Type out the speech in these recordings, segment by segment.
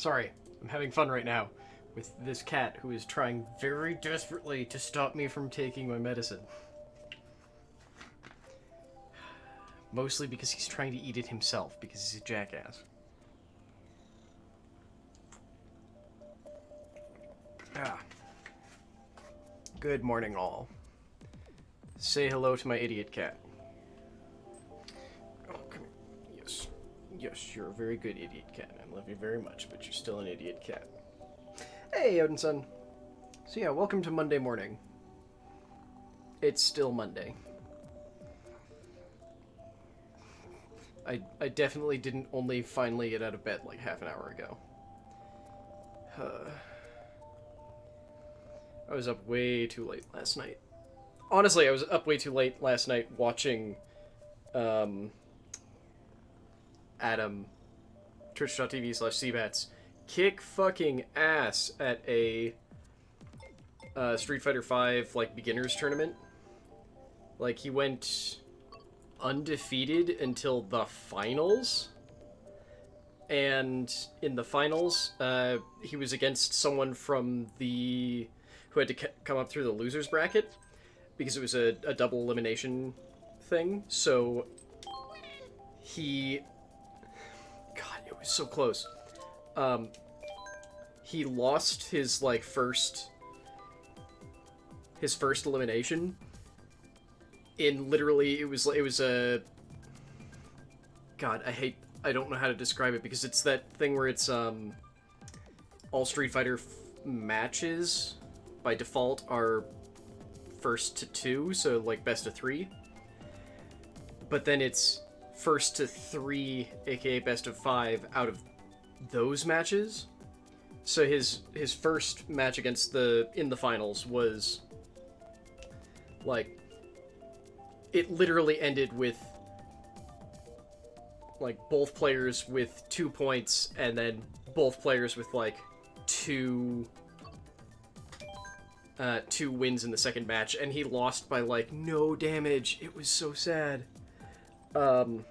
Sorry, I'm having fun right now with this cat who is trying very desperately to stop me from taking my medicine. Mostly because he's trying to eat it himself, because he's a jackass. Ah. Good morning, all. Say hello to my idiot cat. Oh, come here. Yes. Yes, you're a very good idiot cat. I love you very much, but you're still an idiot cat. Hey, Odin-son. So yeah, welcome to Monday morning. It's still Monday. I definitely didn't only finally get out of bed like half an hour ago. I was up way too late last night. Honestly, I was up way too late last night watching Adam, twitch.tv/cbats, kick fucking ass at a Street Fighter V like beginners tournament. Like, he went undefeated until the finals, and in the finals he was against someone from the who had to come up through the losers bracket because it was a double elimination thing. So he it was so close. He lost his like first elimination in literally, it was a, God, I don't know how to describe it, because it's that thing where it's, all Street Fighter matches, by default, are first to 2, so, like, best of 3. But then it's first to 3, aka best of 5, out of those matches. So his first match against in the finals was, like, it literally ended with, like, both players with 2 points, and then both players with, like, two wins in the second match, and he lost by, like, no damage. It was so sad. And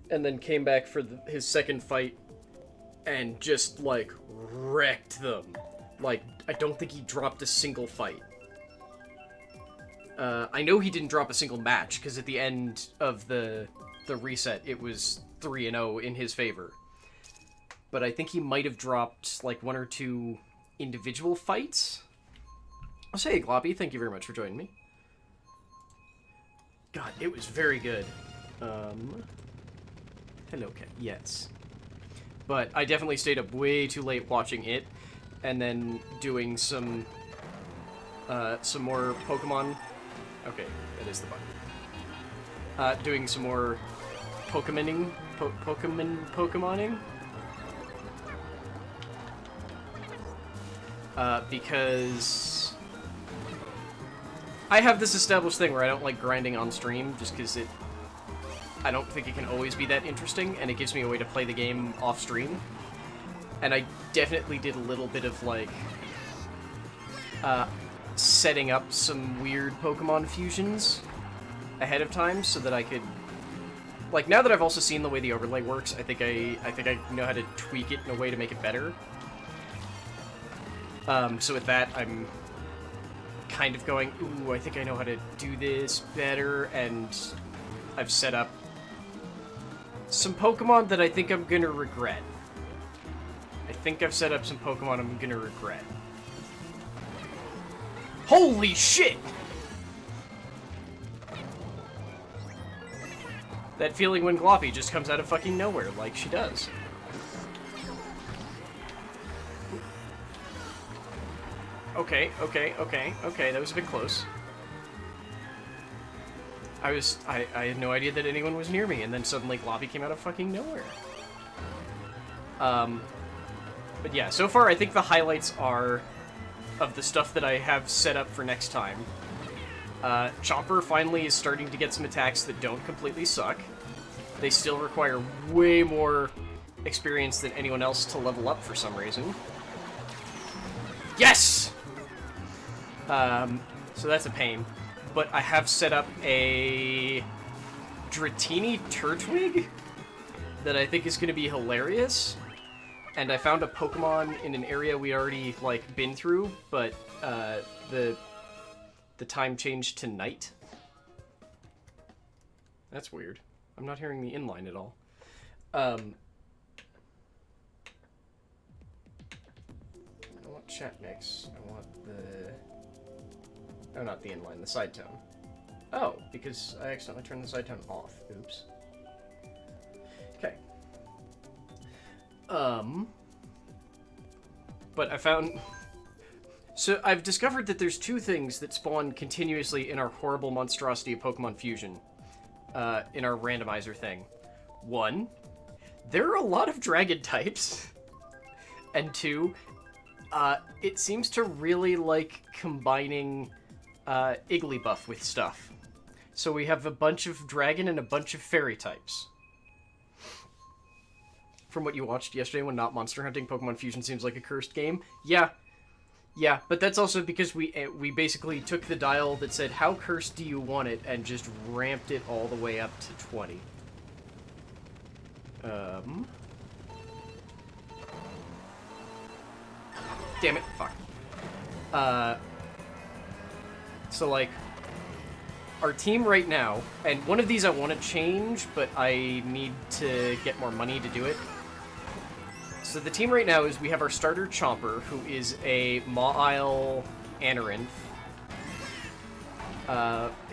then came back for his second fight, and just, like, wrecked them. Like, I don't think he dropped a single fight. I know he didn't drop a single match, because at the end of the reset, it was 3-0 in his favor. But I think he might have dropped, like, 1 or 2 individual fights. I'll say, Gloppy, thank you very much for joining me. God, it was very good. Hello, cat. Yes. But I definitely stayed up way too late watching it, and then doing some more Pokemon. Okay, that is the button. Doing some more Pokemoning. Because I have this established thing where I don't like grinding on stream, just because I don't think it can always be that interesting, and it gives me a way to play the game off stream. And I definitely did a little bit of, like, setting up some weird Pokemon fusions ahead of time so that I could, like, now that I've also seen the way the overlay works, I think I know how to tweak it in a way to make it better. So with that, I'm kind of going, ooh, I think I know how to do this better, and I've set up some Pokemon that I think I'm gonna regret. I think I've set up some Pokemon I'm gonna regret. Holy shit! That feeling when Gloppy just comes out of fucking nowhere, like she does. Okay, that was a bit close. I had no idea that anyone was near me, and then suddenly Gloppy came out of fucking nowhere. But yeah, so far I think the highlights are of the stuff that I have set up for next time. Chomper finally is starting to get some attacks that don't completely suck. They still require way more experience than anyone else to level up for some reason. Yes! So that's a pain. But I have set up a Dratini Turtwig that I think is going to be hilarious. And I found a Pokemon in an area we already, like, been through, but the time changed to night. That's weird. I'm not hearing the inline at all. I don't want chat mix. I want the... Oh, not the inline, the side tone. Oh, because I accidentally turned the side tone off. Oops. Okay. But I found... So I've discovered that there's two things that spawn continuously in our horrible monstrosity of Pokemon Fusion. In our randomizer thing. One, there are a lot of dragon types. And two, it seems to really like combining Igglybuff with stuff. So we have a bunch of dragon and a bunch of fairy types. From what you watched yesterday when not monster hunting, Pokemon Fusion seems like a cursed game. Yeah, but that's also because we basically took the dial that said, how cursed do you want it, and just ramped it all the way up to 20. Damn it, fuck. So, like, our team right now, and one of these I want to change, but I need to get more money to do it. So the team right now is we have our starter Chomper, who is a Mawile Anarinth,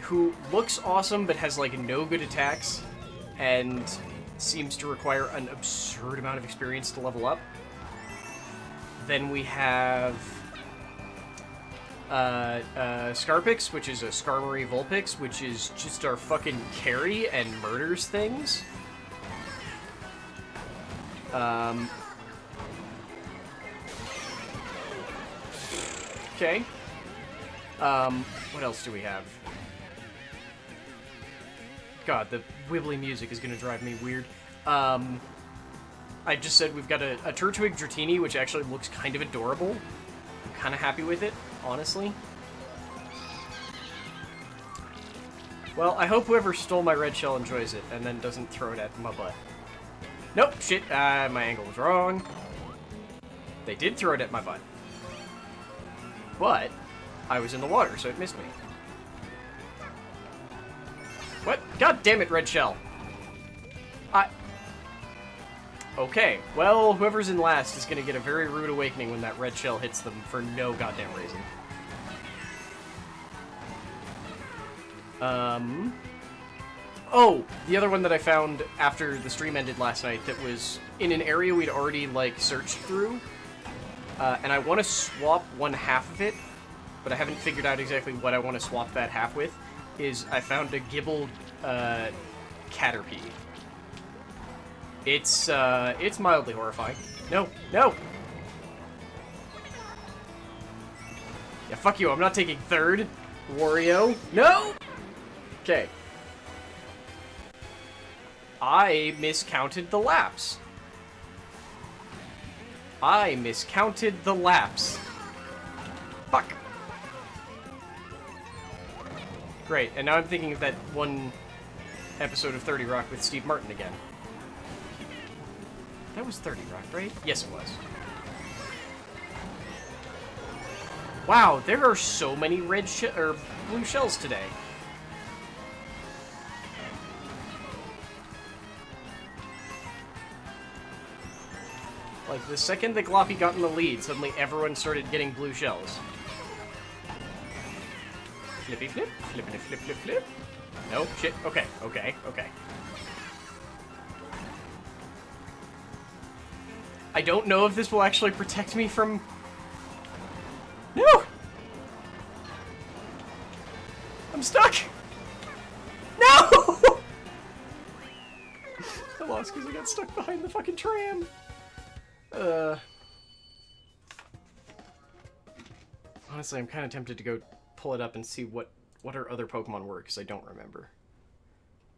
who looks awesome but has like no good attacks and seems to require an absurd amount of experience to level up. Then we have Scarpix, which is a Skarmory Vulpix, which is just our fucking carry and murders things. Okay. What else do we have? God, the wibbly music is gonna drive me weird. I just said we've got a Turtwig Dratini, which actually looks kind of adorable. I'm kind of happy with it, honestly. Well, I hope whoever stole my red shell enjoys it, and then doesn't throw it at my butt. Nope, shit, my angle was wrong. They did throw it at my butt. But I was in the water, so it missed me. What? God damn it, red shell. Okay, well, whoever's in last is gonna get a very rude awakening when that red shell hits them for no goddamn reason. Oh, the other one that I found after the stream ended last night that was in an area we'd already, like, searched through. And I want to swap one half of it, but I haven't figured out exactly what I want to swap that half with, is I found a Gibble, Caterpie. It's mildly horrifying. No! No! Yeah, fuck you, I'm not taking third. Wario. No! Okay. I miscounted the laps. I miscounted the laps. Fuck. Great, and now I'm thinking of that one episode of 30 Rock with Steve Martin again. That was 30 Rock, right? Yes, it was. Wow, there are so many red or blue shells today. Like, the second that Gloppy got in the lead, suddenly everyone started getting blue shells. Flippy flip, flippity flip flip flip. No, shit, okay, okay, okay. I don't know if this will actually protect me from... No! I'm stuck! No! I lost because I got stuck behind the fucking tram. Honestly, I'm kind of tempted to go pull it up and see what our other Pokemon were, because I don't remember.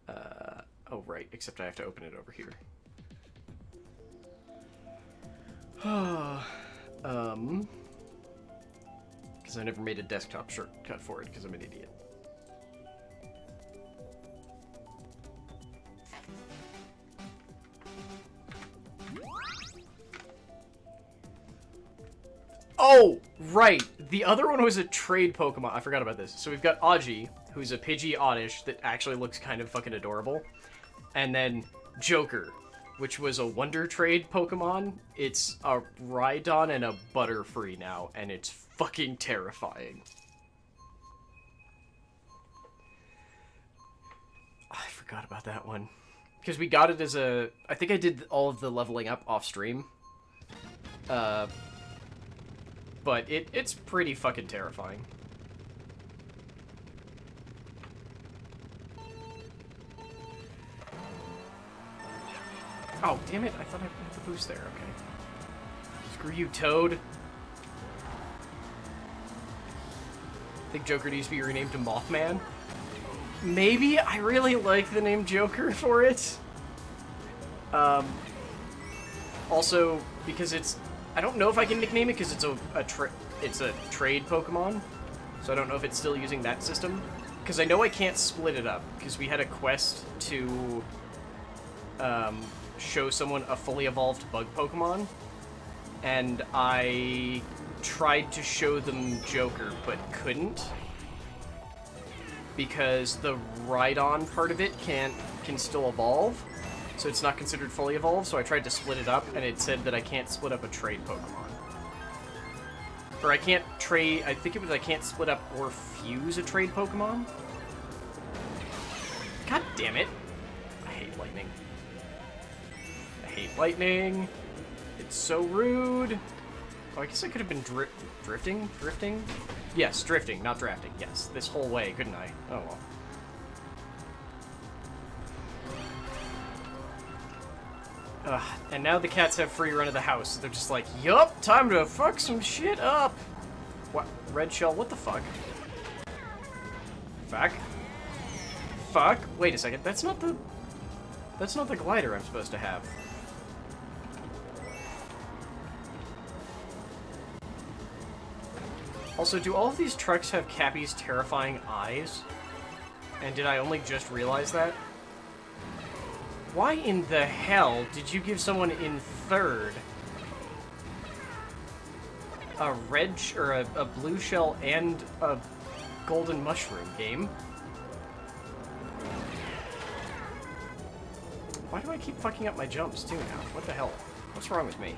Oh, right, except I have to open it over here. Because I never made a desktop shortcut for it, because I'm an idiot. Oh, right. The other one was a trade Pokemon. I forgot about this. So we've got Aji, who's a Pidgey Oddish that actually looks kind of fucking adorable. And then Joker, which was a Wonder Trade Pokemon. It's a Rhydon and a Butterfree now, and it's fucking terrifying. I forgot about that one. Because we got it as a... I think I did all of the leveling up off stream. But it's pretty fucking terrifying. Oh, damn it. I thought I put the boost there. Okay. Screw you, Toad. I think Joker needs to be renamed to Mothman. Maybe. I really like the name Joker for it. Also, because it's... I don't know if I can nickname it because it's a trade Pokemon. So I don't know if it's still using that system. Because I know I can't split it up. Because we had a quest to show someone a fully evolved bug Pokemon. And I tried to show them Joker, but couldn't. Because the Rhydon part of it can still evolve. So it's not considered fully evolved, so I tried to split it up, and it said that I can't split up a trade Pokemon. Or I can't trade... I think it was I can't split up or fuse a trade Pokemon. God damn it. I hate lightning. I hate lightning. It's so rude. Oh, I guess I could have been drifting? Drifting? Yes, drifting, not drafting. Yes, this whole way, couldn't I? Oh, well. And now the cats have free run of the house. They're just like, yup, time to fuck some shit up. What? Red shell, what the fuck? Fuck. Fuck. Wait a second, that's not the glider I'm supposed to have. Also, do all of these trucks have Cappy's terrifying eyes? And did I only just realize that? Why in the hell did you give someone in third a red or a blue shell and a golden mushroom game? Why do I keep fucking up my jumps too now? What the hell? What's wrong with me?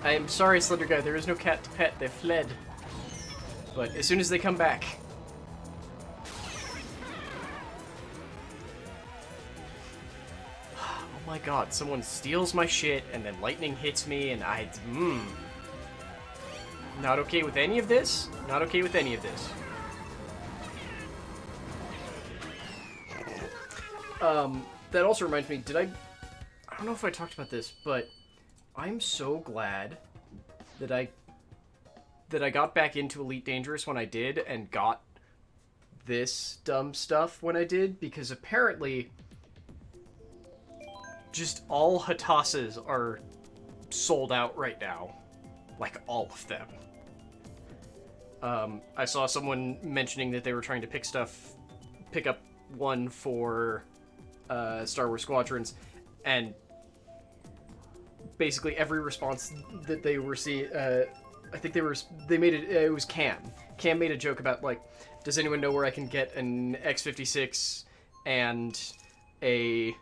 I am sorry, Slender Guy, there is no cat to pet. They fled. But as soon as they come back... Oh my god, someone steals my shit, and then lightning hits me, and I... Not okay with any of this? Not okay with any of this. That also reminds me, I don't know if I talked about this, but I'm so glad that I got back into Elite Dangerous when I did, and got this dumb stuff when I did, because apparently just all Hatasas are sold out right now. Like, all of them. I saw someone mentioning that they were trying to pick up one for Star Wars Squadrons, and basically every response that they were I think they made it, it was Cam. Cam made a joke about, like, does anyone know where I can get an X-56 and an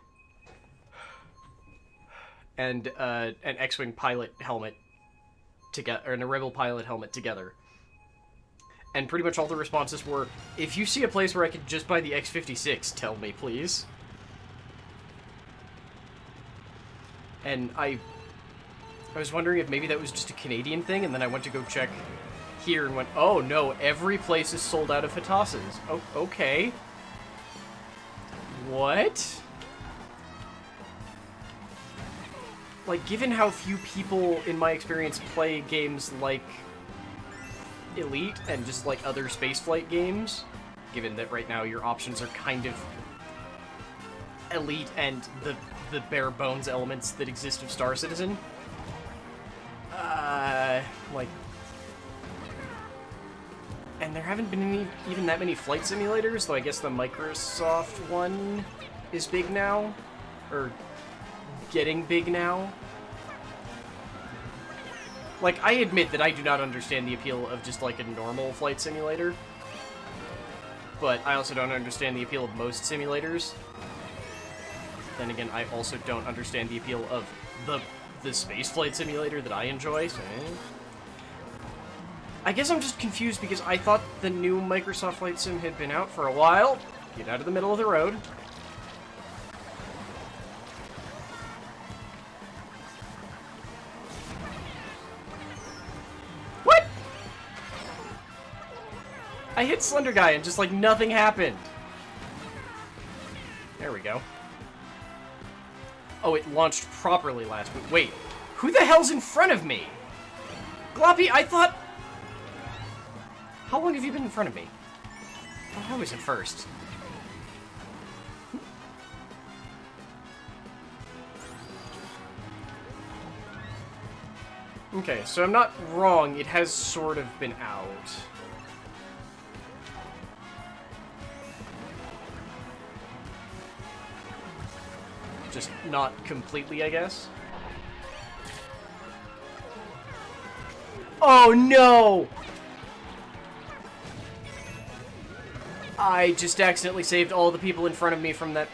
X-Wing pilot helmet together, and a Rebel pilot helmet together. And pretty much all the responses were, if you see a place where I could just buy the X-56, tell me, please. And I was wondering if maybe that was just a Canadian thing, and then I went to go check here and went, oh no, every place is sold out of Hatasas. Oh, okay. What? Like, given how few people, in my experience, play games like Elite and just like other spaceflight games, given that right now your options are kind of Elite and the bare bones elements that exist of Star Citizen, like, and there haven't been even that many flight simulators, though I guess the Microsoft one is big now, or getting big now. Like, I admit that I do not understand the appeal of just, like, a normal flight simulator. But I also don't understand the appeal of most simulators. Then again, I also don't understand the appeal of the spaceflight simulator that I enjoy, so... I guess I'm just confused because I thought the new Microsoft Flight Sim had been out for a while. Get out of the middle of the road. What? I hit Slender Guy and just, like, nothing happened. There we go. Oh, it launched properly last week. Wait, who the hell's in front of me? Gloppy, I thought... How long have you been in front of me? I was in first. Okay, so I'm not wrong. It has sort of been out. Just not completely, I guess. Oh, no! I just accidentally saved all the people in front of me from that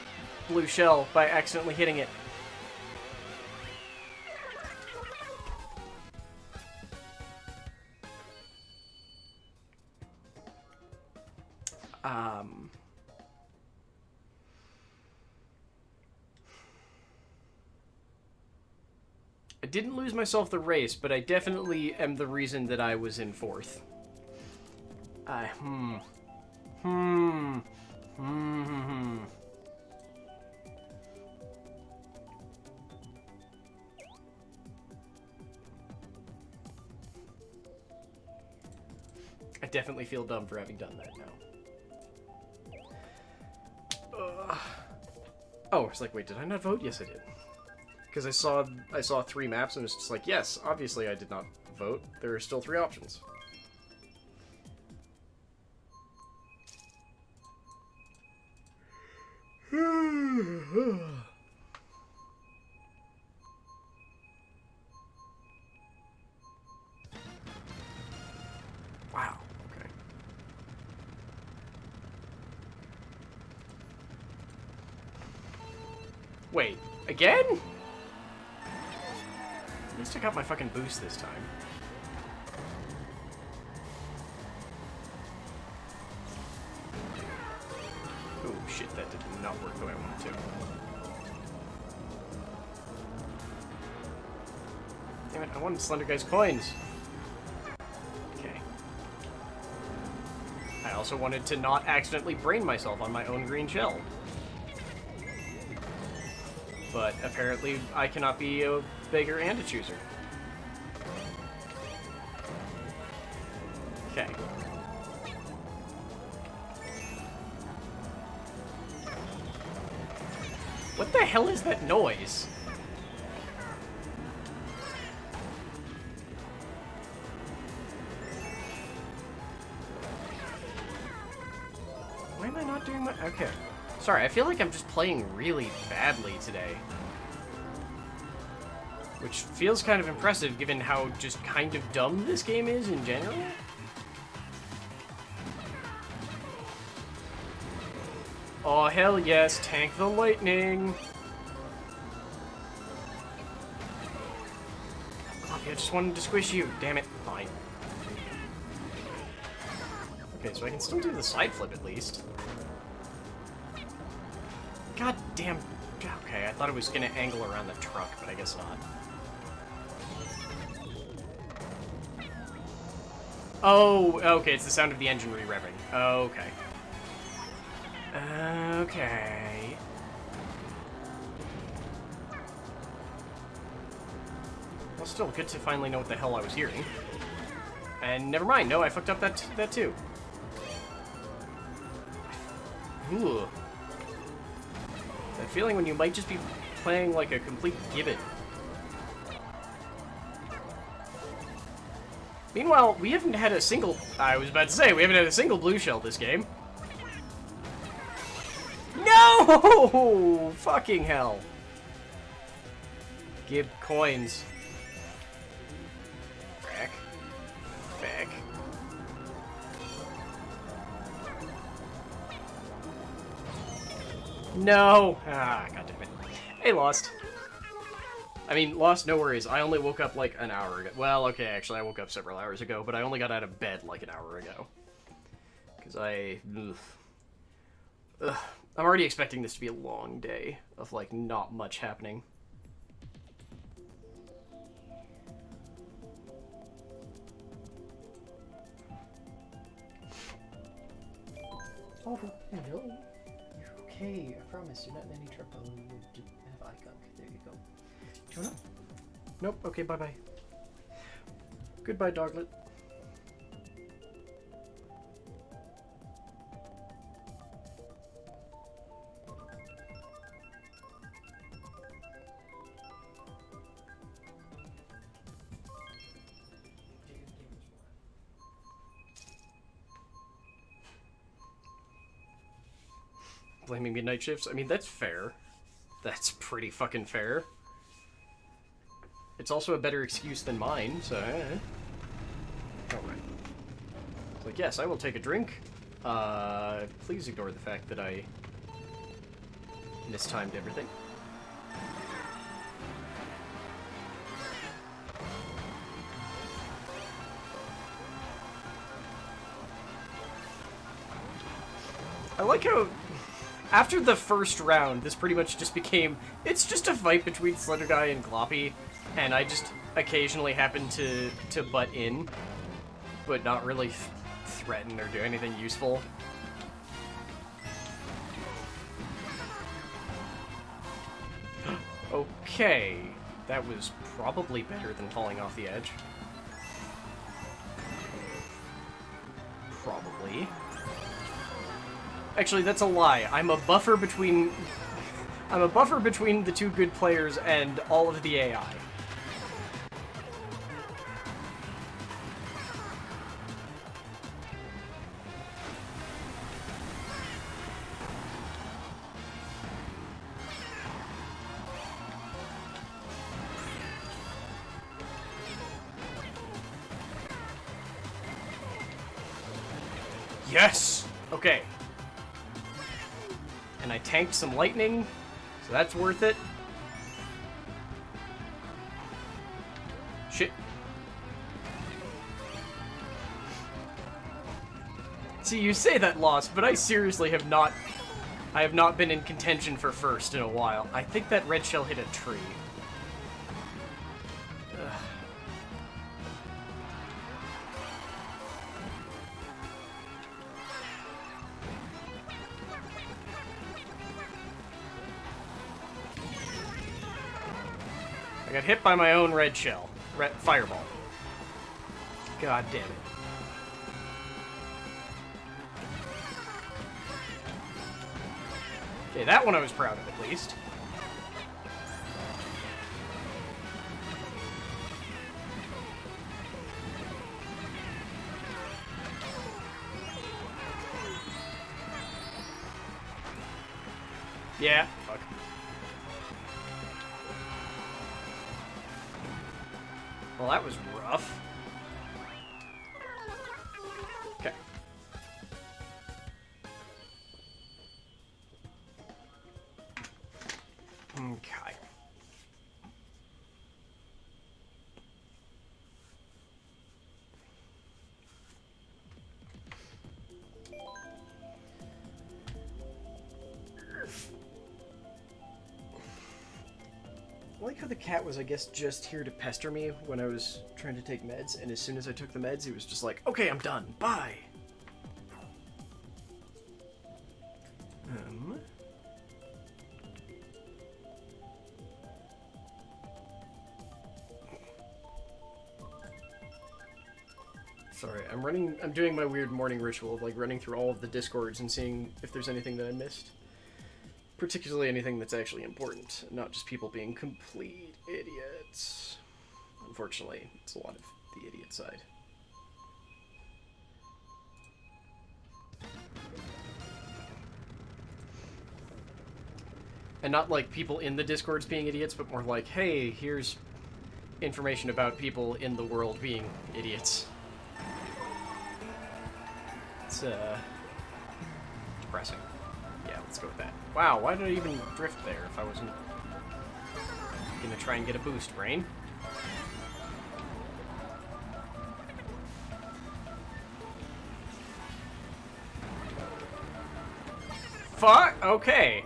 blue shell by accidentally hitting it. I didn't lose myself the race, but I definitely am the reason that I was in fourth. I definitely feel dumb for having done that now. Oh, it's like, wait, did I not vote? Yes, I did. Because I saw 3 maps and it's just like, yes, obviously I did not vote. There are still 3 options. Wow, okay. Wait, again? At least I got my fucking boost this time. Oh shit, that did not work the way I wanted to. Damn it, I wanted Slender Guy's coins. Okay. I also wanted to not accidentally brain myself on my own green shell. But apparently I cannot be a beggar and a chooser. Okay. What the hell is that noise? Why am I not doing my... Okay. Sorry, I feel like I'm just playing really badly today. Which feels kind of impressive given how just kind of dumb this game is in general. Oh, hell yes, tank the lightning. Gloppy, I just wanted to squish you. Damn it. Fine. Okay, so I can still do the side flip at least. God damn. Okay, I thought it was gonna angle around the truck, but I guess not. Oh, okay, it's the sound of the engine re-revving. Okay. Okay. Well, still good to finally know what the hell I was hearing. And never mind, no, I fucked up that too. Ooh. That feeling when you might just be playing like a complete gibbet. Meanwhile, we haven't had a single... I was about to say, we haven't had a single blue shell this game. No! Fucking hell. Gib coins. No! Ah, god damn it. Hey, Lost. I mean, Lost, no worries. I only woke up like an hour ago. Well, okay, actually, I woke up several hours ago, but I only got out of bed like an hour ago. Because Ugh. I'm already expecting this to be a long day of, like, not much happening. Oh, hello. You're okay. I promise. You're not in any trouble. You do have eye gunk. There you go. Do you wanna? Nope. Okay, bye-bye. Goodbye, doglet. Blaming midnight shifts? I mean, that's fair. That's pretty fucking fair. It's also a better excuse than mine, so... Alright. It's like, yes, I will take a drink. Please ignore the fact that I mistimed everything. I like how... After the first round, this pretty much just became... It's just a fight between Slender Guy and Gloppy, and I just occasionally happen to butt in, but not really threaten or do anything useful. Okay, that was probably better than falling off the edge. Probably. Actually, that's a lie. I'm a buffer between the two good players and all of the AI. Yes! Okay. And I tanked some lightning, so that's worth it. Shit. See, you say that, Lost, but I seriously have not... I have not been in contention for first in a while. I think that red shell hit a tree. Ugh. I got hit by my own red shell. Fireball. God damn it. Okay, that one I was proud of, at least. Yeah, fuck. Well, that was rough. Okay. Okay. I like how the cat was, I guess, just here to pester me when I was trying to take meds, and as soon as I took the meds, he was just like, okay, I'm done. Bye! Sorry, I'm doing my weird morning ritual of, like, running through all of the Discords and seeing if there's anything that I missed. Particularly anything that's actually important, not just people being complete idiots. Unfortunately, it's a lot of the idiot side. And not like people in the Discords being idiots, but more like, hey, here's information about people in the world being idiots. It's, depressing. Yeah, Let's go with that. Wow, why did I even drift there if I wasn't gonna try and get a boost, brain? Fuck! Okay.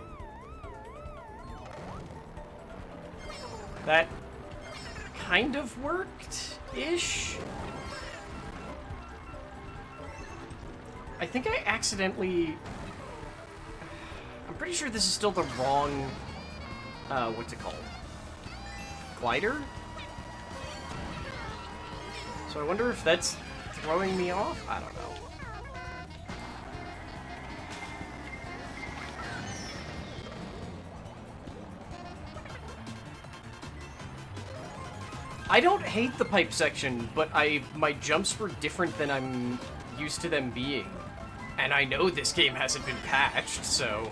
That kind of worked-ish? I think I accidentally... I'm pretty sure this is still the wrong... what's it called? Glider? So I wonder if that's throwing me off? I don't know. I don't hate the pipe section, but my jumps were different than I'm used to them being. And I know this game hasn't been patched, so...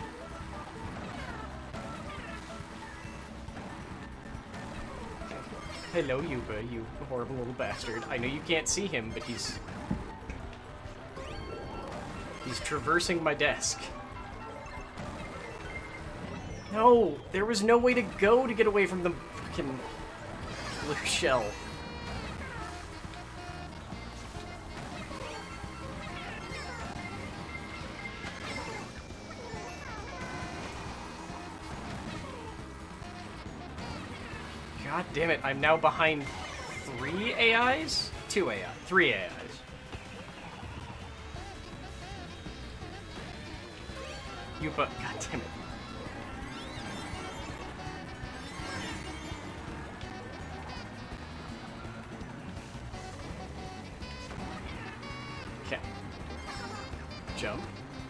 Hello, Yuba, you horrible little bastard. I know you can't see him, but he's traversing my desk. No! There was no way to go to get away from the fucking blue shell. God damn it, I'm now behind 3 AIs? 2 AI. 3 AIs. You but God damn it. Okay. Jump.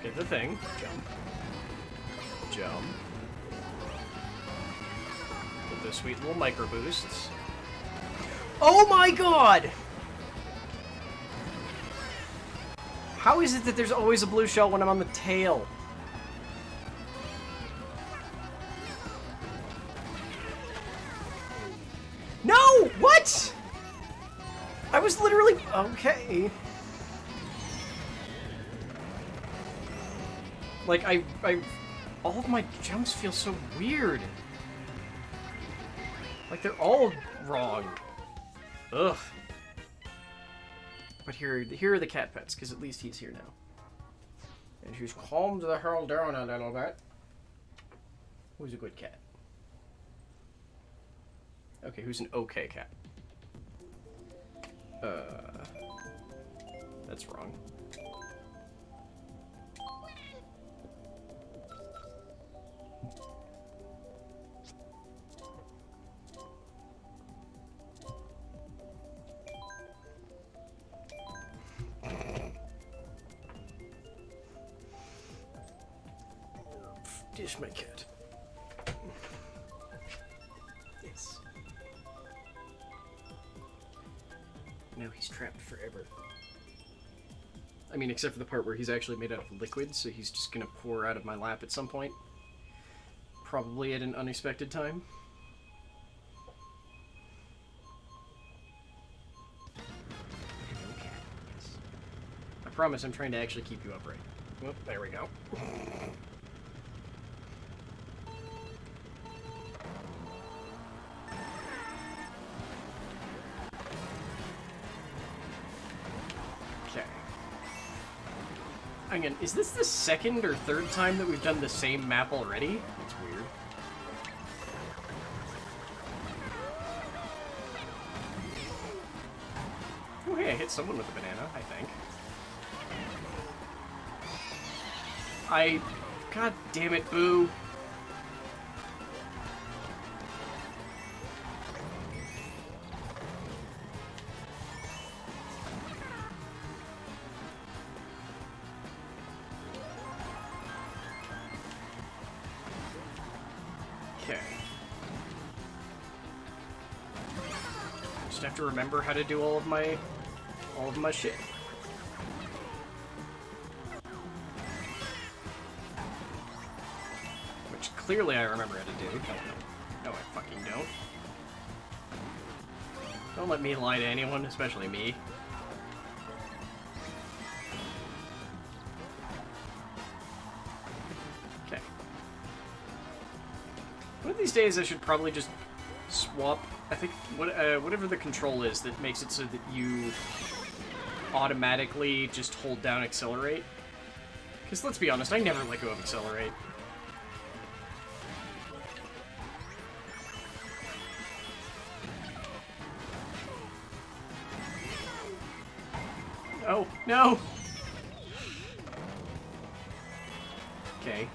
Get the thing. Jump. Jump. With those sweet little micro boosts. Oh my god! How is it that there's always a blue shell when I'm on the tail? No! What? I was literally... Okay. Like, all of my jumps feel so weird. Like, they're all wrong. Ugh. But here are the cat pets, because at least he's here now. And she's calmed the hell down a little bit. Who's a good cat? Okay, who's an okay cat? That's wrong. Dish my cat. Yes. Now he's trapped forever. I mean, except for the part where he's actually made out of liquid, so he's just gonna pour out of my lap at some point. Probably at an unexpected time. Hello, cat. Yes. I promise I'm trying to actually keep you upright. Oh, there we go. Again, is this the second or third time that we've done the same map already? That's weird. Oh, hey, I hit someone with a banana, I think. God damn it, Boo. To remember how to do all of my shit. Which clearly I remember how to do. No, I fucking don't. Don't let me lie to anyone, especially me. Okay. One of these days I should probably just swap, I think, whatever the control is that makes it so that you automatically just hold down accelerate. Because let's be honest, I never let go of accelerate. Oh, no! Okay.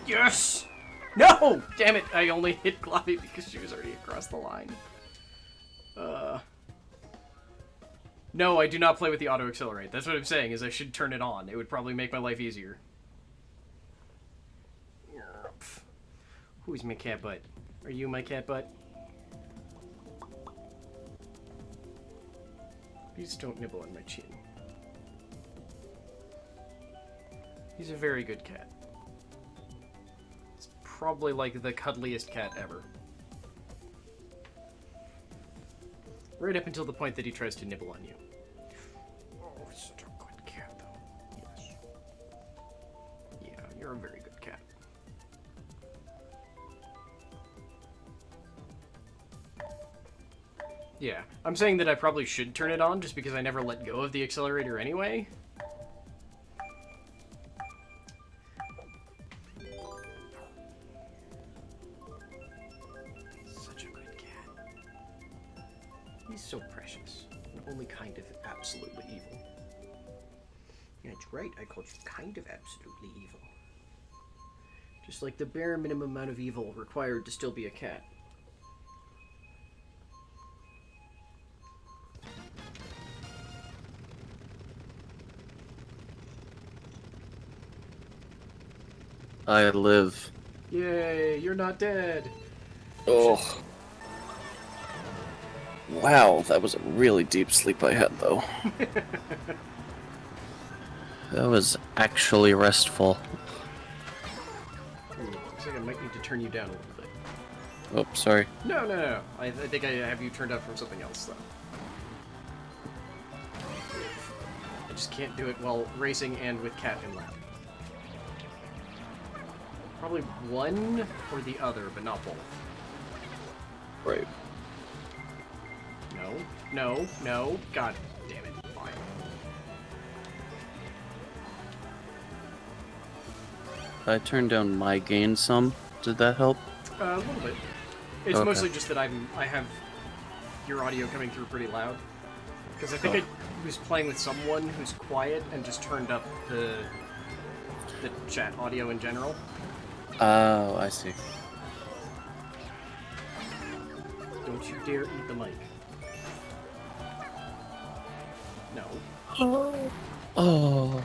Yes! No! Damn it, I only hit Gloppy because she was already across the line. No, I do not play with the auto-accelerate. That's what I'm saying, is I should turn it on. It would probably make my life easier. Who's my cat butt? Are you my cat butt? Please don't nibble on my chin. He's a very good cat. It's probably like the cuddliest cat ever. Right up until the point that he tries to nibble on you. Oh, such a good cat, though. Yes. Yeah, you're a very good cat. Yeah, I'm saying that I probably should turn it on just because I never let go of the accelerator anyway. Such a good cat. He's so precious, and only kind of absolutely evil. That's right, I called you kind of absolutely evil. Just like the bare minimum amount of evil required to still be a cat. I live. Yay, you're not dead. Oh. Wow, that was a really deep sleep I had, though. That was actually restful. Looks like I might need to turn you down a little bit. Oh, sorry. No. I think I have you turned up from something else, though. I just can't do it while racing and with cat in lap. Probably one or the other, but not both. Right. No. God damn it. Fine. I turned down my gain some. Did that help? A little bit. It's Okay. mostly just that I have your audio coming through pretty loud. Because I think I was playing with someone who's quiet and just turned up the chat audio in general. Oh, I see. Don't you dare eat the mic. No. Oh.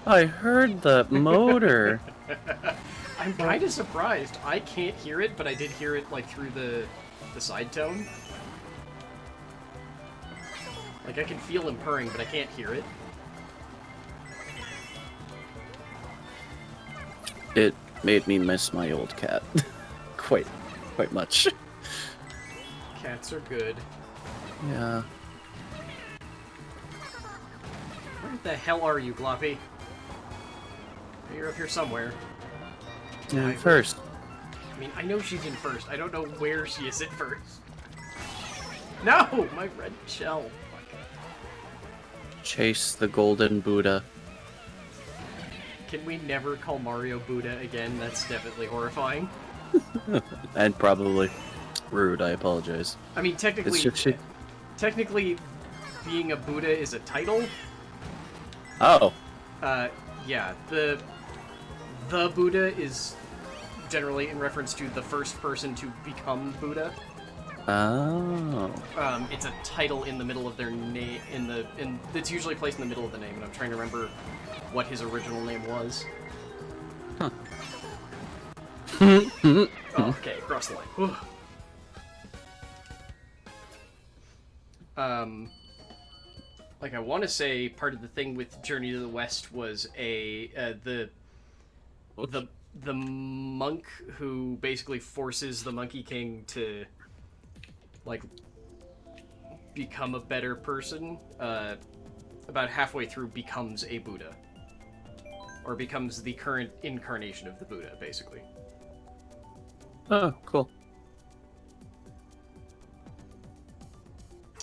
I heard that motor. I'm kind of surprised. I can't hear it, but I did hear it like through the side tone. Like I can feel him purring, but I can't hear it. It made me miss my old cat. quite much. Cats are good. Yeah. Where the hell are you, Gloppy? You're up here somewhere. Yeah, first. I mean, I know she's in first. I don't know where she is at first. No! My red shell. Chase the golden Buddha. Can we never call Mario Buddha again? That's definitely horrifying. And probably rude, I apologize. I mean, technically, being a Buddha is a title. Oh. Yeah, the Buddha is generally in reference to the first person to become Buddha. Oh. It's a title in the middle of their name, it's usually placed in the middle of the name, and I'm trying to remember what his original name was. Huh. Oh, okay, cross the line. Like I want to say part of the thing with Journey to the West was the monk who basically forces the Monkey King to like become a better person, about halfway through becomes a Buddha. Or becomes the current incarnation of the Buddha, basically. Oh, cool.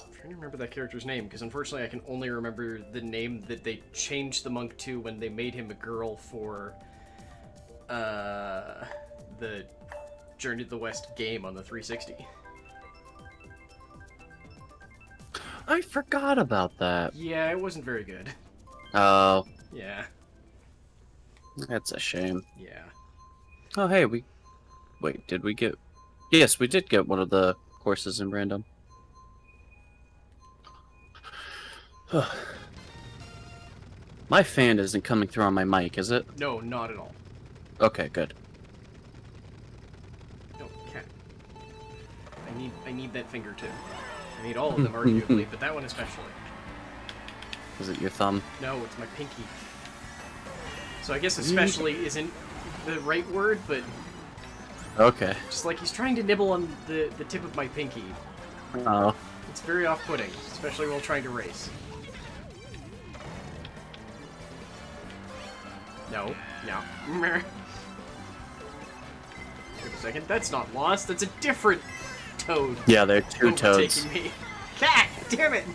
I'm trying to remember that character's name, because unfortunately I can only remember the name that they changed the monk to when they made him a girl for the Journey to the West game on the 360. I forgot about that. Yeah, it wasn't very good. Oh, Yeah. that's a shame. Yeah. Oh, hey, Wait, did we get... Yes, we did get one of the courses in random. My fan isn't coming through on my mic, is it? No, not at all. Okay, good. No, cat. I need that finger too. I need all of them arguably, but that one especially. Is it your thumb? No, it's my pinky. So I guess especially isn't the right word, but Okay. just like he's trying to nibble on the tip of my pinky. Oh. It's very off-putting, especially while trying to race. No. Wait a second, that's not lost, that's a different toad. Yeah, they're two toads. Taking me. Cat! Damn it!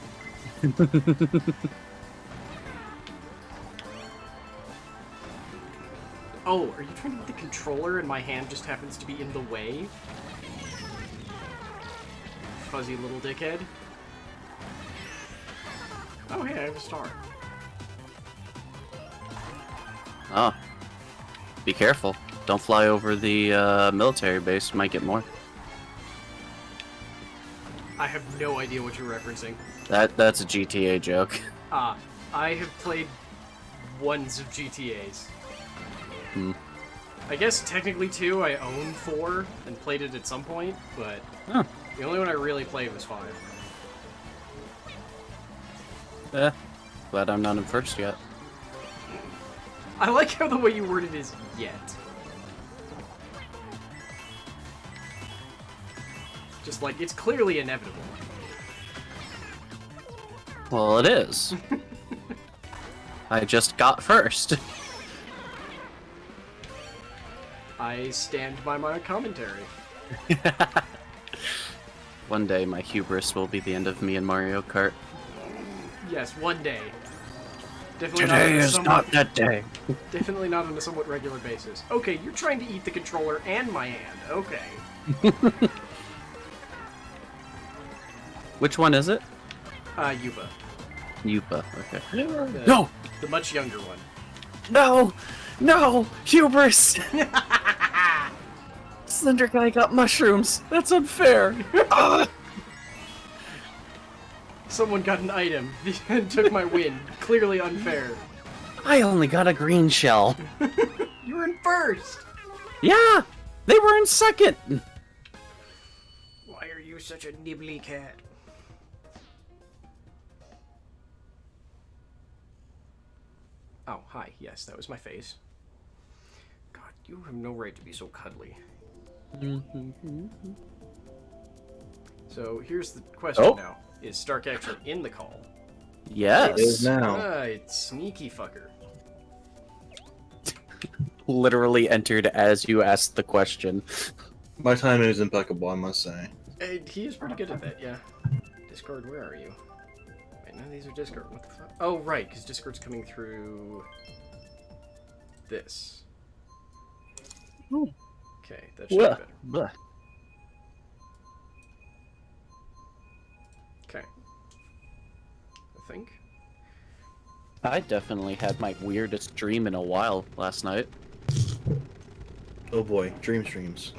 Oh, are you trying to get the controller and my hand just happens to be in the way? Fuzzy little dickhead. Oh, hey, I have a star. Oh. Be careful. Don't fly over the military base. You might get more. I have no idea what you're referencing. That's a GTA joke. I have played ones of GTAs. Hmm. I guess technically 2, I own 4 and played it at some point, but Oh. the only one I really played was 5. Glad I'm not in first yet. I like how the way you worded is yet. Just like, it's clearly inevitable. Well, it is. I just got first. I stand by my commentary. One day, my hubris will be the end of me in Mario Kart. Yes, one day. Definitely Today not is not that day. Definitely not on a somewhat regular basis. Okay, you're trying to eat the controller and my hand. Okay. Which one is it? Yuba. Yupa, okay. The, No! The much younger one. No! No! Hubris! Slender guy got mushrooms. That's unfair. Someone got an item and took my win. Clearly unfair. I only got a green shell. You were in first! Yeah! They were in second! Why are you such a nibbly cat? Oh, hi. Yes, that was my face. God, you have no right to be so cuddly. So, here's the question now. Is Stark actually in the call? Yes. It is now. It's sneaky fucker. Literally entered as you asked the question. My timing is impeccable, I must say. He is pretty good at that, yeah. Discord, where are you? Wait, none of these are Discord. What the fuck? Oh, right, because Discord's coming through... this. Ooh. Okay, that should be better. Bleh. Okay. I think. I definitely had my weirdest dream in a while last night. Oh boy, dream streams.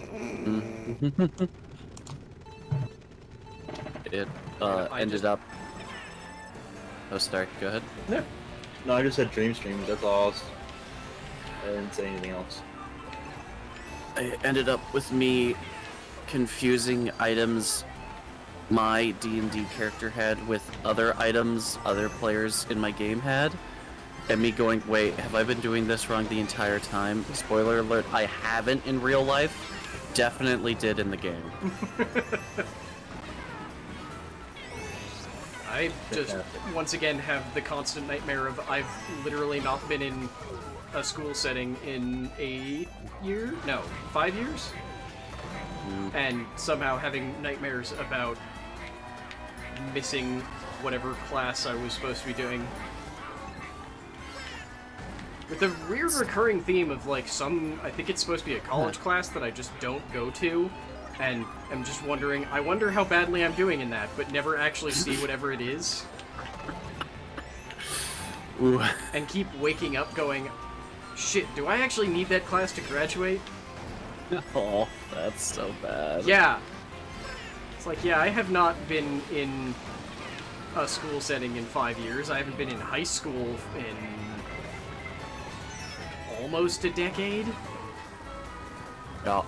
It I ended just- up... Oh, sorry, go ahead. Yeah. No, I just said dream streams, that's all. I didn't say anything else. It ended up with me confusing items my D&D character had with other items other players in my game had, And me going, wait, have I been doing this wrong the entire time? Spoiler alert, I haven't in real life. Definitely did in the game. I just, once again, have the constant nightmare of I've literally not been in a school setting in 5 years? And somehow having nightmares about missing whatever class I was supposed to be doing. With a weird recurring theme of, like, I think it's supposed to be a college class that I just don't go to, and I'm just wondering, I wonder how badly I'm doing in that, but never actually see whatever it is. Ooh. And keep waking up going, shit, do I actually need that class to graduate? Oh, that's so bad. Yeah. It's like, yeah, I have not been in a school setting in 5 years. I haven't been in high school in almost a decade. Yeah.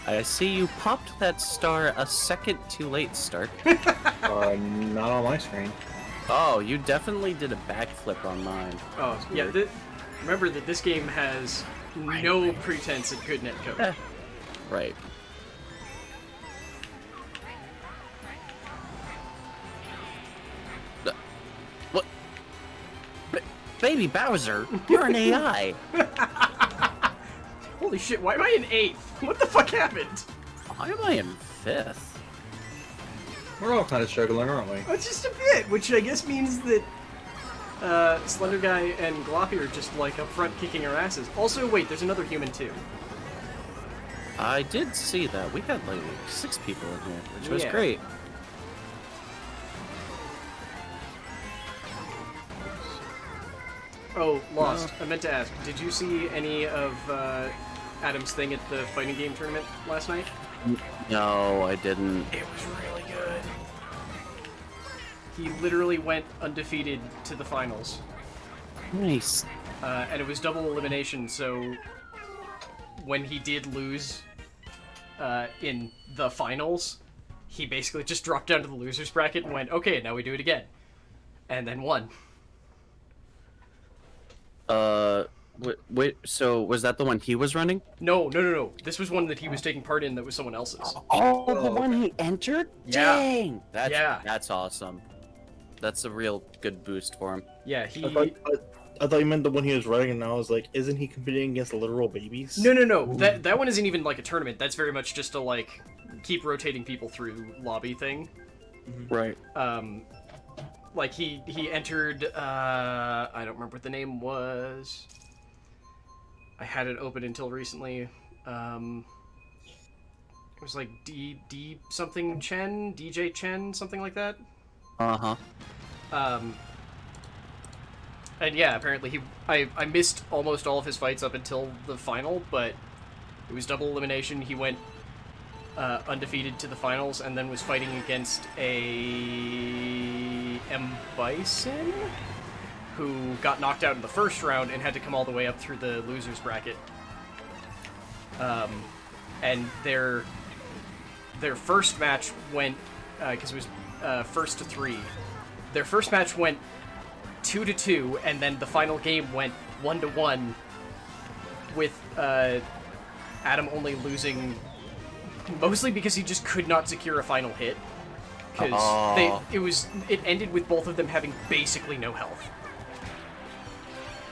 I see you popped that star a second too late, Stark. Not on my screen. Oh, you definitely did a backflip on mine. Oh, yeah, remember that this game has no pretense at good netcode. Right. What? Baby Bowser, you're an AI. Holy shit, why am I in 8th? What the fuck happened? Why am I in 5th? We're all kind of struggling, aren't we? It's just a bit, which I guess means that Slender Guy and Gloppy are just, like, up front kicking our asses. Also, wait, there's another human, too. I did see that. We had, like, 6 people in here, which was Yeah. great. Oh, lost. I meant to ask, did you see any of Adam's thing at the fighting game tournament last night? No, I didn't. It was really good. He literally went undefeated to the finals. Nice. And it was double elimination, so when he did lose in the finals, he basically just dropped down to the loser's bracket and went, okay, now we do it again. And then won. Wait, so was that the one he was running? No. This was one that he was taking part in that was someone else's. Oh, the one he entered? Yeah. Dang! Yeah. That's awesome. That's a real good boost for him. Yeah, I thought you meant the one he was running, and I was like, isn't he competing against literal babies? No. Ooh. That one isn't even like a tournament. That's very much just a, like, keep rotating people through lobby thing. Right. Like, he entered, I don't remember what the name was. I had it open until recently. It was like D something Chen? DJ Chen? Something like that? Uh-huh. And yeah, apparently I missed almost all of his fights up until the final, but it was double elimination. He went undefeated to the finals, and then was fighting against a M. Bison, who got knocked out in the first round and had to come all the way up through the loser's bracket. And their first match went, because it was first to 3. Their first match went 2-2, and then the final game went 1-1, with Adam only losing mostly because he just could not secure a final hit. Because it ended with both of them having basically no health.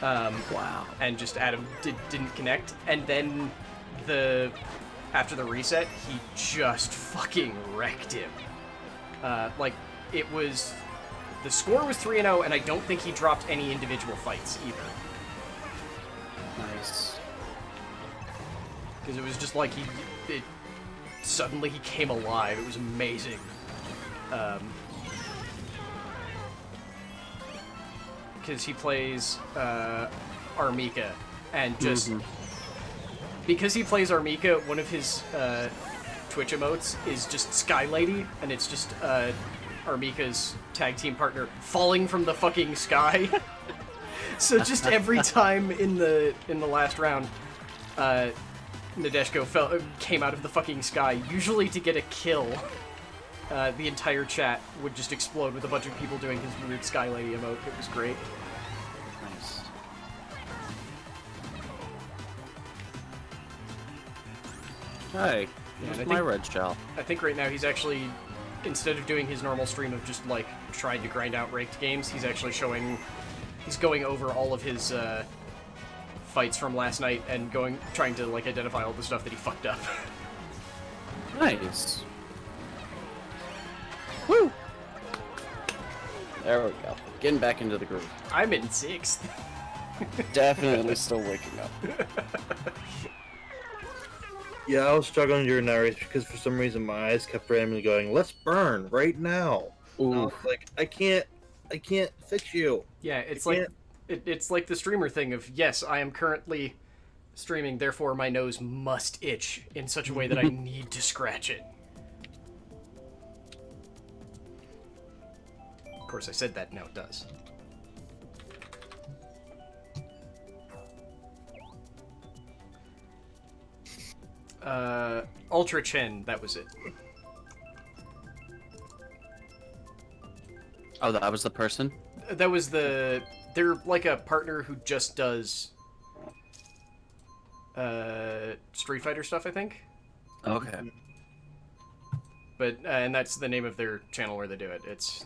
Wow. And just Adam didn't connect, and then after the reset, he just fucking wrecked him. Like, it was... The score was 3-0, and I don't think he dropped any individual fights, either. Nice. Because it was just like suddenly he came alive. It was amazing. Because he plays Armika, and just... Because he plays Armika, one of his Twitch emotes is just Sky Lady, and it's just Armika's tag team partner falling from the fucking sky. So just every time in the last round, Nadeshko came out of the fucking sky, usually to get a kill. the entire chat would just explode with a bunch of people doing his weird Sky Lady emote. It was great. Nice. Hey, Yeah, here's and my red shell. I think right now he's actually, instead of doing his normal stream of just, like, trying to grind out ranked games, he's actually he's going over all of his, fights from last night and trying to, like, identify all the stuff that he fucked up. Nice. Woo! There we go. Getting back into the groove. I'm in 6th. Definitely still waking up. Yeah, I was struggling during that race because for some reason my eyes kept randomly going, "Let's burn right now." And I was like, I can't fix you. Yeah, it's like it's like the streamer thing of, yes, I am currently streaming, therefore my nose must itch in such a way that I need to scratch it. Of course, I said that, now it does. Ultra Chen, that was it. Oh, that was the person? That was they're like a partner who just does Street Fighter stuff, I think. Okay. But and that's the name of their channel where they do it. It's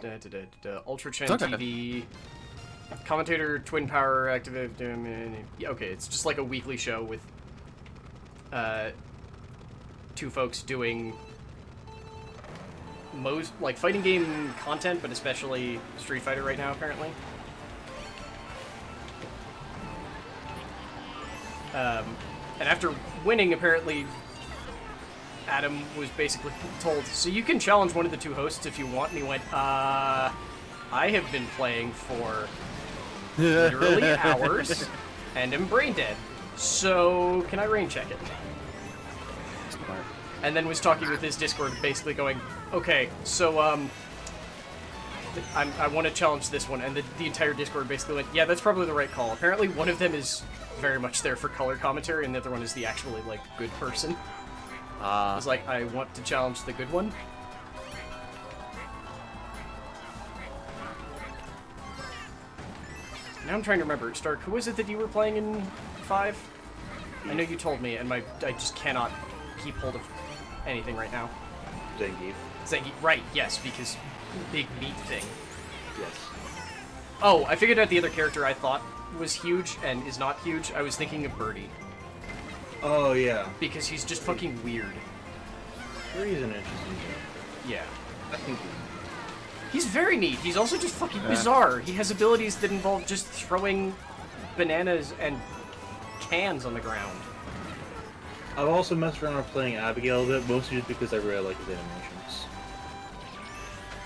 Ultra Chen Okay. TV, commentator, Twin Power, active. Okay, it's just like a weekly show with two folks doing most like fighting game content, but especially Street Fighter right now, apparently. And after winning, apparently, Adam was basically told, so you can challenge one of the two hosts if you want, and he went, I have been playing for literally hours, and am brain dead, so can I rain check it? Smart. And then was talking with his Discord, basically going, okay, so, I want to challenge this one, and the entire Discord basically went, yeah, that's probably the right call. Apparently one of them is very much there for color commentary, and the other one is the actually, like, good person. I was like, I want to challenge the good one. Now I'm trying to remember. Stark, who was it that you were playing in 5? I know you told me, and I just cannot keep hold of anything right now. Zangief. Zangief, right, yes, because big meat thing. Yes. Oh, I figured out the other character I thought was huge and is not huge. I was thinking of Birdie. Oh yeah. Because he's just fucking weird. He's an interesting character. Yeah. I think He's very neat. He's also just fucking bizarre. He has abilities that involve just throwing bananas and cans on the ground. I've also messed around with playing Abigail a bit, mostly just because I really like his animations.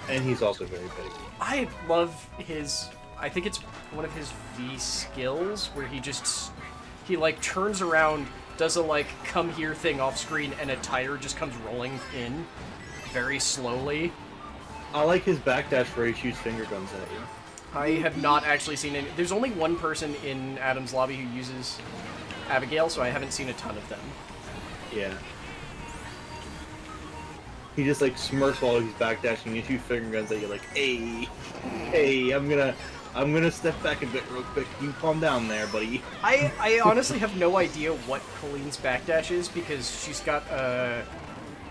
And he's also very big. I love his... I think it's one of his V skills, where he like turns around, does a like come here thing off screen, and a tire just comes rolling in very slowly. I like his backdash where he shoots finger guns at you. I have not actually seen any. There's only one person in Adam's lobby who uses Abigail, so I haven't seen a ton of them. Yeah. He just like smirks while he's backdashing and shoots finger guns at you like, hey, I'm gonna step back a bit real quick. You calm down there, buddy. I honestly have no idea what Colleen's backdash is, because she's got a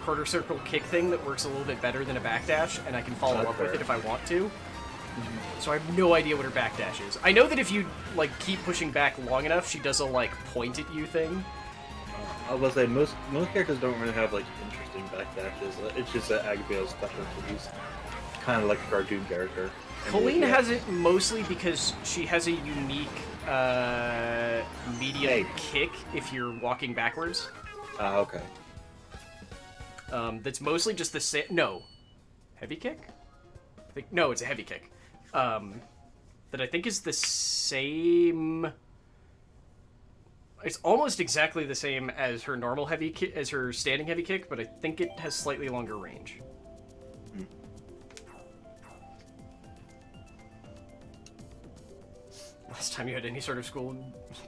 quarter circle kick thing that works a little bit better than a backdash, and I can follow up with it if I want to. So I have no idea what her backdash is. I know that if you like keep pushing back long enough, she does a like point at you thing. I was gonna say most characters don't really have like interesting backdashes. It's just that Abigail's special. He's kind of like a cartoon character. Colleen has it mostly because she has a unique medium kick if you're walking backwards. Okay. That's mostly just the same. No, heavy kick. No, it's a heavy kick. That I think is the same. It's almost exactly the same as her normal heavy kick, as her standing heavy kick, but I think it has slightly longer range. Last time you had any sort of school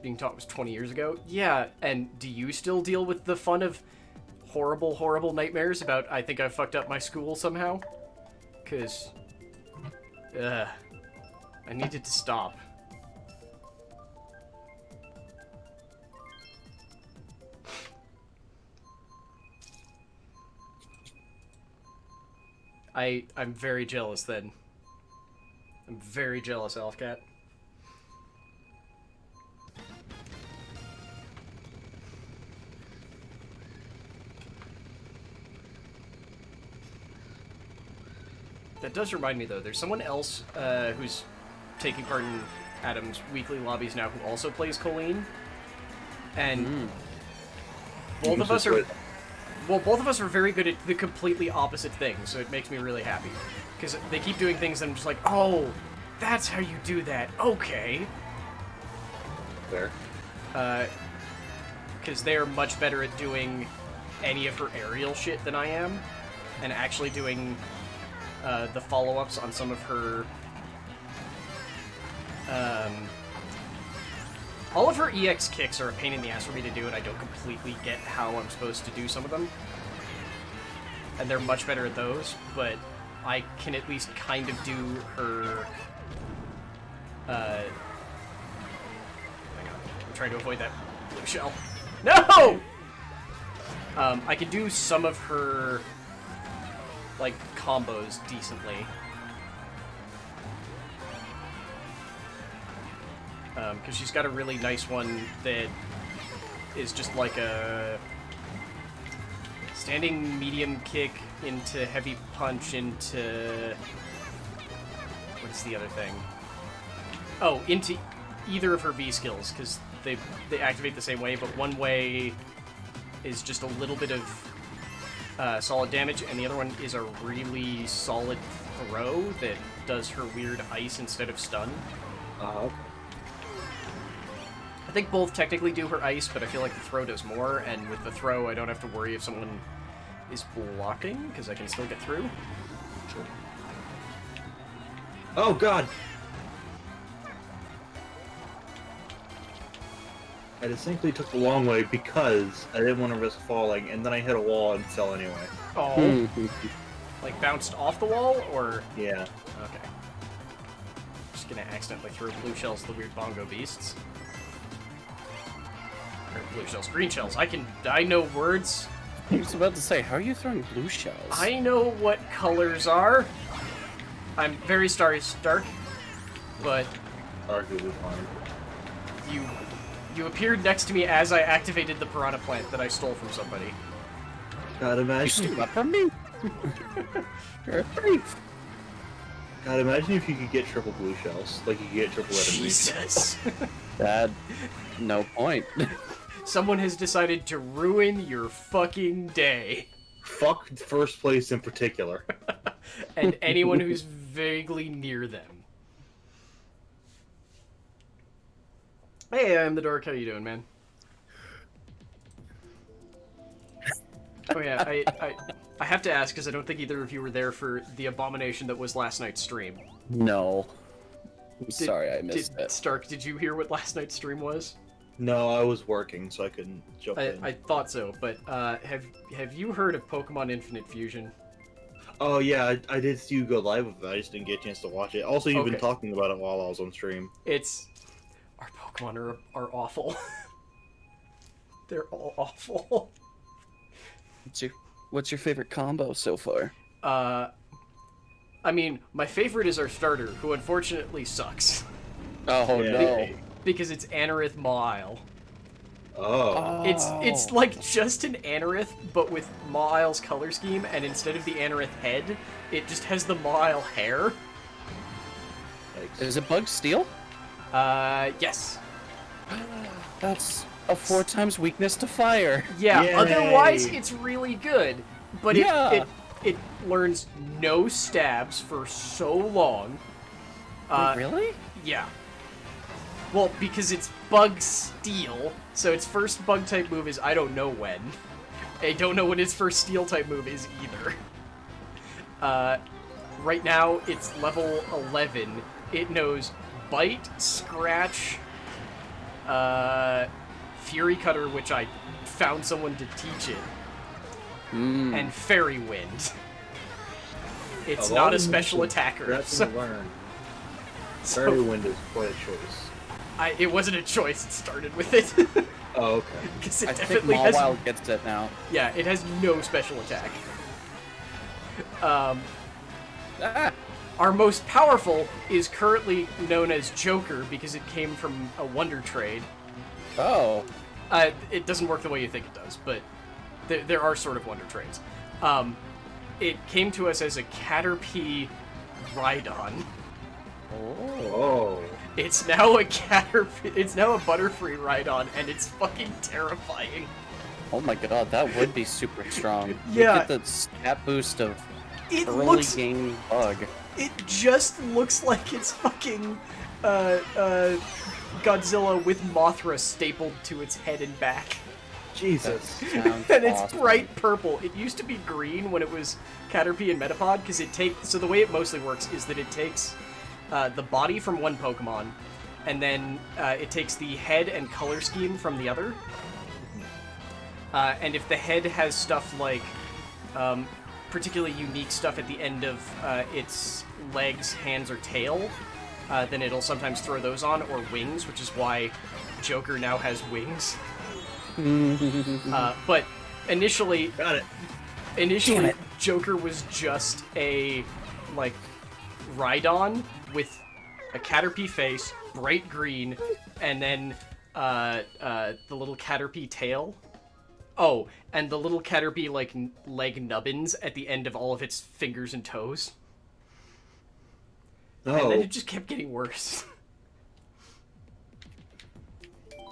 being taught was 20 years ago. Yeah, and do you still deal with the fun of horrible, horrible nightmares about I think I fucked up my school somehow. Because, I needed to stop. I'm very jealous then. I'm very jealous, Elfcat. That does remind me, though, there's someone else who's taking part in Adam's weekly lobbies now who also plays Colleen. And both of us are... Well, both of us are very good at the completely opposite thing, so it makes me really happy. Because they keep doing things and I'm just like, oh, that's how you do that. Okay. Fair. Because they're much better at doing any of her aerial shit than I am. And actually doing the follow-ups on some of her... all of her EX kicks are a pain in the ass for me to do, and I don't completely get how I'm supposed to do some of them. And they're much better at those, but I can at least kind of do her... hang on. I'm trying to avoid that blue shell. No! I can do some of her, like, combos decently. Because she's got a really nice one that is just like a standing medium kick into heavy punch into... What's the other thing? Oh, into either of her V skills, because they activate the same way, but one way is just a little bit of solid damage, and the other one is a really solid throw that does her weird ice instead of stun. Okay. I think both technically do her ice, but I feel like the throw does more, and with the throw, I don't have to worry if someone is blocking, because I can still get through. Sure. Oh, God! I distinctly took the long way because I didn't want to risk falling, and then I hit a wall and fell anyway. Oh. Like bounced off the wall, or? Yeah. Okay. Just gonna accidentally throw blue shells to the weird bongo beasts. Or blue shells, green shells. I know words. I was about to say, how are you throwing blue shells? I know what colors are. I'm very starry stark, but Arguably fine. you appeared next to me as I activated the piranha plant that I stole from somebody. God, You imagine. stole that from me? You're a thief. God, imagine if you could get triple blue shells. Like you could get triple red and green. Jesus. That, no point. Someone has decided to ruin your fucking day. Fuck first place in particular. And anyone who's vaguely near them. Hey, I'm the Dork. How you doing, man? Oh yeah, I have to ask, because I don't think either of you were there for the abomination that was last night's stream. No. I'm sorry I missed it. Stark, did you hear what last night's stream was? No, I was working, so I couldn't jump in. I thought so, but have you heard of Pokemon Infinite Fusion? Oh yeah, I did see you go live with it. I just didn't get a chance to watch it. Also, you've been Okay. talking about it while I was on stream. Our Pokemon are awful. They're all awful. What's your favorite combo so far? I mean, my favorite is our starter, who unfortunately sucks. Oh Yeah. no. Because it's Anorith Mawile. Oh. It's like just an Anorith, but with Mawile's color scheme, and instead of the Anorith head, it just has the Mawile hair. Yikes. Is it Bug Steel? Yes. That's a 4 times weakness to fire. Yeah, Yay. otherwise it's really good. But Yeah. it learns no stabs for so long. Wait, really? Yeah. Well, because it's Bug Steel, so its first Bug-type move is I don't know when. I don't know when its first Steel-type move is either. Right now, it's level 11. It knows Bite, Scratch, Fury Cutter, which I found someone to teach it, and Fairy Wind. It's Of not all a special the attacker. That's So, learn. so Fairy Wind is quite a choice. it wasn't a choice. It started with it. Oh, okay. Because it I think definitely has. Mawile gets it now. Yeah, it has no special attack. Our most powerful is currently known as Joker because it came from a Wonder Trade. Oh. It doesn't work the way you think it does, but there are sort of Wonder Trades. It came to us as a Caterpie Rhydon. Oh. It's now a Caterpie. It's now a Butterfree Rhydon, and it's fucking terrifying. Oh my god, that would be super strong. Yeah. You get the stat boost of It early looks. game bug. It just looks like it's fucking Godzilla with Mothra stapled to its head and back. Jesus. Sounds And it's awesome. bright purple. It used to be green when it was Caterpie and Metapod, because so the way it mostly works is that it takes the body from one Pokemon, and then it takes the head and color scheme from the other. And if the head has stuff like particularly unique stuff at the end of its legs, hands, or tail, then it'll sometimes throw those on, or wings, which is why Joker now has wings. But initially, Got it. Damn it. Joker was just a, like, Rhydon with a Caterpie face, bright green, and then the little Caterpie tail. Oh, and the little Caterpie, like, leg nubbins at the end of all of its fingers and toes. No. And then it just kept getting worse.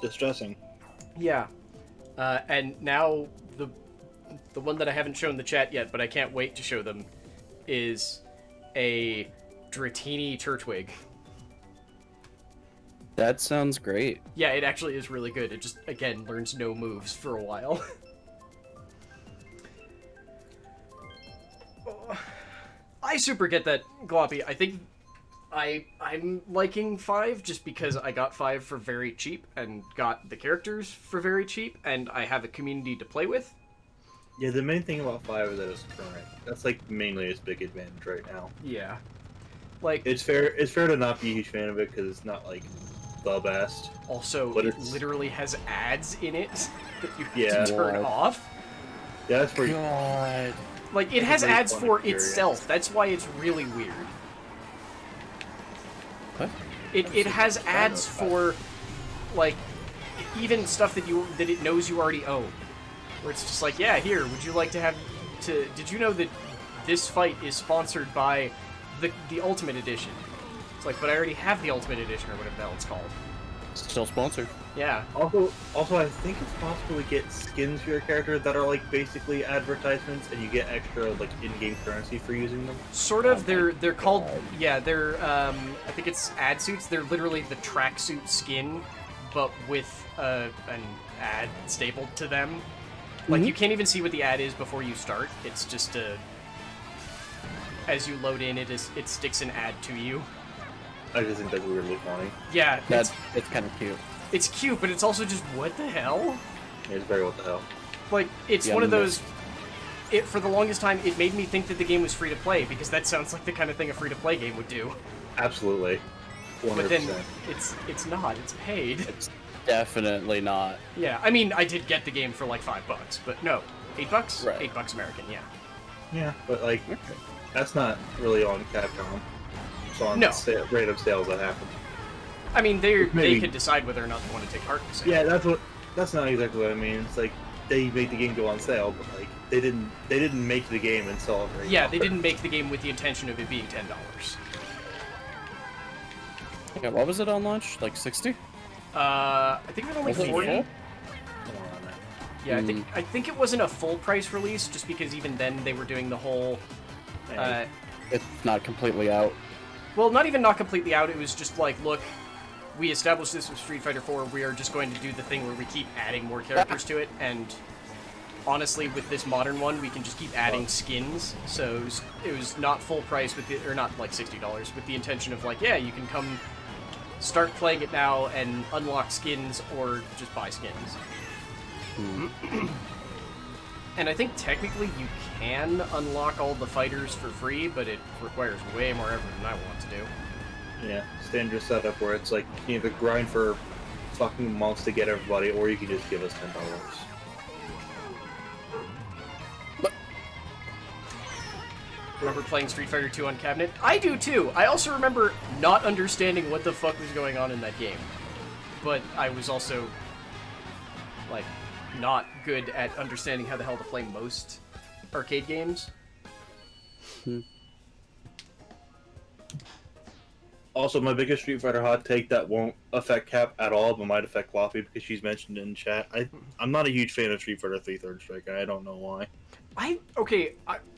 Distressing. Yeah. And now the one that I haven't shown the chat yet, but I can't wait to show them, is a Dratini Turtwig. That sounds great. Yeah, it actually is really good. It just, again, learns no moves for a while. I super get that, Gloppy. I think I'm liking 5 just because I got 5 for very cheap and got the characters for very cheap, and I have a community to play with. Yeah, the main thing about 5 is that it's current. That's like mainly its big advantage right now. Yeah. Like, It's fair to not be a huge fan of it because it's not like the best. also, but it it's- literally has ads in it that you have Yeah. to turn What? off. Yeah, that's pretty. God. Like, it has very ads fun for experience. itself. That's why it's really weird. What? It has ads for, like, even stuff that it knows you already own. Where it's just like, yeah, here, would you like to have did you know that this fight is sponsored by the Ultimate Edition? It's like, but I already have the Ultimate Edition, or whatever the hell it's called. Still sponsored. Yeah. Also, I think it's possible to get skins for your character that are like basically advertisements, and you get extra like in-game currency for using them. Sort of. Oh my They're called, God. yeah, they're I think it's ad suits. They're literally the tracksuit skin, but with an ad stapled to them. Like, you can't even see what the ad is before you start. It's just as you load in, it sticks an ad to you. I just think that's weirdly funny. Yeah, It's kind of cute. it's cute, but it's also just, what the hell? It's very what the hell. Like, it's Yeah, one of no. those. For the longest time, it made me think that the game was free to play, because that sounds like the kind of thing a free to play game would do. Absolutely. 100%. But then it's not. It's paid. It's definitely not. Yeah, I mean, I did get the game for like $5, but no, $8. Right. $8 American. Yeah. Yeah, but like that's not really on Capcom. It's on No. rate of sales that happen. I mean, they Maybe. can decide whether or not they want to take part in the sale. Yeah, that's not exactly what I mean. It's like they make the game go on sale, but like they didn't make the game and sell it for Yeah, they $8. didn't make the game with the intention of it being $10. Yeah, what was it on launch? Like 60? I think it was only Was it 40. full? Somewhere around there. Yeah, I think it wasn't a full price release, just because even then they were doing the whole. It's not completely out. Well, not even not completely out. It was just like, look, we established this with Street Fighter 4. We are just going to do the thing where we keep adding more characters to it, and honestly, with this modern one, we can just keep adding skins. So it was not full price or not like $60, with the intention of like, yeah, you can come start playing it now and unlock skins or just buy skins. And I think technically you can unlock all the fighters for free, but it requires way more effort than I want to do. Yeah, standard setup where it's like you can either grind for fucking months to get everybody, or you can just give us $10. Remember playing Street Fighter 2 on cabinet? I do too! I also remember not understanding what the fuck was going on in that game. But I was also, like, not good at understanding how the hell to play most arcade games. Also, my biggest Street Fighter hot take that won't affect Cap at all, but might affect Floppy because she's mentioned it in chat. I'm not a huge fan of Street Fighter 3 Third Strike, and I don't know why.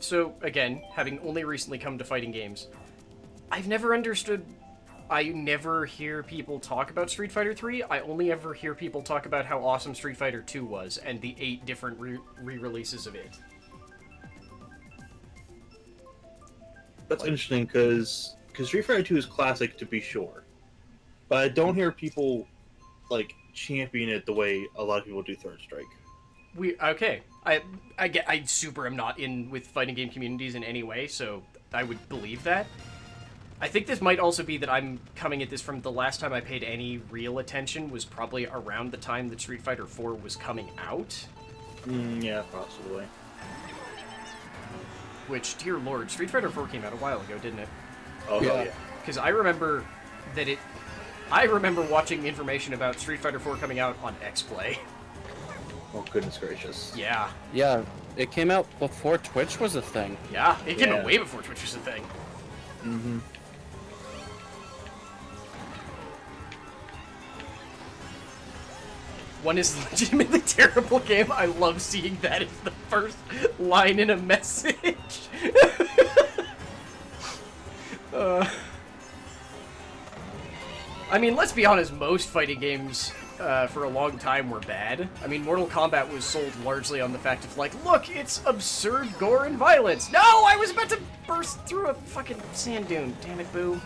So, again, having only recently come to fighting games, I've never understood... I never hear people talk about Street Fighter 3. I only ever hear people talk about how awesome Street Fighter 2 was, and the 8 different re-releases of it. That's interesting, because Street Fighter 2 is classic, to be sure. But I don't hear people, like, champion it the way a lot of people do Third Strike. Okay. I super am not in with fighting game communities in any way, so I would believe that. I think this might also be that I'm coming at this from the last time I paid any real attention was probably around the time that Street Fighter 4 was coming out. Yeah, possibly. Which, dear lord, Street Fighter 4 came out a while ago, didn't it? Oh, yeah. Because I remember that it... I remember watching information about Street Fighter 4 coming out on X-Play. Oh, goodness gracious. Yeah. Yeah, it came out before Twitch was a thing. Yeah, it came out Yeah. way before Twitch was a thing. Mm-hmm. One is a legitimately terrible game. I love seeing that as the first line in a message. I mean, let's be honest, most fighting games for a long time were bad. I mean, Mortal Kombat was sold largely on the fact of, like, look, it's absurd gore and violence. No, I was about to burst through a fucking sand dune. Damn it, Boo.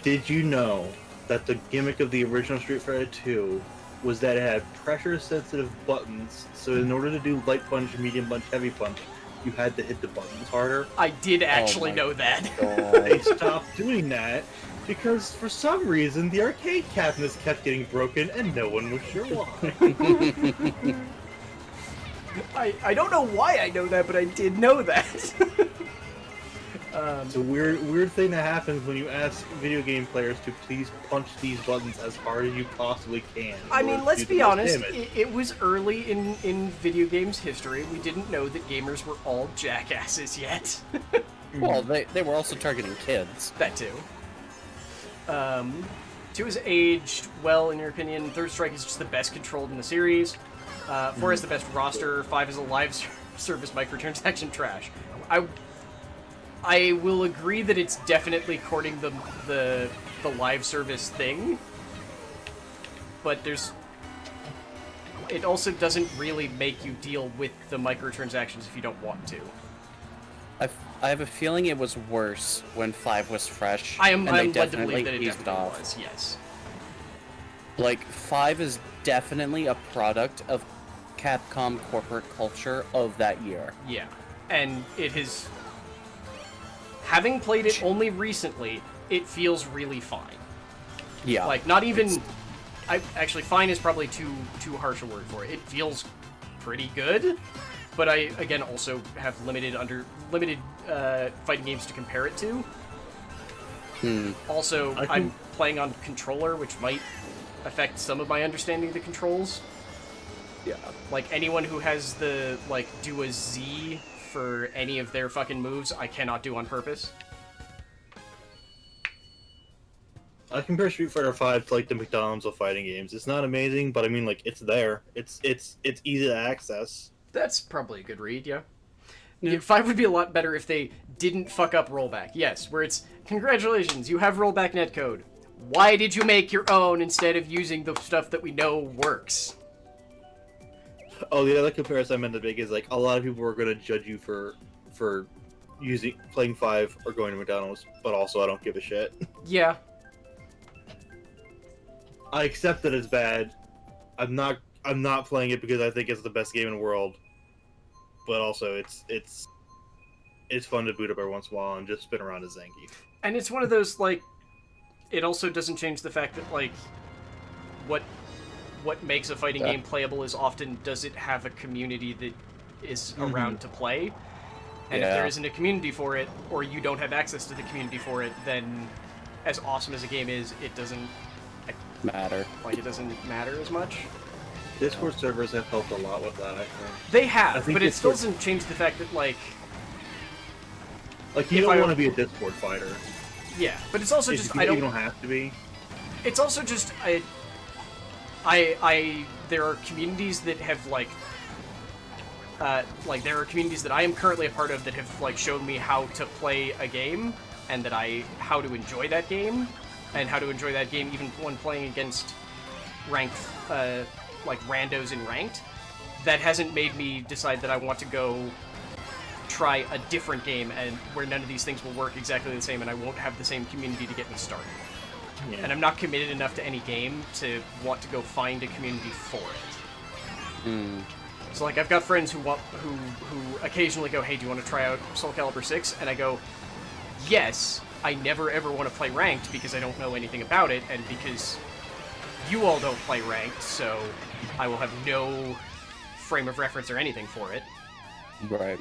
Did you know that the gimmick of the original Street Fighter 2 was that it had pressure-sensitive buttons, so in order to do light punch, medium punch, heavy punch, you had to hit the buttons harder? I did actually know that. They stopped doing that because, for some reason, the arcade cabinets kept getting broken and no one was sure why. I don't know why I know that, but I did know that. It's a weird thing that happens when you ask video game players to please punch these buttons as hard as you possibly can. I in mean, order to let's do the be most honest, damage. it was early in video games history. We didn't know that gamers were all jackasses yet. Well, they were also targeting kids. That too. 2 has aged well, in your opinion. Third Strike is just the best controlled in the series. 4 has the best roster. 5 is a live service microtransaction trash. I will agree that it's definitely courting the live service thing, but it also doesn't really make you deal with the microtransactions if you don't want to. I have a feeling it was worse when 5 was fresh. I'm and they led to definitely believe that it eased definitely off. was, yes. Like, 5 is definitely a product of Capcom corporate culture of that year. Yeah, and it has... Having played it only recently, it feels really fine. Yeah. Like, not even... Actually, fine is probably too harsh a word for it. It feels pretty good, but I, again, also have limited fighting games to compare it to. Also, I'm playing on controller, which might affect some of my understanding of the controls. Yeah. Like, anyone who has the, like, do a Z for any of their fucking moves, I cannot do on purpose. I compare Street Fighter 5 to like the McDonald's of fighting games. It's not amazing, but I mean, like, it's there. It's easy to access. That's probably a good read, yeah. 5 would be a lot better if they didn't fuck up rollback. Yes, where it's, congratulations, you have rollback netcode. Why did you make your own instead of using the stuff that we know works? Oh, the other comparison I meant to make is like a lot of people are going to judge you for playing 5 or going to McDonald's, but also I don't give a shit. Yeah. I accept that it's bad. I'm not playing it because I think it's the best game in the world. but also it's fun to boot up every once in a while and just spin around as Zangief. And it's one of those, like, it also doesn't change the fact that, like, what makes a fighting game playable is often, does it have a community that is around to play? And if there isn't a community for it, or you don't have access to the community for it, then as awesome as a game is, it doesn't matter. Like, it doesn't matter as much. Discord servers have helped a lot with that, I think. They have, think but it still doesn't change the fact that, like... Like, you don't want to be a Discord fighter. Yeah, but it's also just... You don't have to be. It's also just... there are communities that have, like, there are communities that I am currently a part of that have, like, shown me how to play a game, and how to enjoy that game, and how to enjoy that game even when playing against ranked, like, randos in ranked. That hasn't made me decide that I want to go try a different game, and where none of these things will work exactly the same, and I won't have the same community to get me started. Yeah. And I'm not committed enough to any game to want to go find a community for it. Hmm. So, like, I've got friends who occasionally go, hey, do you want to try out Soul Calibur 6? And I go, yes, I never ever want to play ranked because I don't know anything about it, and because you all don't play ranked, so I will have no frame of reference or anything for it. Right.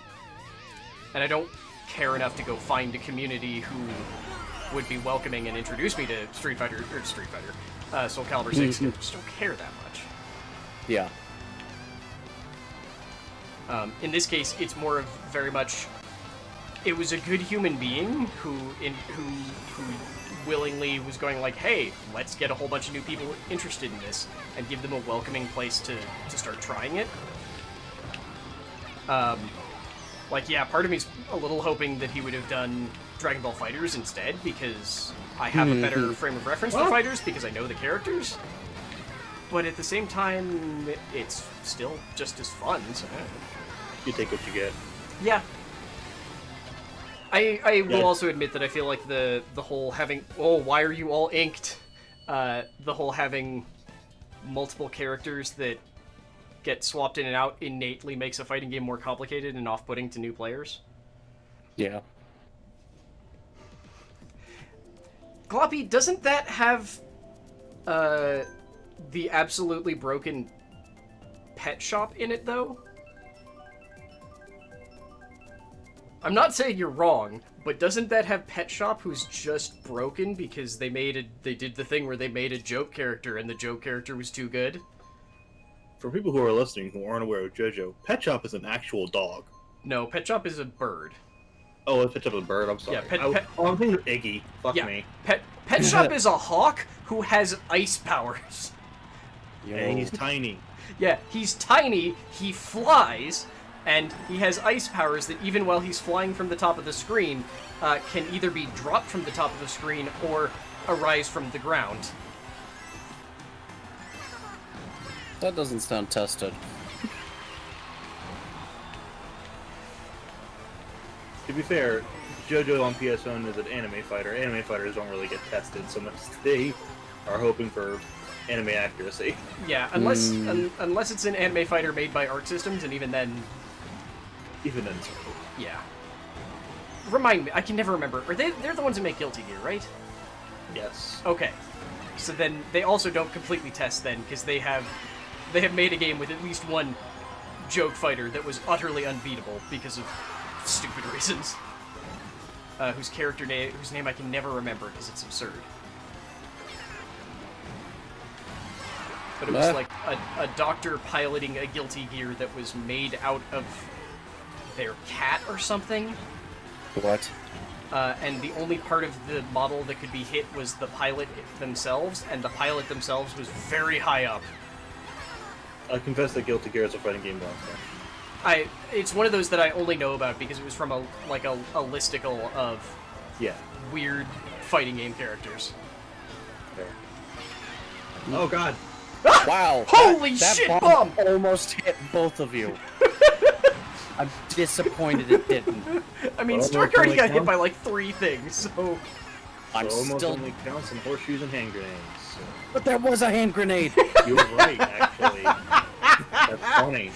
And I don't care enough to go find a community who would be welcoming and introduce me to Soul Calibur 6. I just don't care that much. Yeah. In this case, it's more of very much... It was a good human being who willingly was going like, hey, let's get a whole bunch of new people interested in this and give them a welcoming place to start trying it. Like, yeah, part of me's a little hoping that he would have done Dragon Ball FighterZ instead, because I have a better frame of reference for FighterZ, because I know the characters. But at the same time, it's still just as fun, so... You take what you get. Yeah. I will also admit that I feel like the whole having... Oh, why are you all inked? The whole having multiple characters that get swapped in and out innately makes a fighting game more complicated and off-putting to new players. Yeah. Gloppy, doesn't that have the absolutely broken pet shop in it, though? I'm not saying you're wrong, but doesn't that have Pet Shop who's just broken because they did the thing where they made a joke character and the joke character was too good? For people who are listening who aren't aware of JoJo, Pet Shop is an actual dog. No, Pet Shop is a bird. Oh, Pet Shop is a bird? I'm sorry. Yeah, I'm thinking of Iggy. Fuck me. Pet Shop is a hawk who has ice powers. And he's tiny. Yeah, he's tiny, he flies, and he has ice powers that even while he's flying from the top of the screen, can either be dropped from the top of the screen or arise from the ground. That doesn't sound tested. To be fair, JoJo on PSN is an anime fighter. Anime fighters don't really get tested so much. They are hoping for anime accuracy. Yeah, unless it's an anime fighter made by Arc Systems, and even then... Even then, yeah. Remind me, I can never remember. They're the ones who make Guilty Gear, right? Yes. Okay. So then they also don't completely test then, because they have made a game with at least one joke fighter that was utterly unbeatable because of stupid reasons. Whose name I can never remember because it's absurd. But it was like a doctor piloting a Guilty Gear that was made out of their cat or something. What? And the only part of the model that could be hit was the pilot themselves, and the pilot themselves was very high up. I confess that Guilty Gear is a fighting game monster. It's one of those that I only know about because it was from a listicle of weird fighting game characters. Fair. Oh god. Wow! Holy that shit, bomb almost hit both of you. I'm disappointed it didn't. I mean, Stark already got hit by like 3 things, so... I'm almost still... only counts in horseshoes and hand grenades. So. But there was a hand grenade! You're right, actually. That's funny.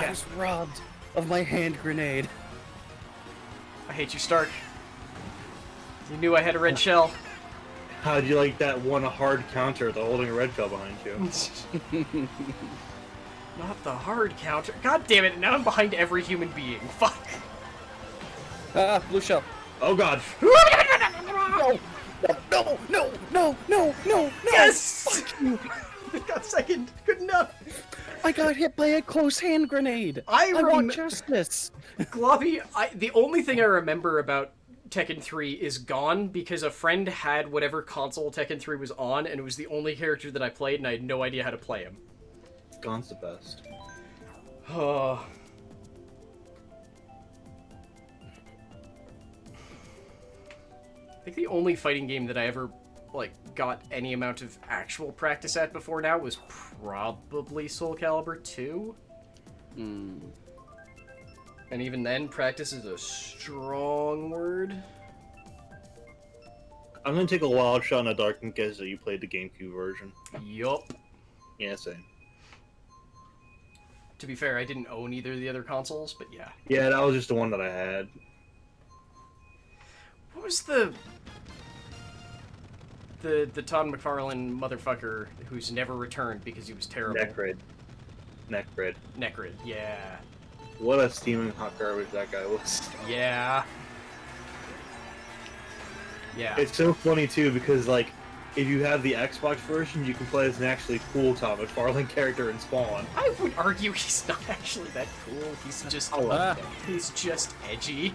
Okay. I was robbed of my hand grenade. I hate you, Stark. You knew I had a red shell. How'd you like that one hard counter with holding a red shell behind you? Not the hard counter. God damn it, now I'm behind every human being. Fuck. Blue shell. Oh god. No. Yes! I got second. Good enough. I got hit by a close hand grenade. I want justice. Globby, the only thing I remember about Tekken 3 is gone because a friend had whatever console Tekken 3 was on, and it was the only character that I played, and I had no idea how to play him. Gone's the best. Oh. I think the only fighting game that I ever, got any amount of actual practice at before now was probably Soul Calibur 2. And even then, practice is a strong word. I'm gonna take a wild shot in the dark and guess that you played the GameCube version. Yup. Yeah, same. To be fair, I didn't own either of the other consoles, but yeah. Yeah, that was just the one that I had. What was the Todd McFarlane motherfucker who's never returned because he was terrible? Necrid, yeah. What a steaming hot garbage that guy was. Yeah. Yeah. It's so funny too because if you have the Xbox version, you can play as an actually cool Todd McFarlane character in Spawn. I would argue he's not actually that cool. He's just he's just edgy.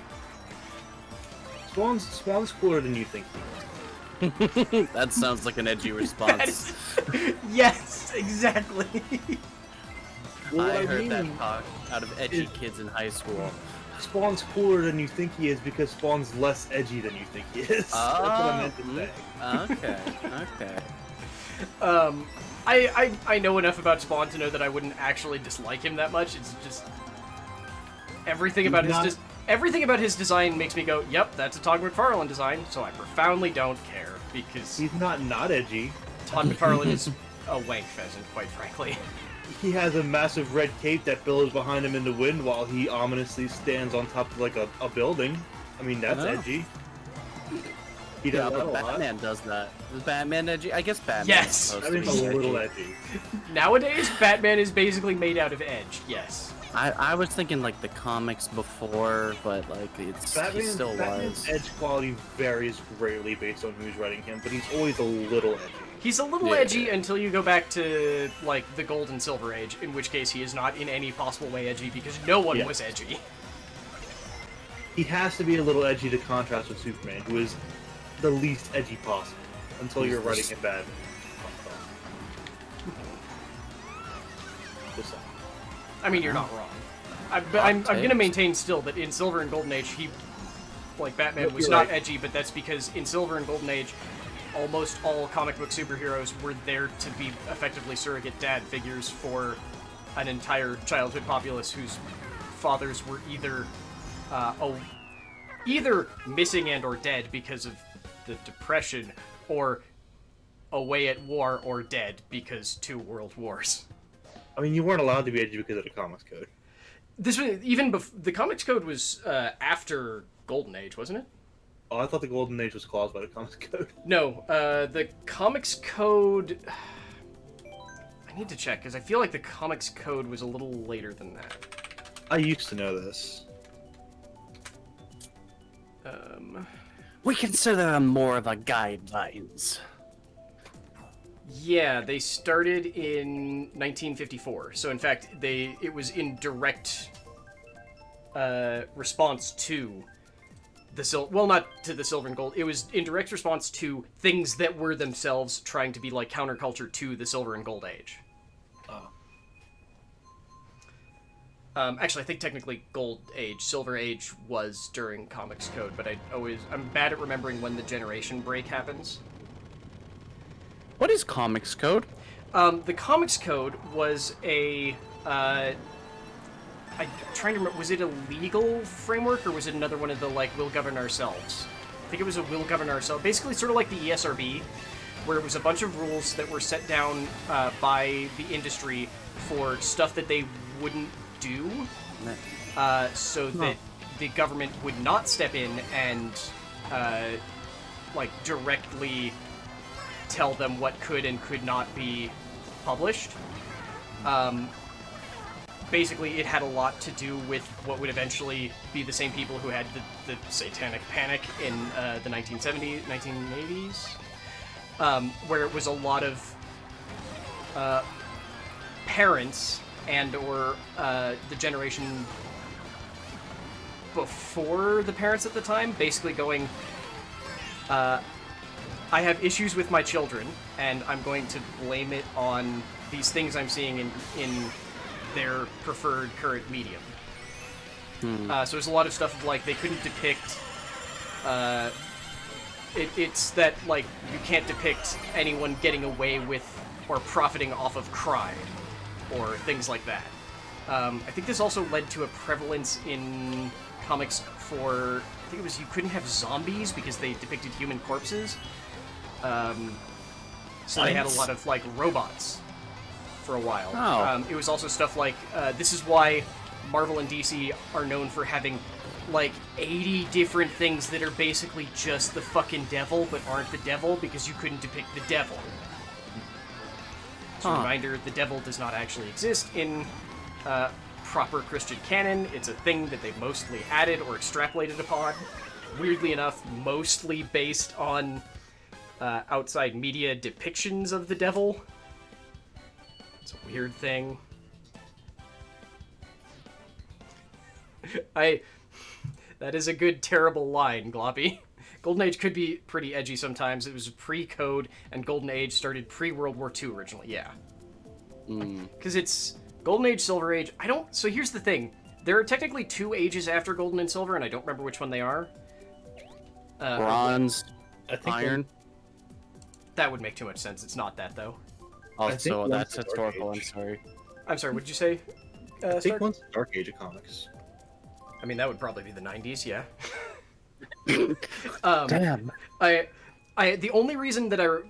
Spawn's cooler than you think he is. That sounds like an edgy response. Yes, exactly. Well, I heard that talk out of edgy kids in high school. Spawn's cooler than you think he is because Spawn's less edgy than you think he is. That's what I meant to say. Okay. I know enough about Spawn to know that I wouldn't actually dislike him that much. It's just everything about his design makes me go, "Yep, that's a Todd McFarlane design." So I profoundly don't care because He's not edgy. Todd McFarlane is a wank pheasant, quite frankly. He has a massive red cape that billows behind him in the wind while he ominously stands on top of a building. I mean, that's edgy. He does that a lot. Batman does that. Is Batman edgy? I guess Batman. Yes. Is I mean, supposed to a be little edgy. edgy. Nowadays, Batman is basically made out of edge. Yes. I was thinking the comics before, but he still Batman's was. edge quality varies greatly based on who's writing him, but he's always a little edgy. He's a little edgy until you go back to, the Gold and Silver Age, in which case he is not in any possible way edgy because no one was edgy. He has to be a little edgy to contrast with Superman, who is the least edgy possible, until you're writing him bad. I mean, you're not wrong. I'm going to maintain still that in Silver and Golden Age, Batman was not edgy, but that's because in Silver and Golden Age, almost all comic book superheroes were there to be effectively surrogate dad figures for an entire childhood populace whose fathers were either missing and or dead because of the Depression, or away at war or dead because 2 world wars. I mean, you weren't allowed to be edgy because of the Comics Code. This was the Comics Code was after Golden Age, wasn't it? Oh, I thought the Golden Age was caused by the Comics Code. No, the Comics Code. I need to check because I feel like the Comics Code was a little later than that. I used to know this. We consider them more of a guidelines. Yeah, they started in 1954. So in fact, it was in direct response to not to the Silver and Gold. It was in direct response to things that were themselves trying to be counterculture to the Silver and Gold Age. Actually, I think technically Gold Age, Silver Age was during Comics Code, but I'm bad at remembering when the generation break happens. What is Comics Code? The Comics Code was I'm trying to remember, was it a legal framework, or was it another one of the, we'll govern ourselves? I think it was a we'll govern ourselves. Basically sort of like the ESRB, where it was a bunch of rules that were set down by the industry for stuff that they wouldn't do, so that the government would not step in and like directly tell them what could and could not be published. Basically, it had a lot to do with what would eventually be the same people who had the Satanic Panic in the 1980s, where it was a lot of parents and or the generation before the parents at the time basically going, I have issues with my children, and I'm going to blame it on these things I'm seeing in their preferred current medium. So there's a lot of stuff of, like, they couldn't depict... it's that, like, you can't depict anyone getting away with or profiting off of crime, or things like that. I think this also led to a prevalence in comics for... I think it was you couldn't have zombies because they depicted human corpses. So they had a lot of, like, robots for a while. Oh. It was also stuff like, this is why Marvel and DC are known for having, like, 80 different things that are basically just the fucking devil, but aren't the devil, because you couldn't depict the devil. So, reminder, the devil does not actually exist in proper Christian canon. It's a thing that they've mostly added or extrapolated upon. Weirdly enough, mostly based on outside media depictions of the devil. It's a weird thing. That is a good, terrible line, Gloppy. Golden Age could be pretty edgy sometimes. It was pre-code, and Golden Age started pre-World War II originally, yeah. Because it's Golden Age, Silver Age. So here's the thing. There are technically 2 ages after Golden and Silver, and I don't remember which one they are. Bronze, I think Iron. That would make too much sense. It's not that, though. Also, that's one's historical, Dark I'm Age. sorry. I'm sorry, what did you say? I think Stark? one's the Dark Age of comics. I mean, that would probably be the 90s, yeah. Damn. The only reason that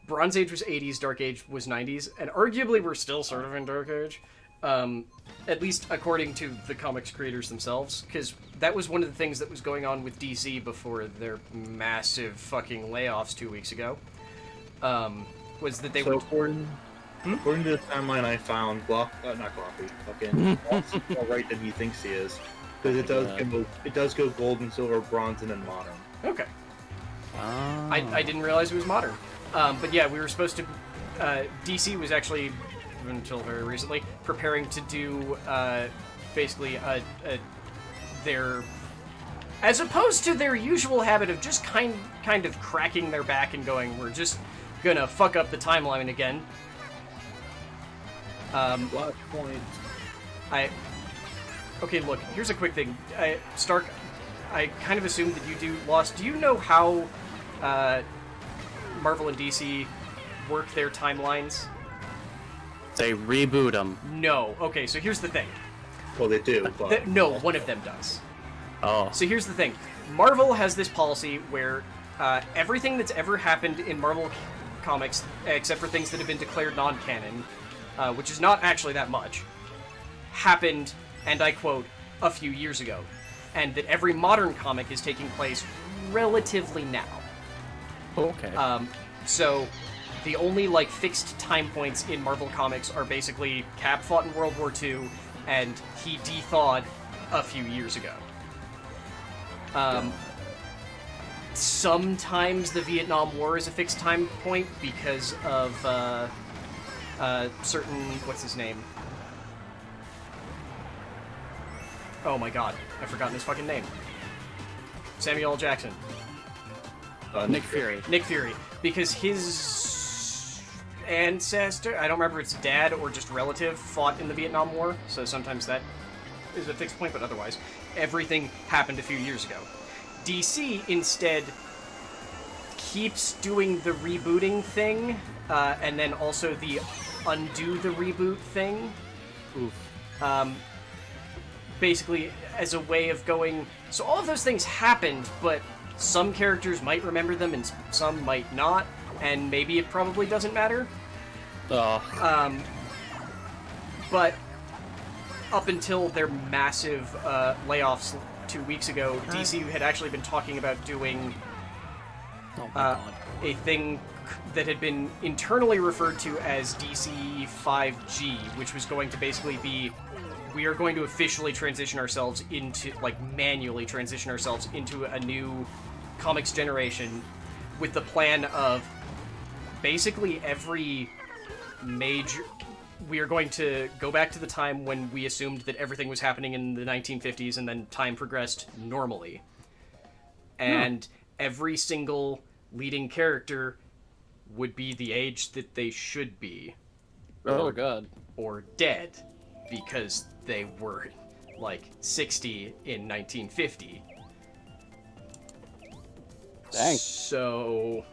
Bronze Age was 80s, Dark Age was 90s, and arguably we're still sort of in Dark Age, at least according to the comics creators themselves, because that was one of the things that was going on with DC before their massive fucking layoffs 2 weeks ago, was that they were... According to the timeline I found, not Gloppy, fucking Glopp's more right than he thinks he is. Because it does go gold and silver, bronze, and then modern. Okay. I didn't realize it was modern. But yeah, we were supposed to... DC was actually, until very recently, preparing to do basically their... As opposed to their usual habit of just kind of cracking their back and going, we're just gonna fuck up the timeline again. Flashpoint. Okay, look, here's a quick thing. Stark, I kind of assumed that you do Lost. Do you know how Marvel and DC work their timelines? They reboot them. No. Okay, so here's the thing. Well, they do, but... No, one of them does. Oh. So here's the thing. Marvel has this policy where everything that's ever happened in Marvel comics, except for things that have been declared non-canon, which is not actually that much, happened, and I quote, a few years ago. And that every modern comic is taking place relatively now. Okay. So the only, like, fixed time points in Marvel comics are basically Cap fought in World War II, and he de-thawed a few years ago. Sometimes the Vietnam War is a fixed time point because of certain... what's his name? Oh my god, I've forgotten his fucking name. Samuel L. Jackson. Nick Fury. Nick Fury. Because his ancestor, I don't remember if it's dad or just relative, fought in the Vietnam War, so sometimes that is a fixed point, but otherwise, everything happened a few years ago. DC, instead, keeps doing the rebooting thing, and then also the undo the reboot thing. Oof. Basically, as a way of going, so all of those things happened, but some characters might remember them and some might not, and maybe it probably doesn't matter. But up until their massive layoffs 2 weeks ago, DC had actually been talking about doing Oh my god. a thing that had been internally referred to as DC 5G, which was going to basically be, we are going to officially transition ourselves into, like, manually transition ourselves into a new comics generation with the plan of basically every major... We are going to go back to the time when we assumed that everything was happening in the 1950s and then time progressed normally. And every single leading character would be the age that they should be. Oh god. Or dead, because they were, like, 60 in 1950. Dang. So,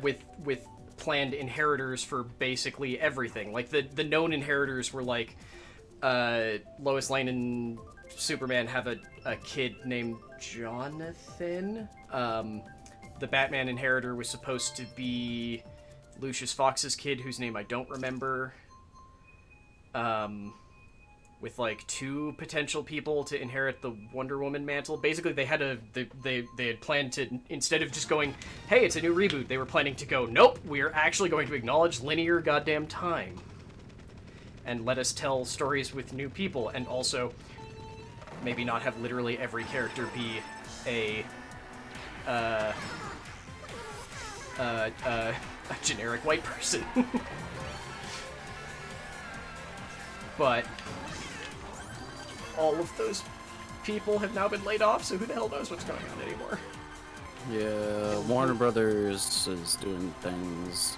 with planned inheritors for basically everything. Like, the known inheritors were, like, Lois Lane and Superman have a kid named Jonathan. The Batman inheritor was supposed to be Lucius Fox's kid, whose name I don't remember. With, like, 2 potential people to inherit the Wonder Woman mantle. Basically, they had they had planned to, instead of just going, hey, it's a new reboot, they were planning to go, nope, we are actually going to acknowledge linear goddamn time. And let us tell stories with new people, and also maybe not have literally every character be a generic white person. But all of those people have now been laid off, so who the hell knows what's going on anymore? Yeah, Warner Brothers is doing things.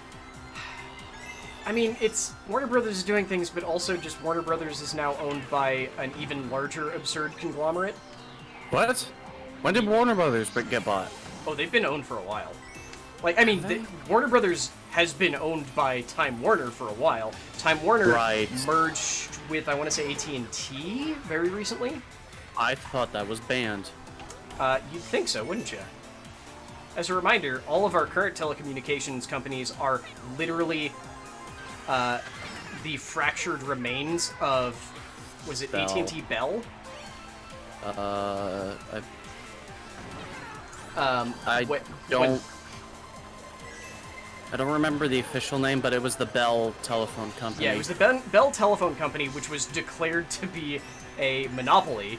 I mean, it's Warner Brothers is doing things, but also just Warner Brothers is now owned by an even larger absurd conglomerate. What? When did Warner Brothers get bought? Oh, they've been owned for a while. Like, I mean, Warner Brothers has been owned by Time Warner for a while. Time Warner merged with, I want to say, AT&T very recently. I thought that was banned. You'd think so, wouldn't you? As a reminder, all of our current telecommunications companies are literally the fractured remains of, was it Bell. AT&T Bell? I don't remember the official name, but it was the Bell Telephone Company. Yeah, it was the Bell Telephone Company, which was declared to be a monopoly,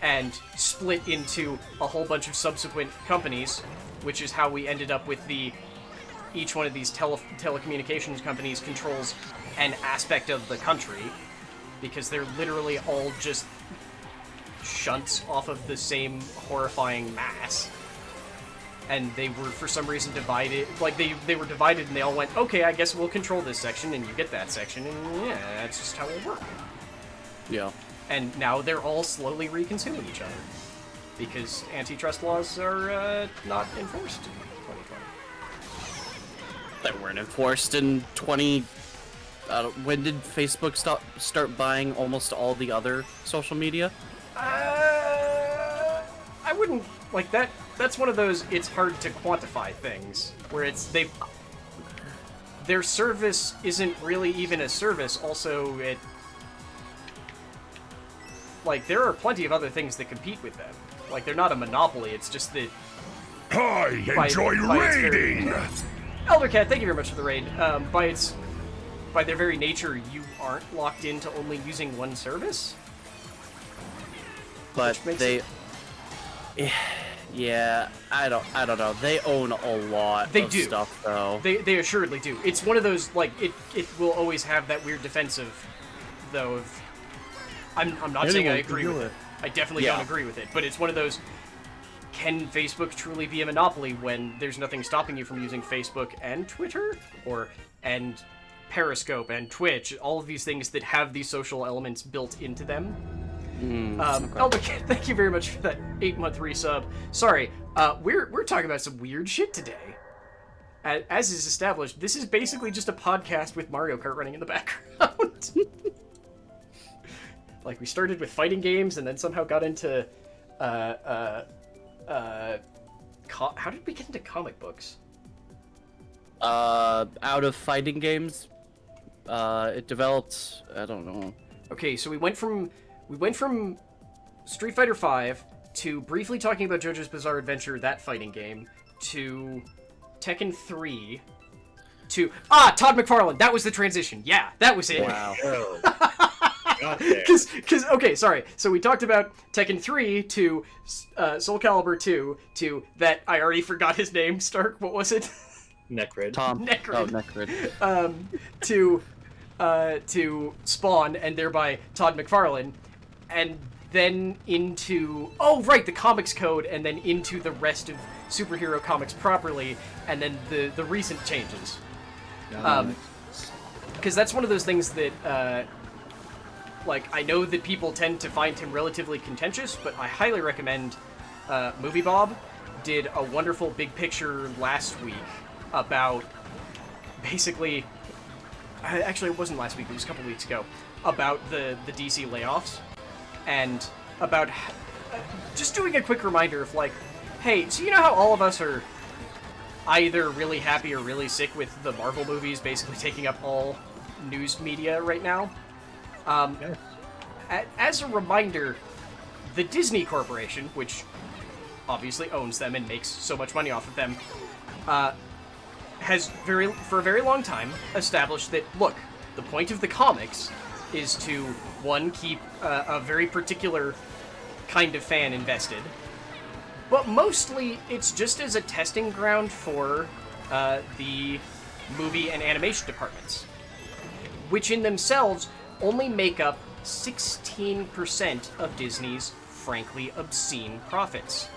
and split into a whole bunch of subsequent companies, which is how we ended up with each one of these telecommunications companies controls an aspect of the country, because they're literally all just shunts off of the same horrifying mass. And they were, for some reason, divided. Like, they were divided, and they all went, okay, I guess we'll control this section, and you get that section, and yeah, that's just how it worked. Yeah. And now they're all slowly reconsuming each other. Because antitrust laws are not enforced in 2020. They weren't enforced in 20... when did Facebook start buying almost all the other social media? I wouldn't... Like, that's one of those it's hard to quantify things. Where it's... Their service isn't really even a service. Also, it... Like, there are plenty of other things that compete with them. Like, they're not a monopoly, it's just that... I enjoy raiding! Eldercat, thank you very much for the raid. By their very nature, you aren't locked into only using one service. But they... Yeah, I don't know. They own a lot of stuff, though. They assuredly do. It's one of those, like, it will always have that weird defensive, though, of... I'm not saying I agree with it. I definitely don't agree with it, but it's one of those, can Facebook truly be a monopoly when there's nothing stopping you from using Facebook and Twitter? And Periscope and Twitch, all of these things that have these social elements built into them. Eldercat, thank you very much for that 8-month resub. Sorry, we're talking about some weird shit today. As is established, this is basically just a podcast with Mario Kart running in the background. Like, we started with fighting games and then somehow got into, how did we get into comic books? Out of fighting games, it developed, I don't know. Okay, so we went from Street Fighter V to briefly talking about JoJo's Bizarre Adventure, that fighting game, to Tekken 3, to Todd McFarlane. That was the transition. Yeah, that was it. Wow. Oh. Got there. Because okay, sorry. So we talked about Tekken 3 to Soul Calibur 2 to that I already forgot his name. Stark, what was it? Necrid. Tom. Necrid. Oh, Necrid. To Spawn and thereby Todd McFarlane, and then into the Comics Code, and then into the rest of superhero comics properly, and then the recent changes. Because that's one of those things that I know that people tend to find him relatively contentious, but I highly recommend Movie Bob did a wonderful big picture last week about basically, actually it wasn't last week, it was a couple weeks ago, about the DC layoffs, and about just doing a quick reminder of like, hey, so you know how all of us are either really happy or really sick with the Marvel movies basically taking up all news media right now? Yes. As a reminder, the Disney Corporation, which obviously owns them and makes so much money off of them, has for a very long time established that, look, the point of the comics is to, one, keep a very particular kind of fan invested, but mostly it's just as a testing ground for the movie and animation departments, which in themselves only make up 16% of Disney's frankly obscene profits.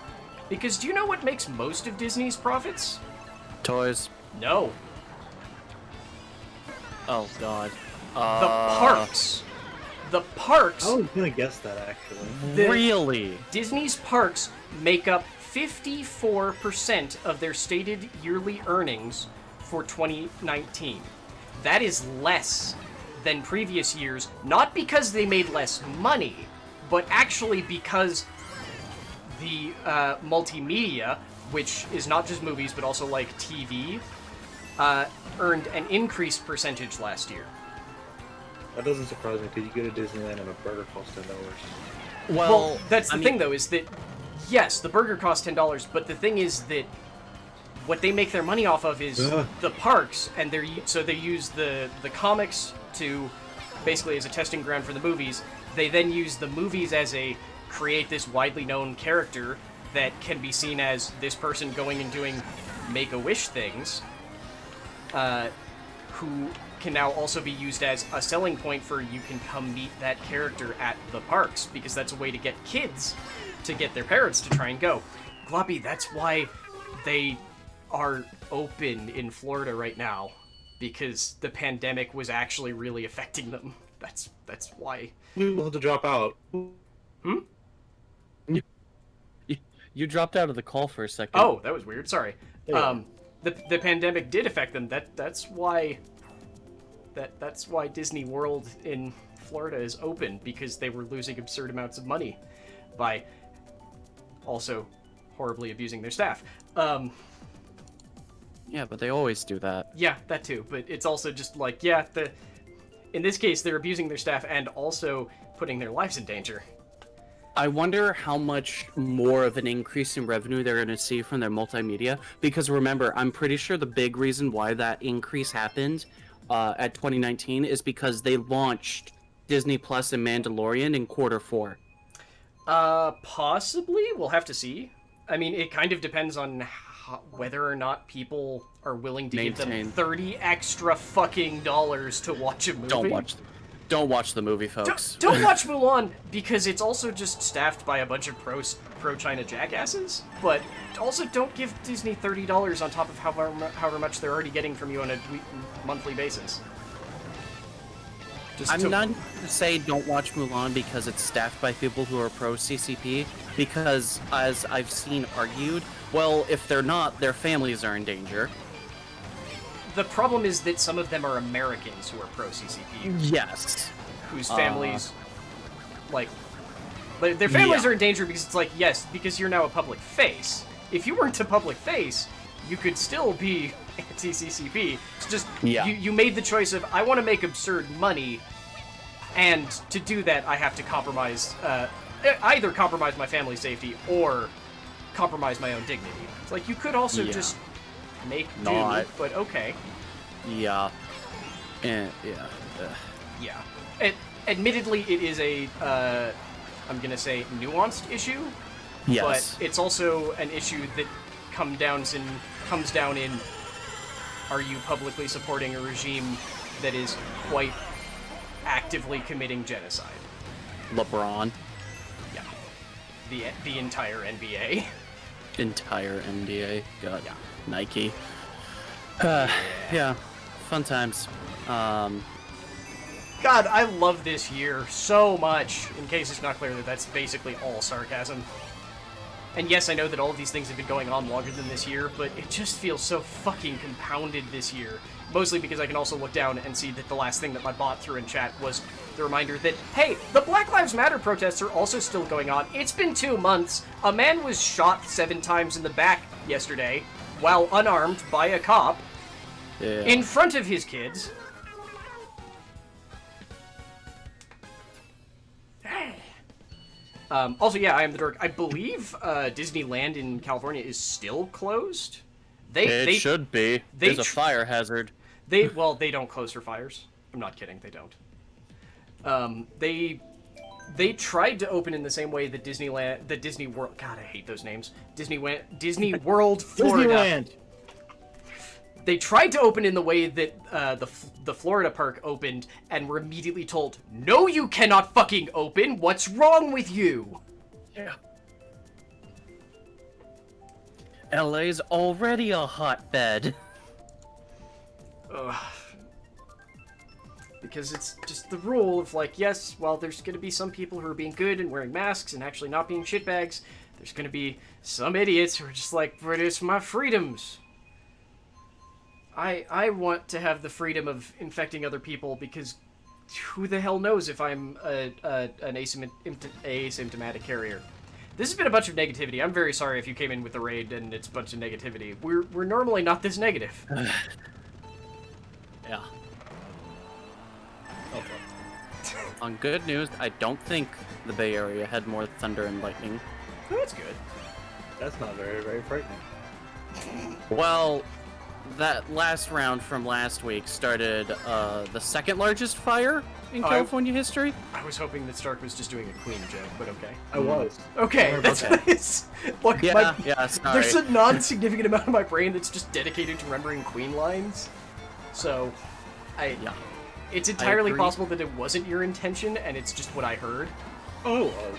Because do you know what makes most of Disney's profits? Toys. No. Oh, God. The parks. The parks. I was gonna guess that actually. Really? Disney's parks make up 54% of their stated yearly earnings for 2019. That is less than previous years, not because they made less money, but actually because the multimedia, which is not just movies but also like TV, earned an increased percentage last year. That doesn't surprise me because you go to Disneyland and a burger costs $10. Well, that's the thing though, is that yes, the burger costs $10, but the thing is that what they make their money off of is the parks, and they use the comics to basically as a testing ground for the movies. They then use the movies as a create this widely known character that can be seen as this person going and doing Make-A-Wish things, who can now also be used as a selling point for you can come meet that character at the parks, because that's a way to get kids to get their parents to try and go. Gloppy, that's why they are open in Florida right now, because the pandemic was actually really affecting them. That's why. We'll have to drop out. You dropped out of the call for a second. Oh, that was weird. Sorry. Yeah. The pandemic did affect them. That's why Disney World in Florida is open, because they were losing absurd amounts of money by also horribly abusing their staff. Yeah, but they always do that. Yeah, that too. But it's also just like, in this case, they're abusing their staff and also putting their lives in danger. I wonder how much more of an increase in revenue they're going to see from their multimedia. Because remember, I'm pretty sure the big reason why that increase happened at 2019 is because they launched Disney Plus and Mandalorian in Q4. Possibly. We'll have to see. I mean, it kind of depends on whether or not people are willing to give them 30 extra fucking dollars to watch a movie. Don't watch the movie, folks. Don't watch Mulan, because it's also just staffed by a bunch of pro-China jackasses. But also don't give Disney $30 on top of however much they're already getting from you on a monthly basis. I'm not going to say don't watch Mulan because it's staffed by people who are pro-CCP, because, as I've seen argued, well, if they're not, their families are in danger. The problem is that some of them are Americans who are pro-CCP. Yes. Whose families, their families are in danger because it's like, yes, because you're now a public face. If you weren't a public face, you could still be anti-CCP. It's just, you made the choice of, I want to make absurd money. And to do that, I have to compromise, either compromise my family's safety or compromise my own dignity. It's like, you could also just make do, but okay. Yeah. And, yeah. Yeah. Admittedly, it is a, I'm gonna say, nuanced issue. Yes. But it's also an issue that comes down in, are you publicly supporting a regime that is quite actively committing genocide? LeBron. Yeah. The entire NBA. Entire NBA. God. Yeah. Nike. Yeah. Fun times. God, I love this year so much. In case it's not clear that that's basically all sarcasm. And yes, I know that all of these things have been going on longer than this year, but it just feels so fucking compounded this year. Mostly because I can also look down and see that the last thing that my bot threw in chat was the reminder that, hey, the Black Lives Matter protests are also still going on. It's been 2 months. A man was shot 7 times in the back yesterday while unarmed by a cop in front of his kids. Also, yeah, I am the dork. I believe Disneyland in California is still closed. It should be. There's a fire hazard. They don't close for fires. I'm not kidding. They don't. They tried to open in the same way that Disney World. God, I hate those names. Disney World, Florida. Disneyland. They tried to open in the way that the Florida park opened, and were immediately told, "No, you cannot fucking open. What's wrong with you?" Yeah. LA's already a hotbed. Ugh. Because it's just the rule of, like, yes, while there's going to be some people who are being good and wearing masks and actually not being shitbags, there's going to be some idiots who are just like, but it's my freedoms. I want to have the freedom of infecting other people because who the hell knows if I'm an asymptomatic carrier. This has been a bunch of negativity. I'm very sorry if you came in with a raid and it's a bunch of negativity. We're normally not this negative. Yeah. On good news, I don't think the Bay Area had more thunder and lightning. Oh, that's good. That's not very, very frightening. Well, that last round from last week started the second largest fire in California history. I was hoping that Stark was just doing a Queen joke, but okay. I was. Okay, that's nice. Look, Yeah, sorry. There's a non-significant amount of my brain that's just dedicated to remembering Queen lines. So, it's entirely possible that it wasn't your intention, and it's just what I heard. Oh, it was.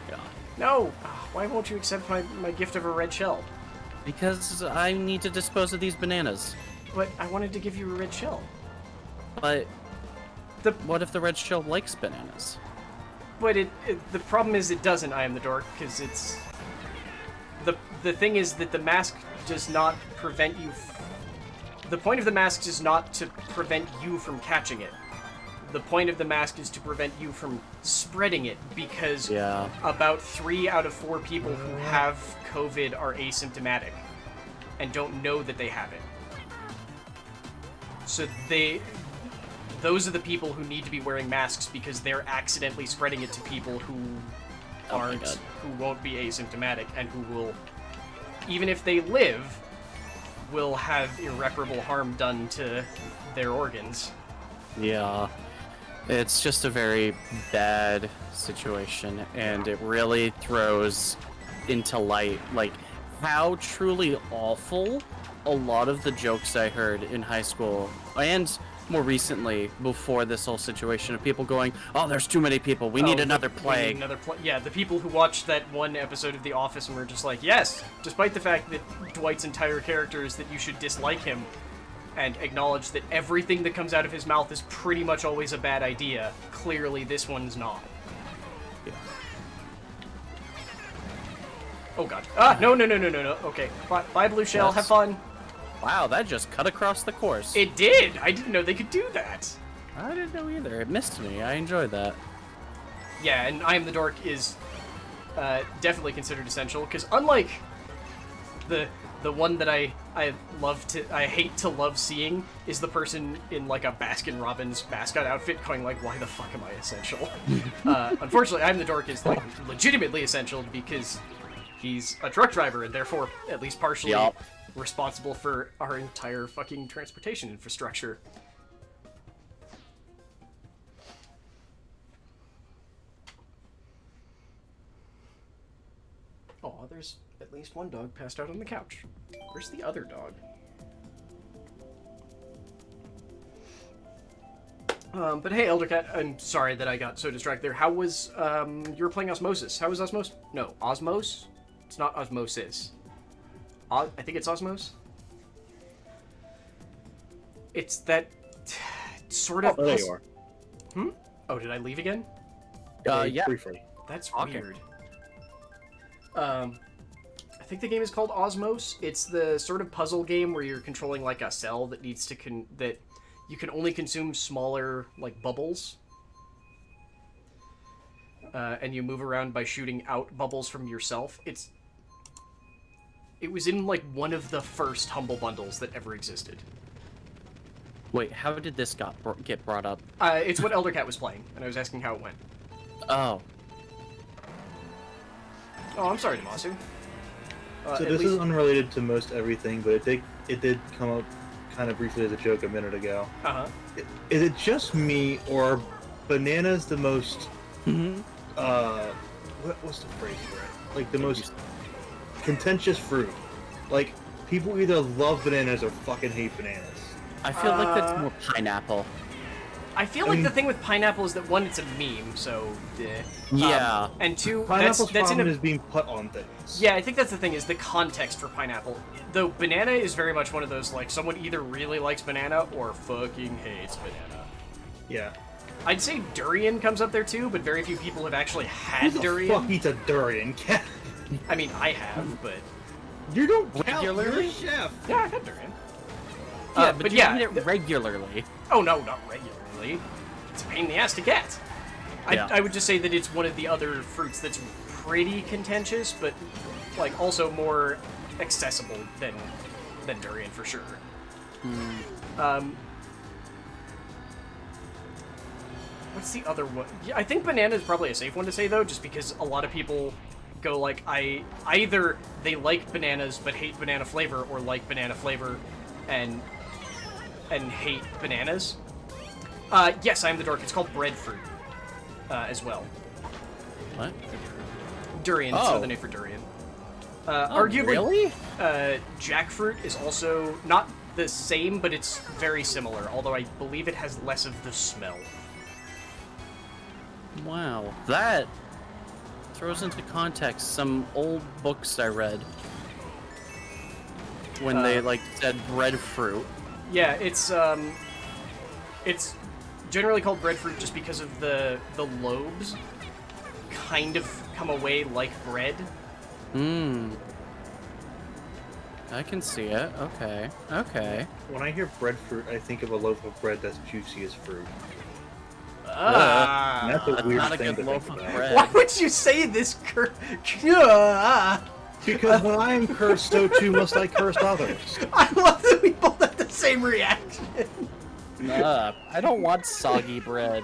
Yeah. No! Why won't you accept my gift of a red shell? Because I need to dispose of these bananas. But I wanted to give you a red shell. But what if the red shell likes bananas? But the problem is it doesn't, I am the dork, because it's... The thing is that the mask does not prevent you... The point of the mask is not to prevent you from catching it. The point of the mask is to prevent you from spreading it, because about 3 out of 4 people who have COVID are asymptomatic and don't know that they have it. So those are the people who need to be wearing masks because they're accidentally spreading it to people who who won't be asymptomatic and who will, even if they live, will have irreparable harm done to their organs. Yeah. It's just a very bad situation, and it really throws into light, like, how truly awful a lot of the jokes I heard in high school, and more recently, before this whole situation, of people going, oh, there's too many people, we need another plague. Yeah, the people who watched that one episode of The Office and were just like, yes, despite the fact that Dwight's entire character is that you should dislike him, and acknowledge that everything that comes out of his mouth is pretty much always a bad idea. Clearly, this one's not. Yeah. Oh god. No. Okay. Bye, Blue Shell. Yes. Have fun. Wow, that just cut across the course. It did! I didn't know they could do that. I didn't know either. It missed me. I enjoyed that. Yeah, and I Am the Dork is definitely considered essential, because unlike the The one that I hate to love seeing is the person in like a Baskin Robbins mascot outfit going like, why the fuck am I essential? Unfortunately, I'm the Dork is like legitimately essential because he's a truck driver and therefore at least partially responsible for our entire fucking transportation infrastructure. Oh, there's at least one dog passed out on the couch. Where's the other dog? But hey, Eldercat, I'm sorry that I got so distracted there. How was, you were playing Osmosis. How was Osmos? No, Osmos? It's not Osmosis. I think it's Osmos? It's that sort of... Oh, there you are. Hmm? Oh, did I leave again? Yeah. Briefly. That's Okay. weird. I think the game is called Osmos. It's the sort of puzzle game where you're controlling like a cell that needs to that you can only consume smaller like bubbles, and you move around by shooting out bubbles from yourself. It was in like one of the first Humble Bundles that ever existed. Wait, how did this get brought up? It's what Eldercat was playing, and I was asking how it went. Oh. Oh, I'm sorry, Damasu. So this is unrelated to most everything, but it did come up kind of briefly as a joke a minute ago. Uh-huh. Is it just me, or are bananas the most what's the phrase for it? Like the most contentious fruit? Like people either love bananas or fucking hate bananas. I feel like that's more pineapple. I feel like the thing with pineapple is that one, it's a meme, so Yeah. and two, Pineapple's that's in problem a is being put on things. yeah. I think that's the thing is the context for pineapple. Though banana is very much one of those like someone either really likes banana or fucking hates banana. Yeah. I'd say durian comes up there too, but very few people have actually had Who the durian. fuck eats a durian? I mean, I have, but You don't count. Regularly? You're a chef. yeah, I've had durian. Yeah, but but you yeah, eat it regularly. oh no, not regularly. It's a pain in the ass to get. Yeah. I would just say that it's one of the other fruits that's pretty contentious, but like also more accessible than durian for sure. What's the other one? Yeah, I think banana is probably a safe one to say though, just because a lot of people go like either they like bananas but hate banana flavor, or like banana flavor and hate bananas. Yes, I'm the dork. It's called breadfruit as well. What? Durian is another name for durian. Arguably, Really? jackfruit is also not the same, but it's very similar, although I believe it has less of the smell. Wow. That throws into context some old books I read when they like said breadfruit. Yeah, it's generally called breadfruit just because of the lobes kind of come away like bread. I can see it. Okay. Okay. When I hear breadfruit, I think of a loaf of bread that's juicy as fruit. And that's a That's weird not a thing good to loaf think of about. bread. Why would you say this? Because when I am cursed, so too must I curse others. I love that we both have the same reaction. I don't want soggy bread.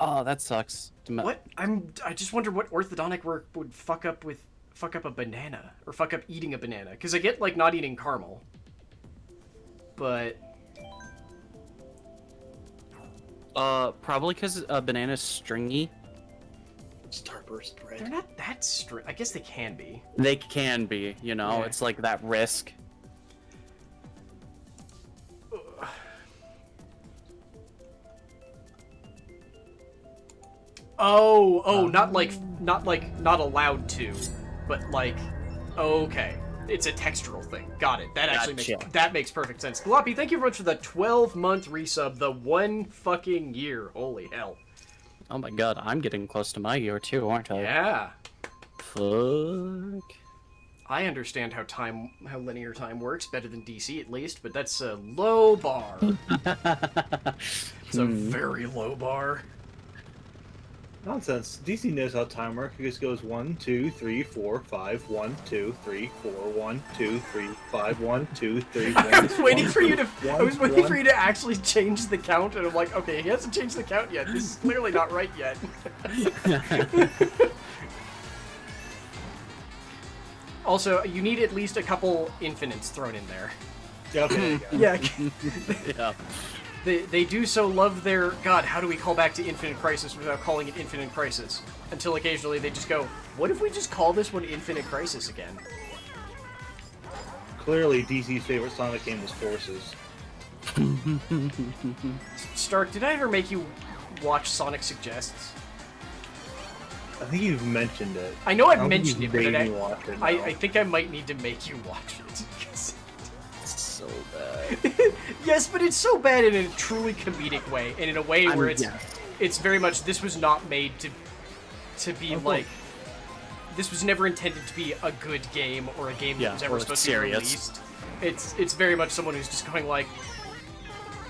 Oh, that sucks. What? I just wonder what orthodontic work would fuck up a banana or fuck up eating a banana, because I get like not eating caramel, but probably because a banana's stringy. Starburst bread. they're not that I guess they can be. They can be, you know, Yeah. it's like that risk. Oh, not allowed to, but like, okay. It's a textural thing. Got it. That actually makes perfect sense. Gloppy, thank you very much for the 12-month resub, the 1 fucking year. Holy hell. Oh my god, I'm getting close to my year too, aren't I? Yeah. Fuck. I understand how linear time works better than DC at least, but that's a low bar. It's a very low bar. Nonsense. DC knows how time works. It just goes 1, 2, 3, 4, 5, 1, 2, 3, 4, 1, 2, 3, 5, 1, 2, 3, 1. I was waiting for you to. one, I was waiting one. for you to actually change the count, and I'm like, okay, he hasn't changed the count yet. This is clearly not right yet. Also, you need at least a couple infinites thrown in there. Yeah, okay, there you go. Yeah. Yeah. They do so love their... God, how do we call back to Infinite Crisis without calling it Infinite Crisis? Until occasionally they just go, what if we just call this one Infinite Crisis again? Clearly, DC's favorite Sonic game was Forces. Stark, did I ever make you watch Sonic Suggests? I think you've mentioned it. I know I've don't think mentioned you've it, but made me watch it now. I think I might need to make you watch it. So bad. Yes, but it's so bad in a truly comedic way, and in a way where yeah. it's very much, this was not made to be like, this was never intended to be a good game or a game that was ever or supposed serious. to be released. It's very much someone who's just going like,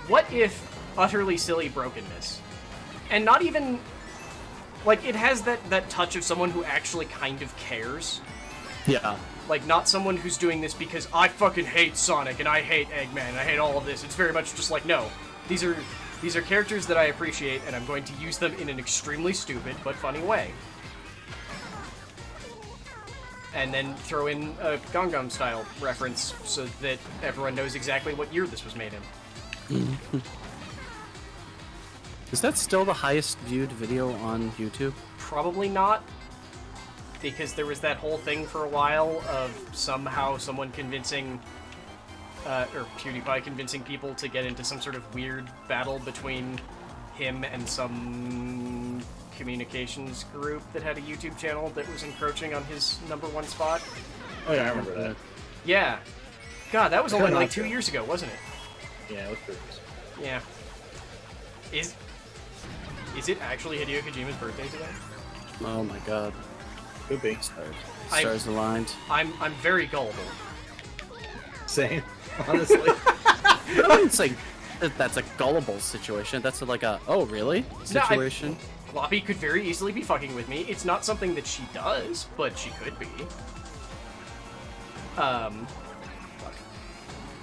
what if utterly silly brokenness? And not even, like, it has that touch of someone who actually kind of cares. Yeah. Like, not someone who's doing this because I fucking hate Sonic and I hate Eggman and I hate all of this. It's very much just like, no, these are characters that I appreciate and I'm going to use them in an extremely stupid but funny way. And then throw in a Gangnam Style reference so that everyone knows exactly what year this was made in. Is that still the highest viewed video on YouTube? Probably not. Because there was that whole thing for a while of somehow someone convincing, or PewDiePie convincing people to get into some sort of weird battle between him and some communications group that had a YouTube channel that was encroaching on his #1 spot. Oh yeah, I remember that. Yeah. God, that was only Kinda like not 2 good. years ago, wasn't it? Yeah, it was pretty. Yeah. Is it actually Hideo Kojima's birthday today? Oh my god. Could be. Stars aligned. I'm very gullible. Same. Honestly. I wouldn't say that's a gullible situation. That's like a, oh really? Situation. Floppy could very easily be fucking with me. It's not something that she does, but she could be. Fuck.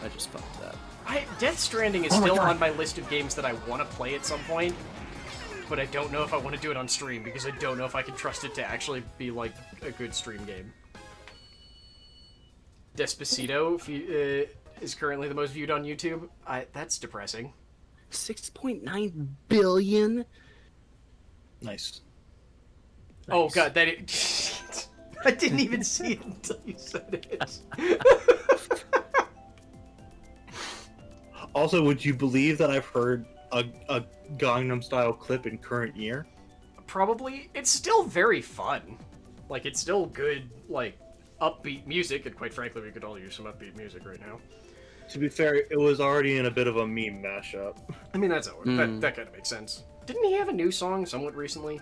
I just fucked that. Death Stranding is Oh my still God. on my list of games that I want to play at some point, but I don't know if I want to do it on stream because I don't know if I can trust it to actually be like a good stream game. Despacito is currently the most viewed on YouTube. That's depressing. 6.9 billion. Nice. Oh Nice. god, I didn't even see it until you said it. Also, would you believe that I've heard a Gangnam Style clip in current year? Probably. It's still very fun. Like, it's still good, like, upbeat music, and quite frankly, we could all use some upbeat music right now. To be fair, it was already in a bit of a meme mashup. I mean, that kind of makes sense. Didn't he have a new song somewhat recently?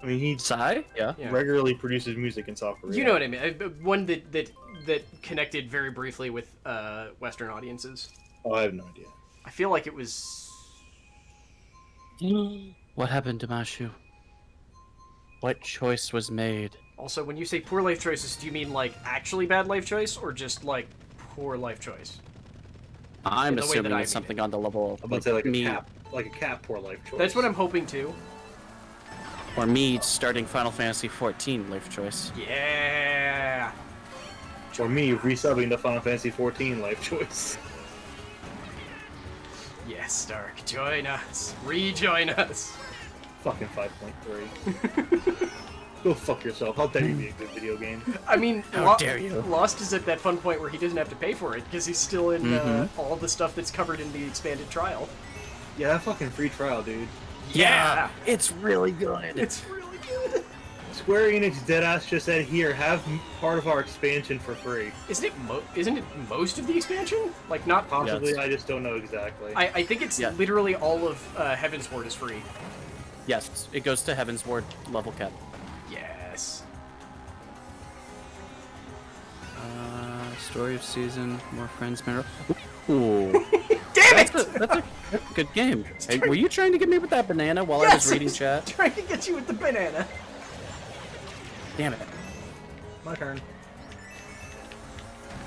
I mean, he Psy? Yeah. Yeah. regularly produces music in South Korea. You know what I mean. One that connected very briefly with Western audiences. Oh, I have no idea. I feel like it was... What happened to Mashu? What choice was made? Also, when you say poor life choices, do you mean, like, actually bad life choice, or just, like, poor life choice? I'm the way assuming that I it's mean something on the level I'm about to say like me, a cat poor life choice. That's what I'm hoping to. or me starting Final Fantasy 14 life choice. Yeah! Or me resubbing to Final Fantasy 14 life choice. Yes, Stark, join us. Rejoin us. Fucking 5.3. Go fuck yourself. How dare you be a good video game? I mean, How dare you. Lost is at that fun point where he doesn't have to pay for it, because he's still in all the stuff that's covered in the expanded trial. Yeah, that fucking free trial, dude. Yeah! It's really good. It's really good! Square Enix deadass just said, here, have part of our expansion for free. Isn't it most of the expansion? Like, not... Possibly, Yeah, I just don't know exactly. I think it's Yeah. literally all of Heaven's Ward is free. Yes, it goes to Heaven's Ward level cap. Yes. Story of season, more friends, mirror. Ooh. Damn it! That's a good game. Hey, were you trying to get me with that banana while I was reading chat? Trying to get you with the banana. Damn it. My turn.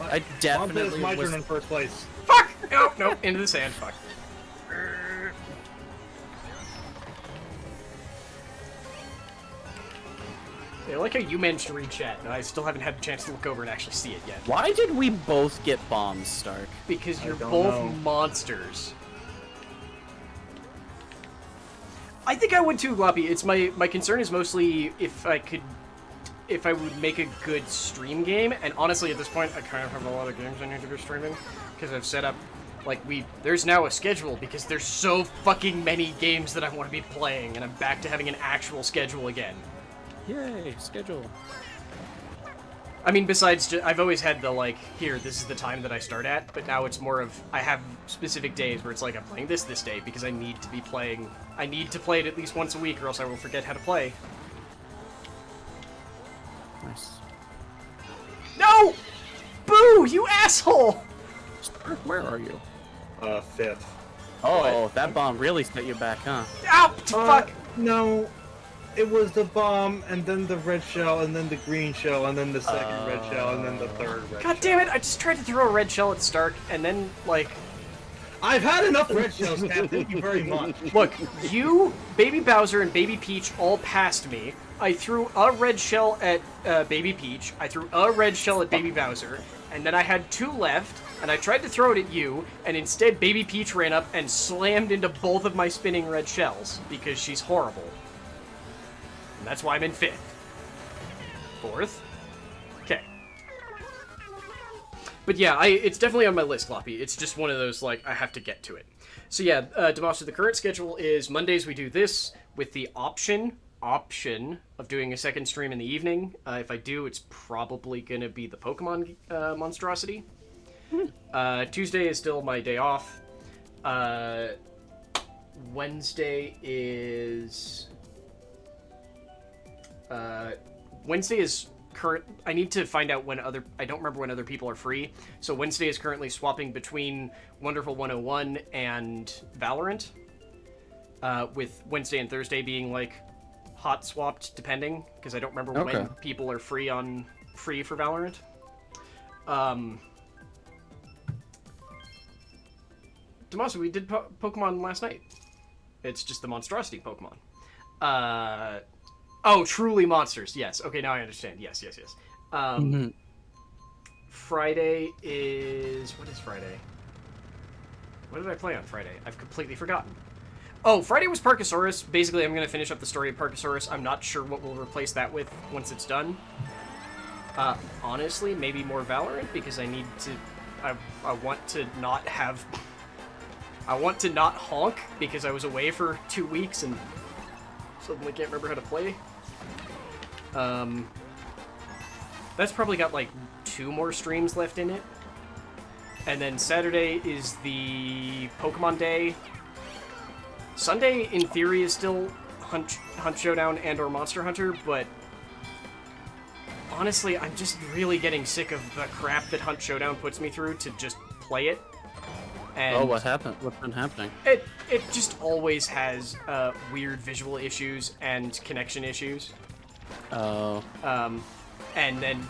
I definitely It's my was... turn in first place. Fuck! Nope, into the sand. Fuck. I like how you managed to read chat, and I still haven't had a chance to look over and actually see it yet. Why did we both get bombs, Stark? Because you're don't both know. monsters. I think I would too, Gloppy. It's my concern is mostly if I would make a good stream game, and honestly at this point I kind of have a lot of games I need to be streaming, because I've set up, like, there's now a schedule, because there's so fucking many games that I want to be playing, and I'm back to having an actual schedule again. Yay, schedule. I mean, besides, I've always had the, like, here, this is the time that I start at, but now it's more of, I have specific days where it's like, I'm playing this day, because I need to be playing, I need to play it at least once a week, or else I will forget how to play. Nice. No! Boo, you asshole! Stark, where are you? Fifth. Oh, that bomb really set you back, huh? Ow! Fuck! No, it was the bomb, and then the red shell, and then the green shell, and then the second red shell, and then the third red shell. God damn it, I just tried to throw a red shell at Stark, and then, like... I've had enough red shells, Cap. Thank you very much. Look, you, Baby Bowser, and Baby Peach all passed me. I threw a red shell at Baby Peach, I threw a red shell at Baby Bowser, and then I had 2 left, and I tried to throw it at you, and instead Baby Peach ran up and slammed into both of my spinning red shells, because she's horrible. And that's why I'm in 5th. 4th? Okay. But yeah, it's definitely on my list, Floppy. It's just one of those, like, I have to get to it. So yeah, Demaster, the current schedule is Mondays we do this, with the option of doing a second stream in the evening. If I do, it's probably gonna be the Pokemon monstrosity. Tuesday is still my day off. Wednesday is current. I need to find out when I don't remember when other people are free. So Wednesday is currently swapping between Wonderful 101 and Valorant. With Wednesday and Thursday being like hot swapped depending, because I don't remember when people are free for Valorant. Demaster, we did Pokemon last night. It's just the monstrosity Pokemon. Oh, truly monsters. Yes. Okay, now I understand. Yes. Friday is... What is Friday? What did I play on Friday? I've completely forgotten. Oh, Friday was Parkasaurus. Basically, I'm going to finish up the story of Parkasaurus. I'm not sure what we'll replace that with once it's done. Honestly, maybe more Valorant, because I need to... I want to not have... I want to not honk, because I was away for 2 weeks and suddenly can't remember how to play. That's probably got like 2 more streams left in it. And then Saturday is the Pokemon Day. Sunday, in theory, is still Hunt Showdown and or Monster Hunter, but honestly, I'm just really getting sick of the crap that Hunt Showdown puts me through to just play it. And what happened? What's been happening? It just always has weird visual issues and connection issues. Oh. And then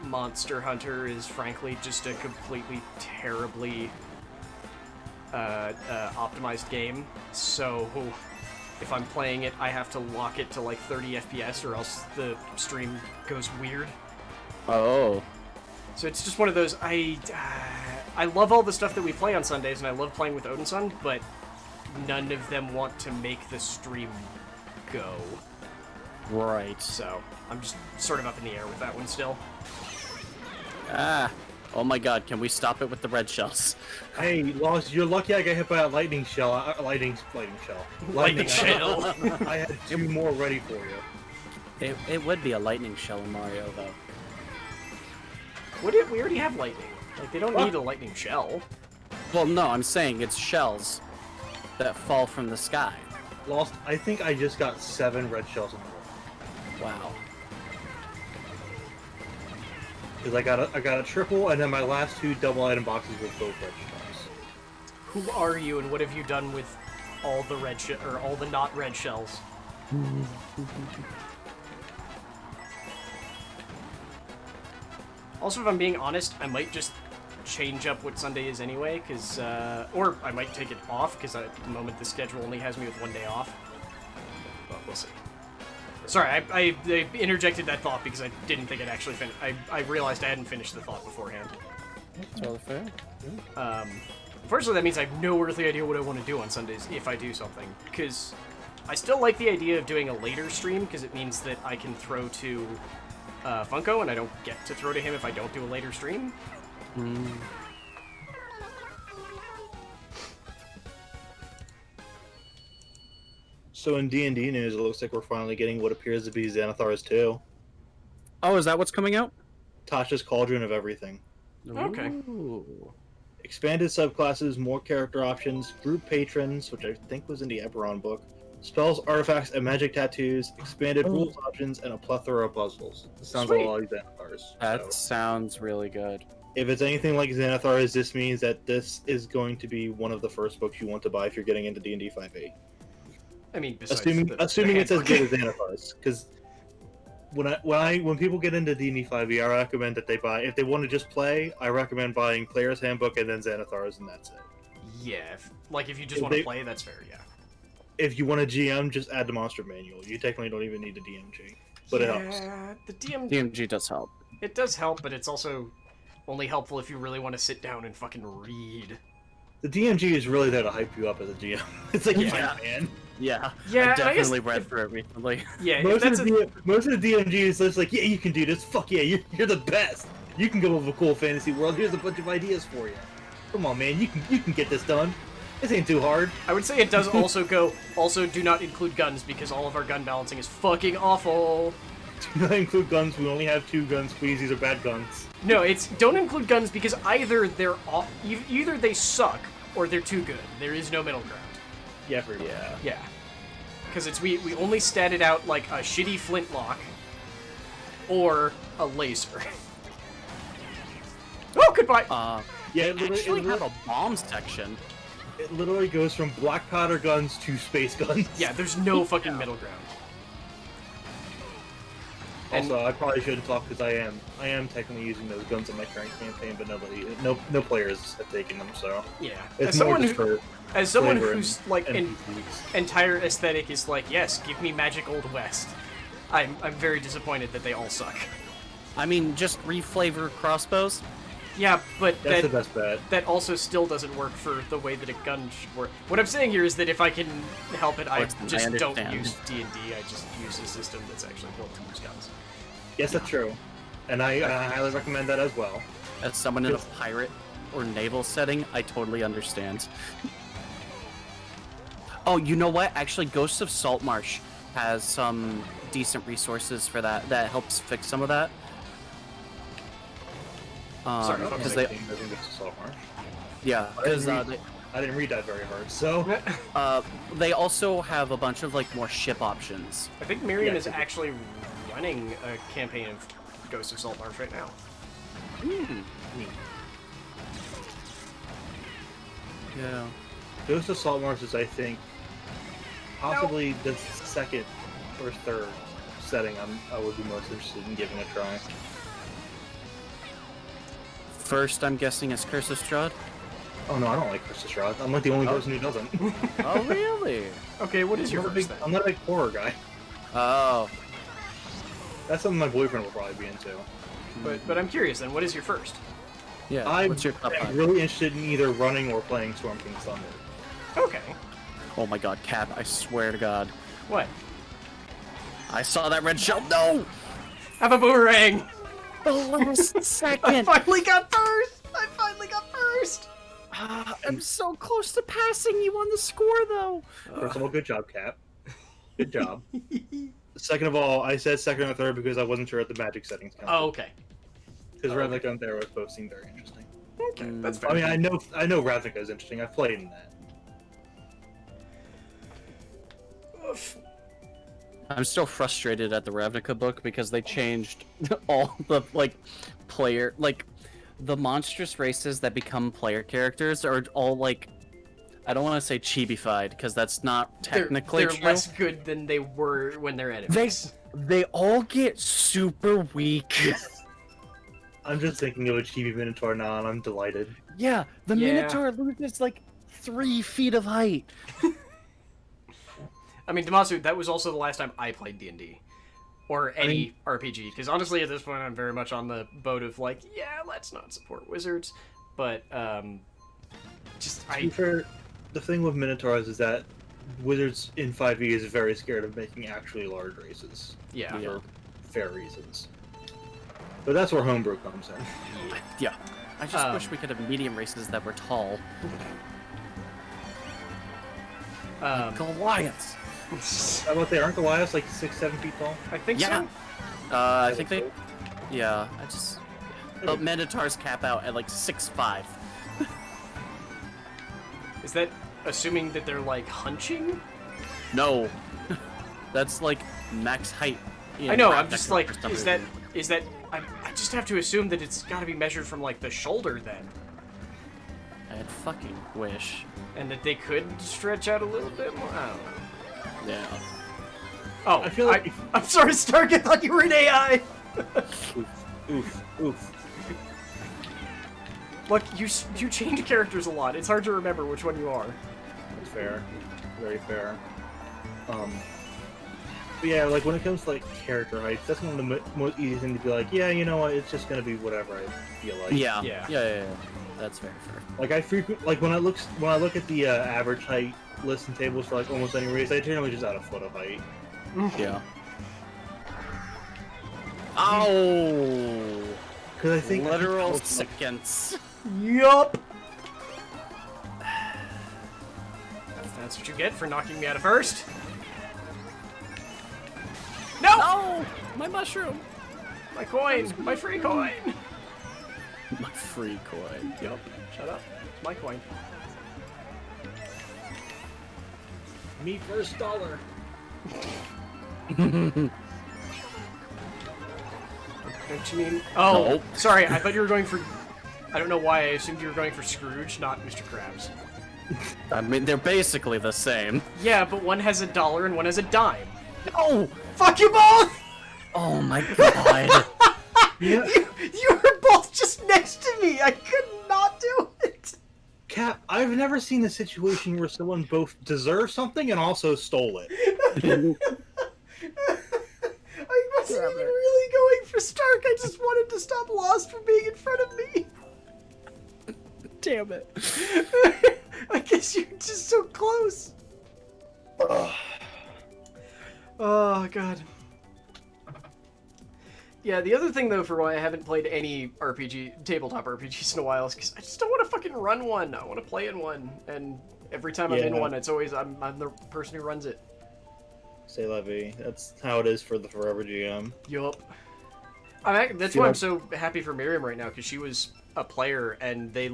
Monster Hunter is frankly just a completely terribly optimized game. So if I'm playing it, I have to lock it to like 30 FPS or else the stream goes weird. Oh. So it's just one of those, I love all the stuff that we play on Sundays, and I love playing with Odinson, but none of them want to make the stream go. Right. So I'm just sort of up in the air with that one still. Oh my god, can we stop it with the red shells? Hey, Lost, you're lucky I got hit by a lightning shell. Lightning shell. Lightning shell. I had 2 more ready for you. It would be a lightning shell in Mario, though. We already have lightning. Like, they don't need a lightning shell. Well, no, I'm saying it's shells that fall from the sky. Lost, I think I just got 7 red shells in a row. Wow. Because I got a triple, and then my last 2 double item boxes were both red shells. Who are you, and what have you done with all the or all the not red shells? Also, if I'm being honest, I might just change up what Sunday is anyway, because, or I might take it off, because at the moment the schedule only has me with 1 day off. But we'll see. Sorry, I interjected that thought because I didn't think I'd actually finish. I realized I hadn't finished the thought beforehand. That's totally fair. Unfortunately, that means I have no earthly idea what I want to do on Sundays if I do something, because I still like the idea of doing a later stream, because it means that I can throw to Funko, and I don't get to throw to him if I don't do a later stream. So in D&D news, it looks like we're finally getting what appears to be Xanathar's 2. Oh, is that what's coming out? Tasha's Cauldron of Everything. Okay. Ooh. Expanded subclasses, more character options, group patrons, which I think was in the Eberron book, spells, artifacts, and magic tattoos, expanded rules options, and a plethora of puzzles. This sounds Sweet. a lot like Xanathar's. That sounds really good. If it's anything like Xanathar's, this means that this is going to be one of the first books you want to buy if you're getting into D&D 5e. I mean, besides Assuming it's as handbook. good as Xanathar's, because when people get into D&D 5e, I recommend that they buy. If they want to just play, I recommend buying Player's Handbook and then Xanathar's, and that's it. Yeah, if you just want to play, that's fair. Yeah. If you want a GM, just add the Monster Manual. You technically don't even need a DMG, but it helps. The DMG does help. It does help, but it's also only helpful if you really want to sit down and fucking read. The DMG is really there to hype you up as a GM. It's like, Yeah. man. Yeah, Yeah, I definitely guess read through it recently. Yeah, Most of the DMG is just like, yeah, you can do this. Fuck yeah, you're the best. You can go over a cool fantasy world. Here's a bunch of ideas for you. Come on, man, you can get this done. This ain't too hard. I would say it does also also do not include guns, because all of our gun balancing is fucking awful. Do not include guns. We only have 2 guns, please. These are bad guns. No, it's don't include guns because either either they suck or they're too good. There is no middle ground. Yeah, pretty much. Yeah. Because we only statted out like a shitty flintlock or a laser. Oh, goodbye! Yeah, They actually have a bomb section. It literally goes from black powder guns to space guns. Yeah, there's no fucking middle ground. Also, I probably shouldn't talk because I am technically using those guns in my current campaign, but no players have taken them, so Yeah. it's more just for As someone flavor whose and like NPCs. entire aesthetic is like, yes, give me Magic Old West, I'm very disappointed that they all suck. I mean, just reflavor crossbows. Yeah, but That's the best bet. that also still doesn't work for the way that a gun should work. What I'm saying here is that if I can help it, I Listen, just I don't understand. use D&D. I just use a system that's actually built to use guns. Yes, that's true, and I highly recommend that as well. As someone in a pirate or naval setting, I totally understand. Oh, you know what? Actually, Ghosts of Saltmarsh has some decent resources for that. That helps fix some of that. Sorry, because I think it's a sophomore. yeah, because I didn't read that very hard, so they also have a bunch of like more ship options. I think Miriam Yeah, is actually running a campaign of Ghosts of Saltmarsh right now. Yeah. Ghost of Saltmarsh is, I think, possibly the second or third setting I would be most interested in giving a try. First, I'm guessing is Curse of Strahd. Oh no, I don't like Curse of Strahd. I'm like the only person who doesn't. Oh, really? Okay, what is your first then? I'm not a big horror guy. Oh. That's something my boyfriend will probably be into. But I'm curious then, what is your first? Yeah. I'm What's your top five? really interested in either running or playing Storm King's Thunder. Okay. Oh my god, Cap, I swear to god. What? I saw that red shell. No! Have a boomerang! The last I second! finally got first! I finally got first! I'm so close to passing you on the score, though. First of all, good job, Cap. Good job. Second of all, I said second or third because I wasn't sure at the magic settings. Oh, okay. Because Ravnica and Theros both seem very interesting. Okay, that's fair. I mean, I know Ravnica is interesting. I've played in that. I'm still frustrated at the Ravnica book because they changed all the, the monstrous races that become player characters are all, I don't want to say chibified because that's not They're technically true. less good than they were when they're enemies. They all get super weak. I'm just thinking of a chibi Minotaur now, and I'm delighted. Yeah, the Yeah. Minotaur loses like 3 feet of height. I mean, Damasu, that was also the last time I played D&D. Or any RPG. Because honestly, at this point, I'm very much on the boat of, like, yeah, let's not support wizards. But, just, To be fair, the thing with Minotaurs is that Wizards in 5e is very scared of making actually large races. Yeah. For fair reasons. But that's where homebrew comes in. Yeah. I just wish we could have medium races that were tall. Goliaths. How about they aren't Goliaths like 6-7 feet tall? I think Yeah. so. I think they... Yeah, I just... Oh, Minotaurs cap out at like 6'5". Is that assuming that they're, like, hunching? No. That's like max height. I know, I'm just like, is that... I just have to assume that it's gotta be measured from, like, the shoulder, then. I'd fucking wish. And that they could stretch out a little bit more? I don't know. Yeah. Oh, I feel like I'm sorry, Stark, I thought you were an AI! Oof. Look, you change characters a lot. It's hard to remember which one you are. That's fair. Very fair. But yeah, like when it comes to like character heights, that's one of the most easy thing to be like, yeah, you know what, it's just gonna be whatever I feel like. Yeah. That's very fair. Like when I look at the average height list and tables for like almost any race, I generally just add a foot of height. Yeah. Oh! Because I think Literal seconds. Yup! That's what you get for knocking me out of first. No! No! My mushroom! My coin! My free coin! My free coin. Yep. Shut up. It's my coin. Me first dollar. Don't you mean? Oh, Nope. sorry. I thought you were going for. I don't know why. I assumed you were going for Scrooge, not Mr. Krabs. I mean, they're basically the same. Yeah, but one has $1 and one has a dime. Oh! Fuck you both! Oh my god. Yeah. You were both just next to me. I could not do it. Cap, I've never seen a situation where someone both deserved something and also stole it. I wasn't even really going for Stark. I just wanted to stop Lost from being in front of me. Damn it. I guess you're just so close. Oh, God. Yeah, the other thing, though, for why I haven't played any tabletop RPGs in a while is because I just don't want to fucking run one. I want to play in one. And every time I'm in one, it's always, I'm the person who runs it. Say la vie. That's how it is for the Forever GM. Yup. That's why I'm so happy for Miriam right now, because she was a player, and their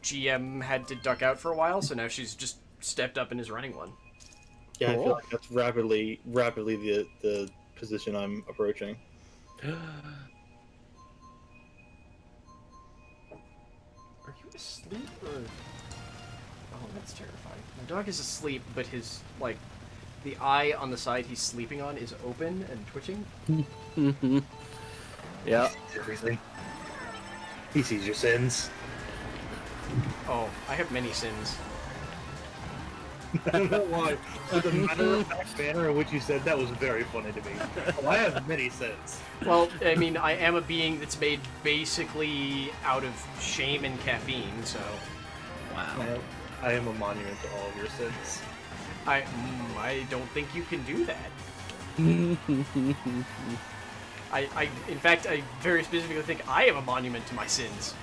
GM had to duck out for a while, so now she's just stepped up and is running one. Yeah, Cool. I feel like that's rapidly the position I'm approaching. Are you asleep, or... Oh, that's terrifying. My dog is asleep, but his, the eye on the side he's sleeping on is open and twitching. Yeah. Everything. He sees your sins. Oh, I have many sins. I don't know why. But the matter-of-fact manner in which you said that was very funny to me. Oh, I have many sins. Well, I mean, I am a being that's made basically out of shame and caffeine, so... Wow. I am a monument to all of your sins. I don't think you can do that. In fact, I very specifically think I am a monument to my sins.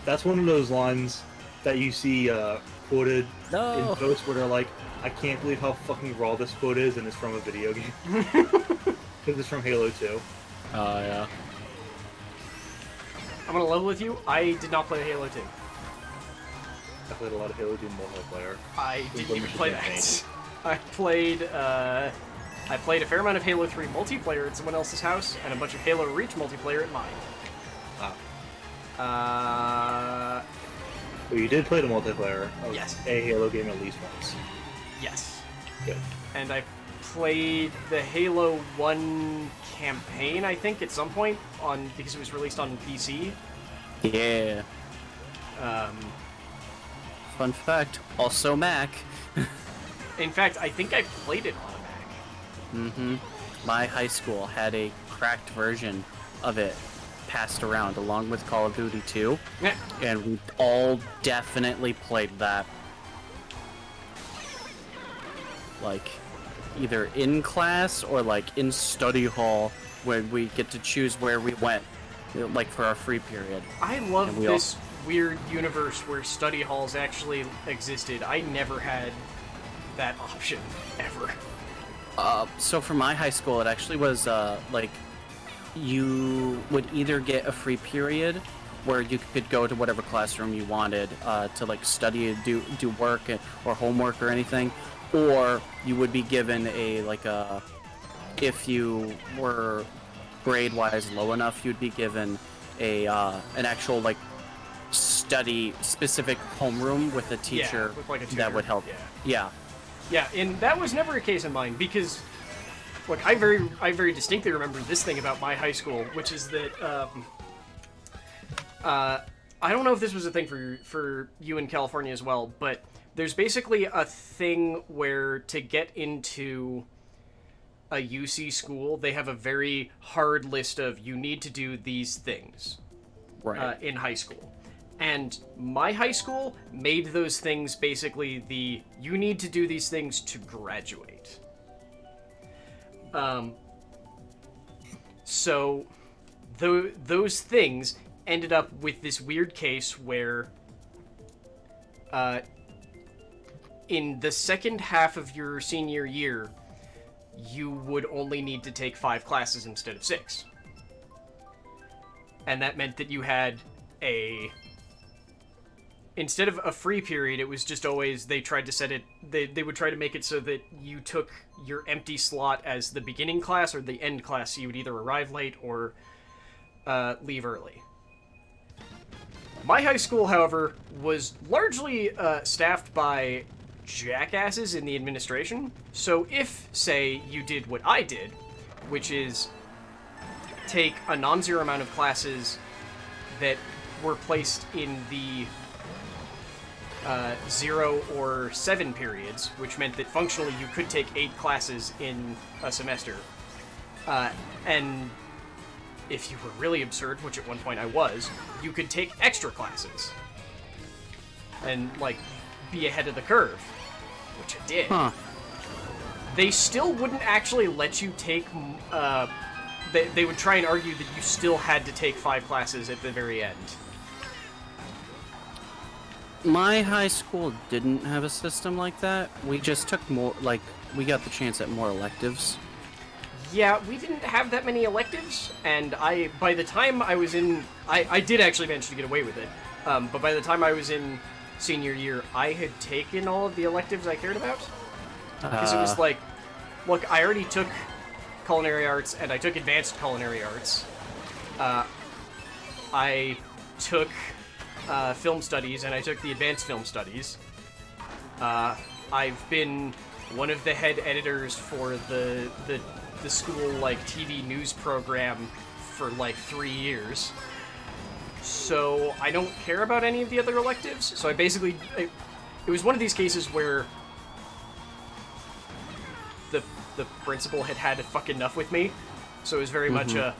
That's one of those lines that you see quoted No. in posts where they're like, I can't believe how fucking raw this quote is, and it's from a video game. Because it's from Halo 2. Oh, yeah. I'm gonna level with you. I did not play Halo 2. I played a lot of Halo 2 multiplayer. I Who's didn't even limited play campaign? that. I played a fair amount of Halo 3 multiplayer at someone else's house, and a bunch of Halo Reach multiplayer at mine. But you did play the multiplayer of Yes. a Halo game at least once. Yes. Good. And I played the Halo 1 campaign, I think, at some point, because it was released on PC. Yeah. Fun fact, also Mac. In fact, I think I played it on a Mac. Mm-hmm. My high school had a cracked version of it passed around along with Call of Duty 2, Yeah. and we all definitely played that. Like, either in class or like in study hall, when we get to choose where we went, like for our free period. I love And we this weird universe where study halls actually existed. I never had that option, ever. So for my high school, it actually was like you would either get a free period where you could go to whatever classroom you wanted to like study, do work or homework or anything, or you would be given if you were grade-wise low enough, you'd be given an actual like study specific homeroom with a teacher, with, like, a tutor. that would help. Yeah. Yeah, and that was never a case in mine because, look, I very distinctly remember this thing about my high school, which is that I don't know if this was a thing for you in California as well, but there's basically a thing where to get into a UC school, they have a very hard list of you need to do these things in high school. And my high school made those things basically you need to do these things to graduate. So those things ended up with this weird case where in the second half of your senior year, you would only need to take 5 classes instead of 6. And that meant that you had instead of a free period, it was just always, they tried to set it, they would try to make it so that you took your empty slot as the beginning class or the end class, so you would either arrive late or leave early. My high school, however, was largely staffed by jackasses in the administration, so if, say, you did what I did, which is take a non-zero amount of classes that were placed in the 0 or 7 periods, which meant that functionally you could take 8 classes in a semester. And if you were really absurd, which at one point I was, you could take extra classes. And, like, be ahead of the curve, which I did. Huh. They still wouldn't actually let you take, they would try and argue that you still had to take 5 classes at the very end. My high school didn't have a system like that. We just took more, like, we got the chance at more electives. Yeah, we didn't have that many electives, and by the time I was in, I did actually manage to get away with it, but by the time I was in senior year, I had taken all of the electives I cared about. Because it was like, look, I already took culinary arts, and I took advanced culinary arts. I took film studies, and I took the advanced film studies. I've been one of the head editors for the school, like, TV news program for, like, 3 years. So I don't care about any of the other electives, so I basically... It was one of these cases where the principal had fuck enough with me, so it was very much a...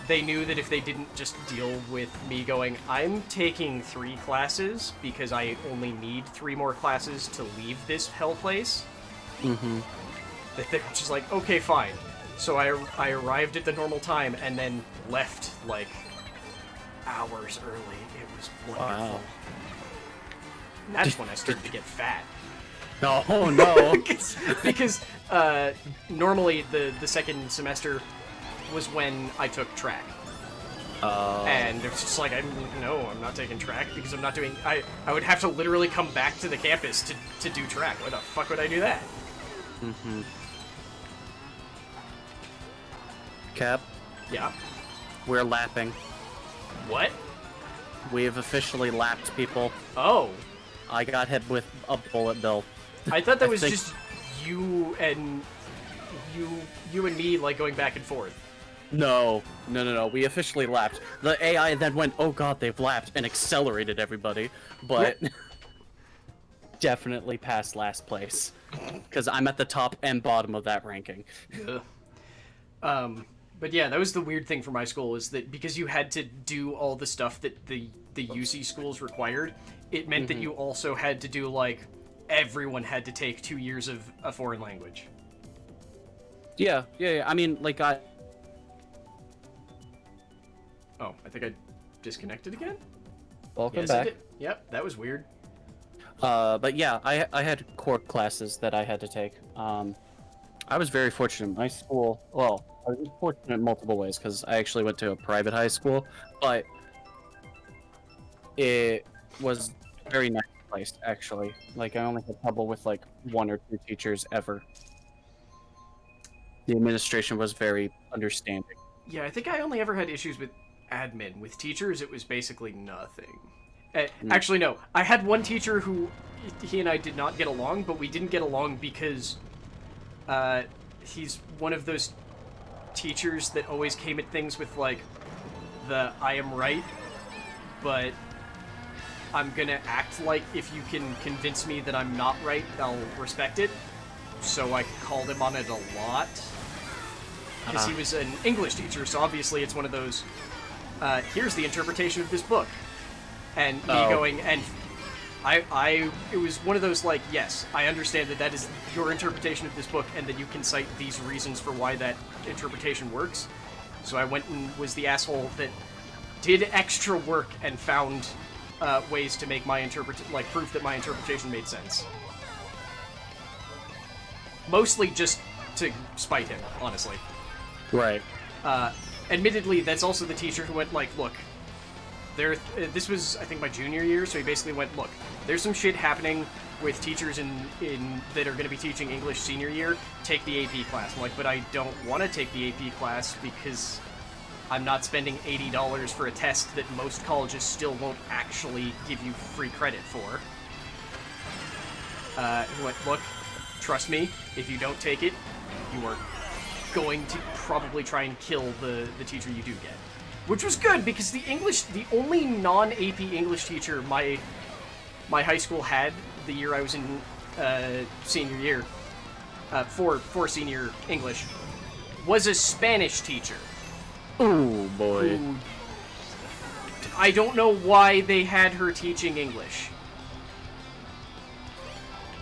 They knew that if they didn't just deal with me going, I'm taking 3 classes because I only need 3 more classes to leave this hell place, that they were just like, okay, fine. So I arrived at the normal time and then left, like, hours early. It was wonderful. Wow. And that's when I started to get fat. Oh no! because normally the second semester was when I took track. And it was just like, I'm not taking track because I'm not doing... I would have to literally come back to the campus to do track. Why the fuck would I do that? Cap, Yeah. we're lapping. What? We have officially lapped people. Oh. I got hit with a bullet bill. I thought that was think- just you and me, like, going back and forth. No. We officially lapped. The AI then went, oh god, they've lapped, and accelerated everybody. But definitely passed last place. Because I'm at the top and bottom of that ranking. But yeah, that was the weird thing for my school, is that because you had to do all the stuff that the UC schools required, it meant that you also had to do, like, everyone had to take 2 years of a foreign language. Yeah. I mean, like, Oh, I think I disconnected again? welcome Yes, I back. did. Yep, that was weird. But yeah, I had core classes that I had to take. I was very fortunate. My school, well, I was fortunate in multiple ways because I actually went to a private high school, but it was a very nice place, actually. Like, I only had trouble with, like, 1 or 2 teachers ever. The administration was very understanding. Yeah, I think I only ever had issues with admin. With teachers, it was basically nothing. Actually, no. I had one teacher who, he and I did not get along, but we didn't get along because he's one of those teachers that always came at things with, like, the I am right, but I'm gonna act like if you can convince me that I'm not right, I'll respect it. So I called him on it a lot. Because he was an English teacher, so obviously it's one of those, here's the interpretation of this book. And me going, and it was one of those, like, yes, I understand that is your interpretation of this book, and that you can cite these reasons for why that interpretation works. So I went and was the asshole that did extra work and found ways to make my proof that my interpretation made sense. Mostly just to spite him, honestly. Right. Admittedly, that's also the teacher who went, like, look, this was, I think, my junior year, so he basically went, look, there's some shit happening with teachers in that are going to be teaching English senior year, take the AP class. I'm like, but I don't want to take the AP class because I'm not spending $80 for a test that most colleges still won't actually give you free credit for. He went, look, trust me, if you don't take it, you are going to probably try and kill the teacher you do get. Which was good, because the only non-AP English teacher my high school had the year I was in senior year, for senior English, was a Spanish teacher. Oh boy. Who, I don't know why they had her teaching English.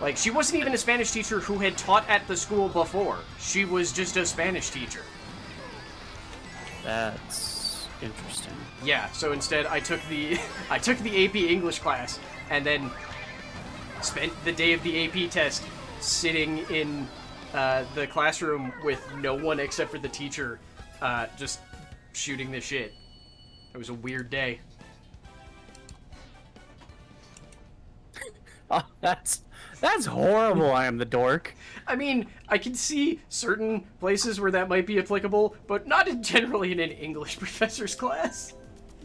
Like, she wasn't even a Spanish teacher who had taught at the school before. She was just a Spanish teacher. That's interesting. Yeah, so instead I took the AP English class and then spent the day of the AP test sitting in the classroom with no one except for the teacher, just shooting the shit. It was a weird day. Oh, that's horrible. I am the dork. I mean, I can see certain places where that might be applicable, but not generally in an English professor's class.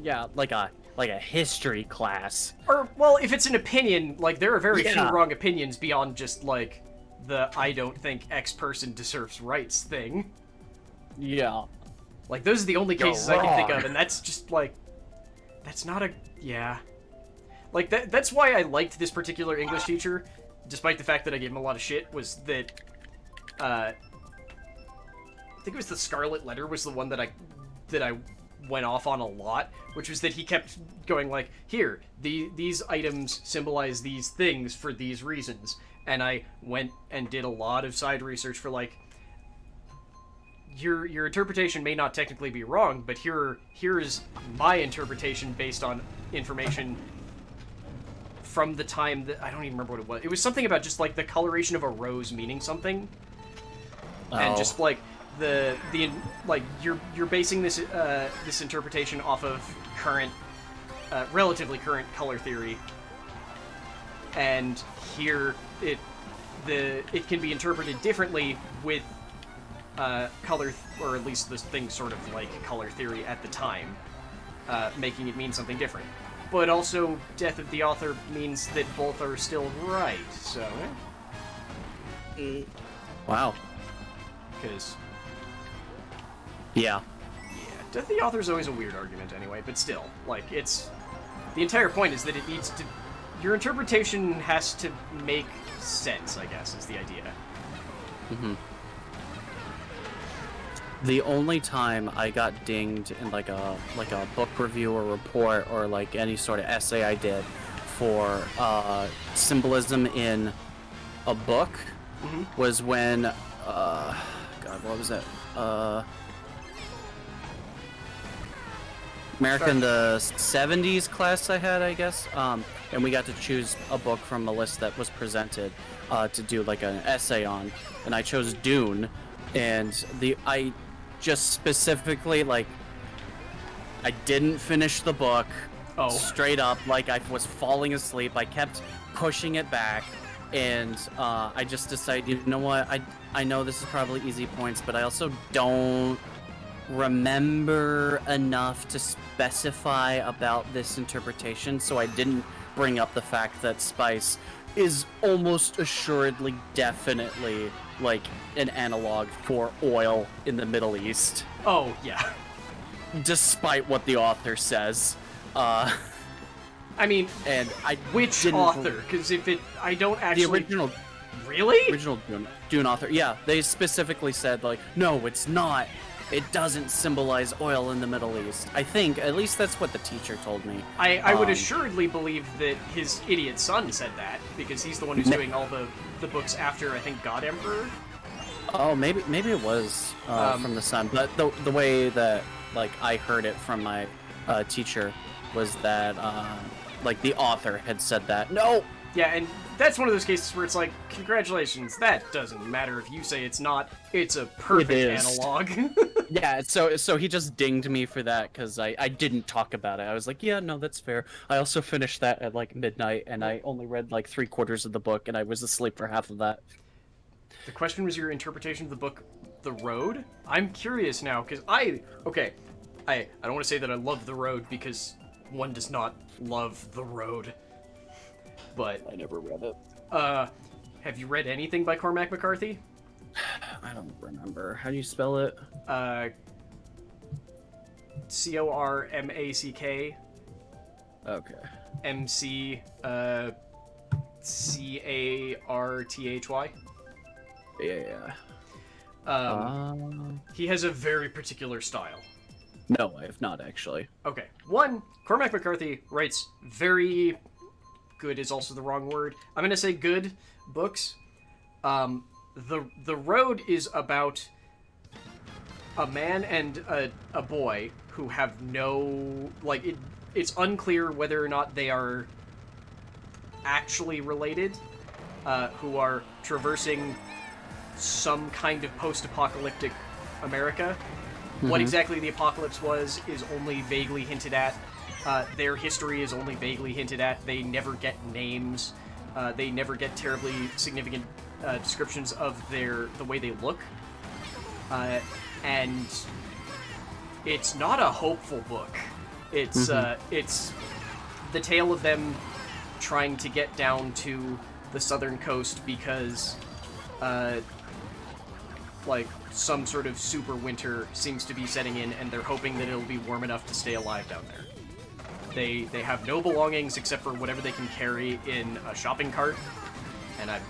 Yeah, like a history class. Or, well, if it's an opinion, like, there are very few Yeah. wrong opinions beyond just, like, the I don't think X person deserves rights thing. Yeah. Like, those are the only You're cases I can think wrong. of, and that's just, like, that's not a, yeah. Like, that's why I liked this particular English teacher, despite the fact that I gave him a lot of shit, was that, I think it was the Scarlet Letter was the one that I went off on a lot, which was that he kept going, like, here, these items symbolize these things for these reasons, and I went and did a lot of side research for, like, your interpretation may not technically be wrong, but here's my interpretation based on information from the time that I don't even remember what it was. It was something about just, like, the coloration of a rose meaning something, and just, like, the like you're basing this this interpretation off of current, relatively current color theory, and here it can be interpreted differently with color, or at least this thing sort of like color theory at the time. making it mean something different. But also, death of the author means that both are still right, so... Wow. Because... Yeah. Death of the author is always a weird argument anyway, but still, like, it's... The entire point is that it needs to... Your interpretation has to make sense, I guess, is the idea. Mm-hmm. The only time I got dinged in like a book review or report or like any sort of essay I did for symbolism in a book was when God, what was it? America in the 70s class I had, I guess, and we got to choose a book from a list that was presented to do like an essay on, and I chose Dune, and I just specifically, like, I didn't finish the book. Straight up, like, I was falling asleep. I kept pushing it back, and I just decided, you know what, I know this is probably easy points, but I also don't remember enough to specify about this interpretation, so I didn't bring up the fact that spice is almost assuredly definitely like an analog for oil in the Middle East. Oh, yeah. Despite what the author says. I mean, and which author? Because I don't actually... The original... Really? Original Dune author. Yeah, they specifically said, like, no, it's not. It doesn't symbolize oil in the Middle East. I think, at least that's what the teacher told me. I would assuredly believe that his idiot son said that, because he's the one who's doing all the books after, I think, God Emperor? Oh, maybe it was from the son. But the way that, like, I heard it from my teacher was that, like, the author had said that. No! Yeah, and that's one of those cases where it's like, congratulations, that doesn't matter if you say it's not. It's a perfect analog. Yeah, so he just dinged me for that because I didn't talk about it. I was like, yeah, no, that's fair. I also finished that at like midnight, and I only read like 3/4 of the book, and I was asleep for half of that. The question was your interpretation of the book, The Road? I'm curious now, because I don't want to say that I love The Road, because one does not love The Road. But I never read it. Have you read anything by Cormac McCarthy? I don't remember. How do you spell it? Cormack. Okay. Carthy. Yeah. He has a very particular style. No, I have not actually. Okay. One, Cormac McCarthy writes very good is also the wrong word. I'm gonna say good books. The Road is about a man and a boy who have no, like, it's unclear whether or not they are actually related, who are traversing some kind of post-apocalyptic America. Mm-hmm. What exactly the apocalypse was is only vaguely hinted at. Their history is only vaguely hinted at. They never get names. They never get terribly significant descriptions of the way they look. And it's not a hopeful book. It's it's the tale of them trying to get down to the southern coast because like some sort of super winter seems to be setting in, and they're hoping that it'll be warm enough to stay alive down there. They have no belongings except for whatever they can carry in a shopping cart, and I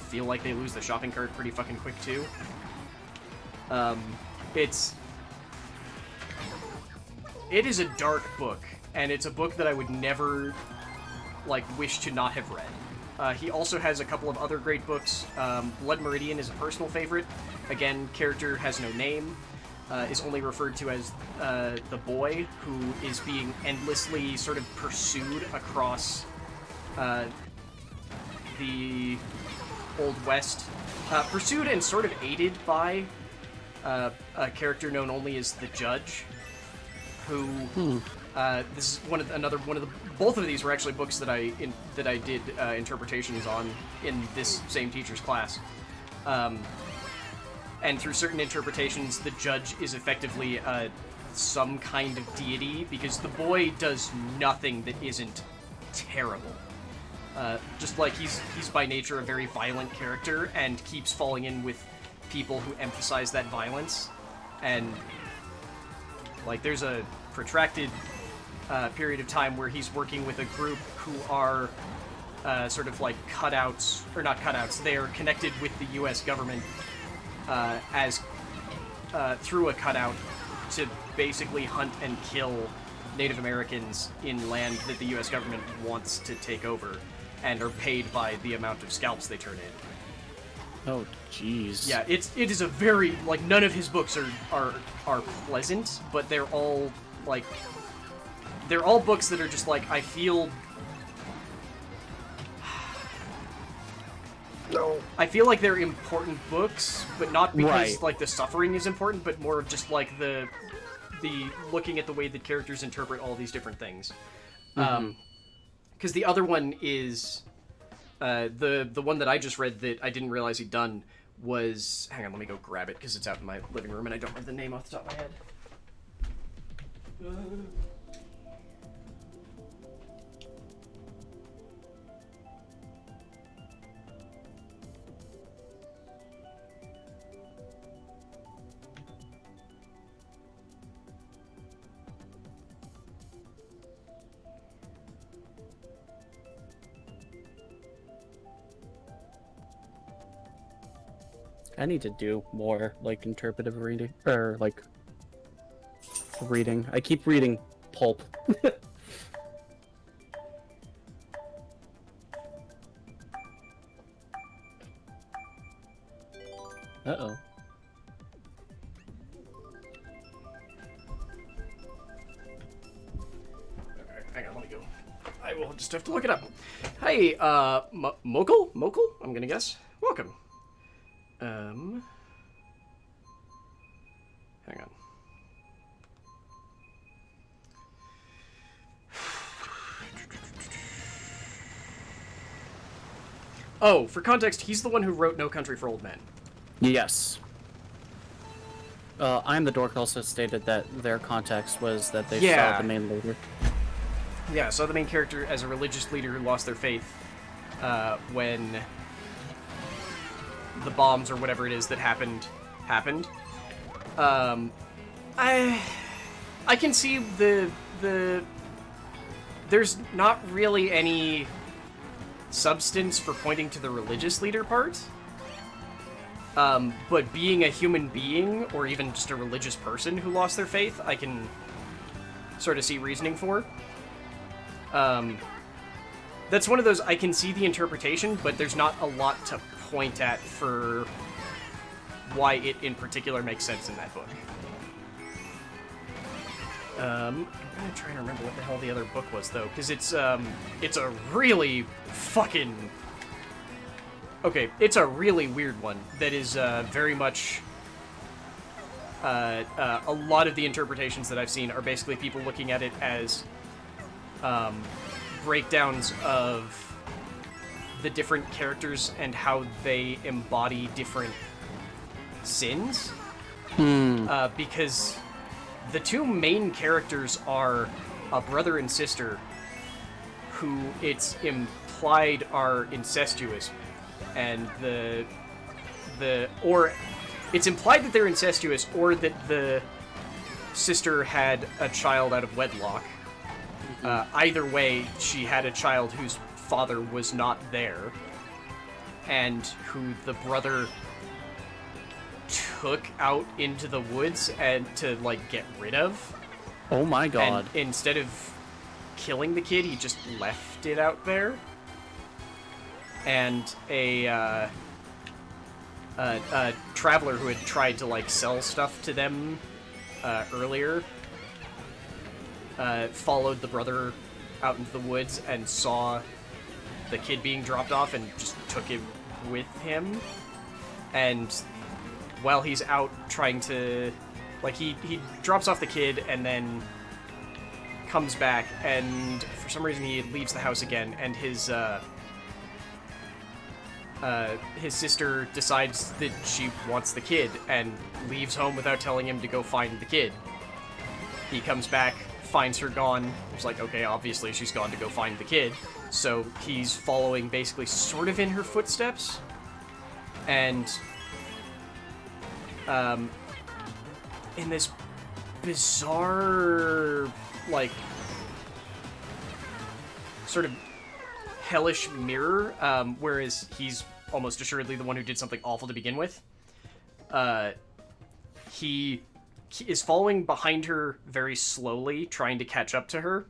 feel like they lose the shopping cart pretty fucking quick too. It is a dark book, and it's a book that I would never like wish to not have read. He also has a couple of other great books. Blood Meridian is a personal favorite. Again, character has no name. Is only referred to as the boy who is being endlessly sort of pursued across the Old West. Pursued and sort of aided by a character known only as the Judge, who this is both of these were actually books that I did interpretations on in this same teacher's class. And through certain interpretations, the Judge is effectively some kind of deity, because the boy does nothing that isn't terrible. Just like he's by nature a very violent character and keeps falling in with people who emphasize that violence. And like there's a protracted period of time where he's working with a group who are sort of like cutouts, or not cutouts, they are connected with the US government as through a cutout to basically hunt and kill Native Americans in land that the US government wants to take over, and are paid by the amount of scalps they turn in. Oh, jeez. Yeah, it is a very, like, none of his books are pleasant, but they're all, like, they're all books that are just, like, I feel... No. I feel like they're important books, but not because, Right. like, the suffering is important, but more of just, like, the looking at the way that characters interpret all these different things. Because the other one is... the one that I just read that I didn't realize he'd done was... Hang on, let me go grab it, because it's out in my living room, and I don't remember the name off the top of my head. I need to do more, like, interpretive reading, or, like, reading. I keep reading pulp. Uh-oh. Alright, hang on, let me go. I will just have to look it up. Hey, Mokul? Mokul? I'm gonna guess. Welcome. Hang on. Oh, for context, he's the one who wrote No Country for Old Men. Yes. I'm the Dork also stated that their context was that they saw the main leader. Yeah, saw the main character as a religious leader who lost their faith when the bombs or whatever it is that happened. I can see the there's not really any substance for pointing to the religious leader part. But being a human being, or even just a religious person who lost their faith, I can sort of see reasoning for. That's one of those, I can see the interpretation, but there's not a lot to point at for why it in particular makes sense in that book. I'm gonna try and remember what the hell the other book was, though, because it's a really fucking... Okay, it's a really weird one that is very much... a lot of the interpretations that I've seen are basically people looking at it as breakdowns of the different characters and how they embody different sins. Because the two main characters are a brother and sister who it's implied are incestuous, and or it's implied that they're incestuous, or that the sister had a child out of wedlock. Either way, she had a child whose father was not there, and who the brother took out into the woods and to, like, get rid of. Oh my god. And instead of killing the kid, he just left it out there. And a traveler who had tried to, like, sell stuff to them earlier followed the brother out into the woods and saw the kid being dropped off and just took him with him. And while he's out trying to... Like, he drops off the kid and then comes back, and for some reason he leaves the house again, and his sister decides that she wants the kid and leaves home without telling him to go find the kid. He comes back, finds her gone. He's like, okay, obviously she's gone to go find the kid. So he's following basically sort of in her footsteps. And in this bizarre, like, sort of hellish mirror, whereas he's almost assuredly the one who did something awful to begin with. He is following behind her very slowly, trying to catch up to her,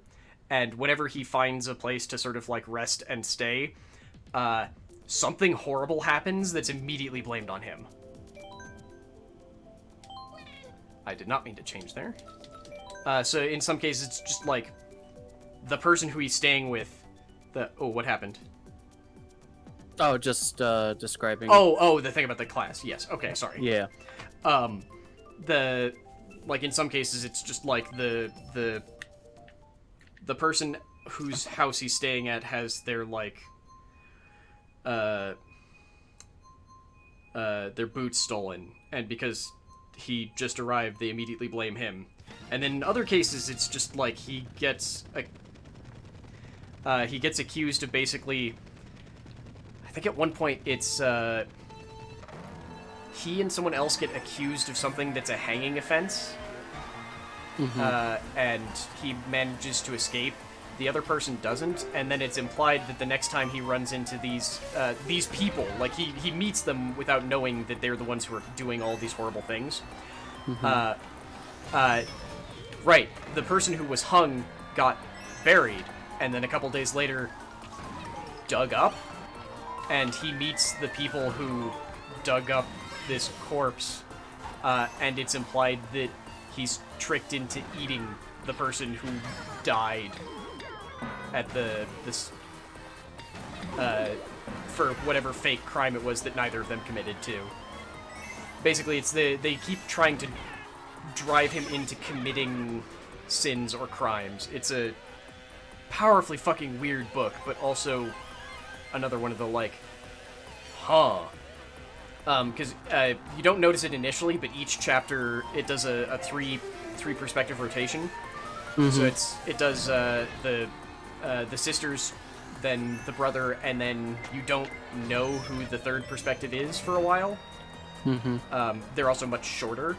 and whenever he finds a place to sort of, like, rest and stay, something horrible happens that's immediately blamed on him. I did not mean to change there. So in some cases, it's just, like, the person who he's staying with, oh, what happened? Oh, just describing. Oh, the thing about the class. Yes. Okay, sorry. Yeah. Like, in some cases, it's just, like, the person whose house he's staying at has their, like, their boots stolen, and because he just arrived, they immediately blame him. And then in other cases, it's just, like, he gets accused of basically... I think at one point, it's, he and someone else get accused of something that's a hanging offense, and he manages to escape. The other person doesn't, and then it's implied that the next time he runs into these people, like, he meets them without knowing that they're the ones who are doing all these horrible things. Right, the person who was hung got buried, and then a couple days later dug up, and he meets the people who dug up this corpse, and it's implied that he's tricked into eating the person who died at for whatever fake crime it was that neither of them committed to. Basically, it's they keep trying to drive him into committing sins or crimes. It's a powerfully fucking weird book, but also another one of the, like, because you don't notice it initially, but each chapter, it does a three perspective rotation. So it does the sisters, then the brother, and then you don't know who the third perspective is for a while. They're also much shorter.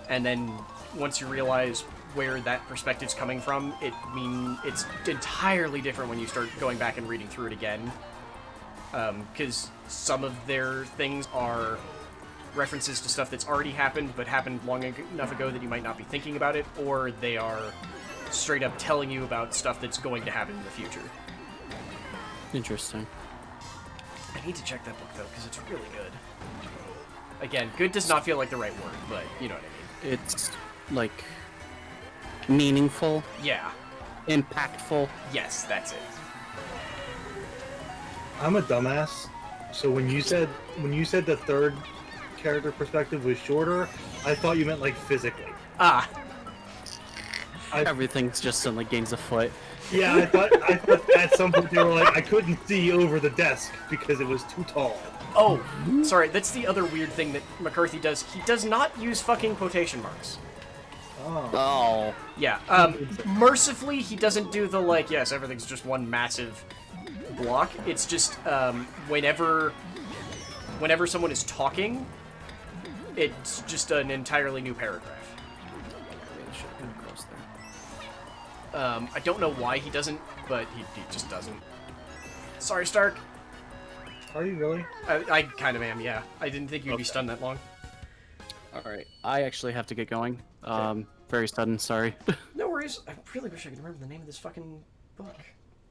And then once you realize where that perspective's coming from, it's entirely different when you start going back and reading through it again. Because some of their things are references to stuff that's already happened, but happened long enough ago that you might not be thinking about it, or they are straight up telling you about stuff that's going to happen in the future. Interesting. I need to check that book, though, because it's really good. Again, good does not feel like the right word, but you know what I mean. It's, like, meaningful. Yeah. Impactful. Yes, that's it. I'm a dumbass. So when you said the third character perspective was shorter, I thought you meant, like, physically. Everything's just suddenly gains a foot. Yeah, I thought at some point they were like, I couldn't see over the desk because it was too tall. Oh, sorry, that's the other weird thing that McCarthy does. He does not use fucking quotation marks. Oh. Yeah, mercifully, he doesn't do the, like, yes, everything's just one massive block. It's just, whenever someone is talking, it's just an entirely new paragraph. I don't know why he doesn't, but he just doesn't. Sorry, Stark. Are you really? I kind of am, yeah. I didn't think you'd be stunned that long. Alright, I actually have to get going. Very sudden, sorry. No worries. I really wish I could remember the name of this fucking book.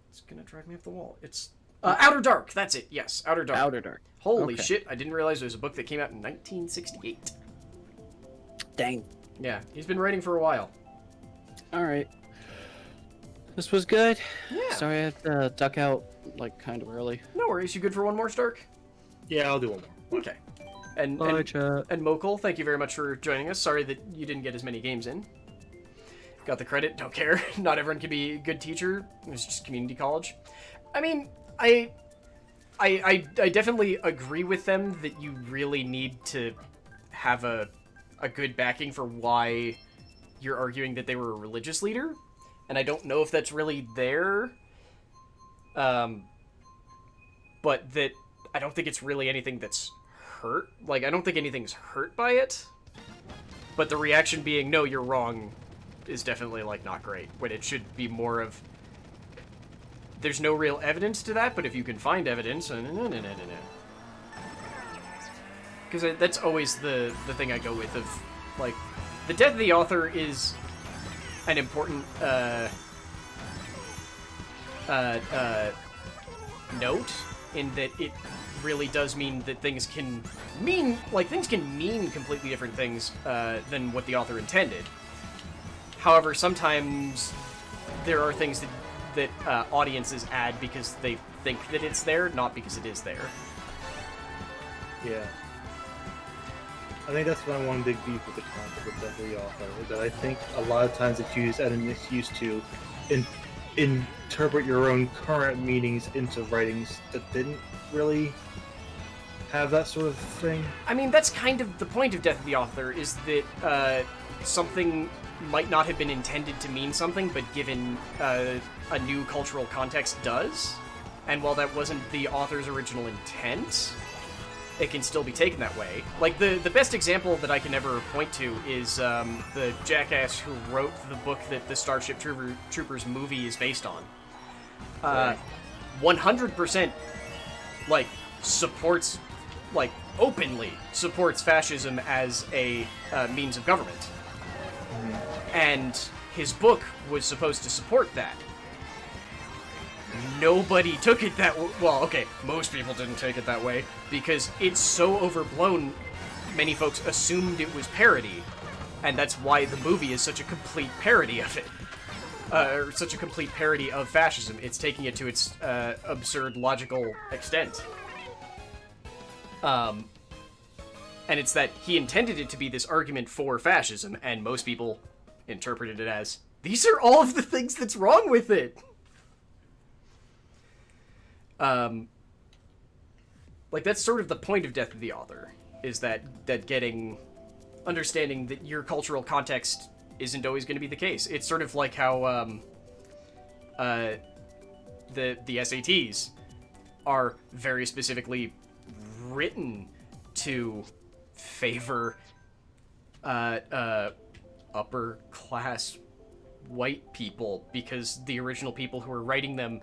It's gonna drive me up the wall. It's Outer Dark. That's it. Yes, Outer Dark. Outer Dark. Holy Okay. shit! I didn't realize it was a book that came out in 1968. Dang. Yeah, he's been writing for a while. Alright. This was good. Yeah. Sorry I had to duck out, like, kind of early. No worries. You good for one more, Stark? Yeah, I'll do one more. Okay. And Bye, chat. and Mokul, thank you very much for joining us. Sorry that you didn't get as many games in. Got the credit. Don't care. Not everyone can be a good teacher. It's just community college. I mean, I definitely agree with them that you really need to have a good backing for why you're arguing that they were a religious leader, and I don't know if that's really there. But that I don't think it's really anything that's hurt. Like, I don't think anything's hurt by it. But the reaction being, no, you're wrong, is definitely, like, not great. When it should be more of, there's no real evidence to that, but if you can find evidence, because that's always the thing I go with of, like, the death of the author is an important, note, in that it really does mean that things can mean completely different things than what the author intended. However, sometimes there are things that audiences add because they think that it's there, not because it is there. Yeah. I think that's my one big beef with the concept of death of the author, is that I think a lot of times it's used as an excuse to interpret your own current meanings into writings that didn't really have that sort of thing. I mean, that's kind of the point of Death of the Author, is that something might not have been intended to mean something, but given a new cultural context does. And while that wasn't the author's original intent, it can still be taken that way. Like, the best example that I can ever point to is the jackass who wrote the book that the Starship Troopers movie is based on. 100%, like, supports, like, openly supports fascism as a means of government. Mm-hmm. And his book was supposed to support that. Nobody took it that way. Well, okay, most people didn't take it that way, because it's so overblown, many folks assumed it was parody, and that's why the movie is such a complete parody of it. Or such a complete parody of fascism. It's taking it to its absurd logical extent. And it's that he intended it to be this argument for fascism, and most people interpreted it as, these are all of the things that's wrong with it! Like, that's sort of the point of Death of the Author, is that understanding that your cultural context isn't always going to be the case. It's sort of like how, the SATs are very specifically written to favor, upper class white people, because the original people who were writing them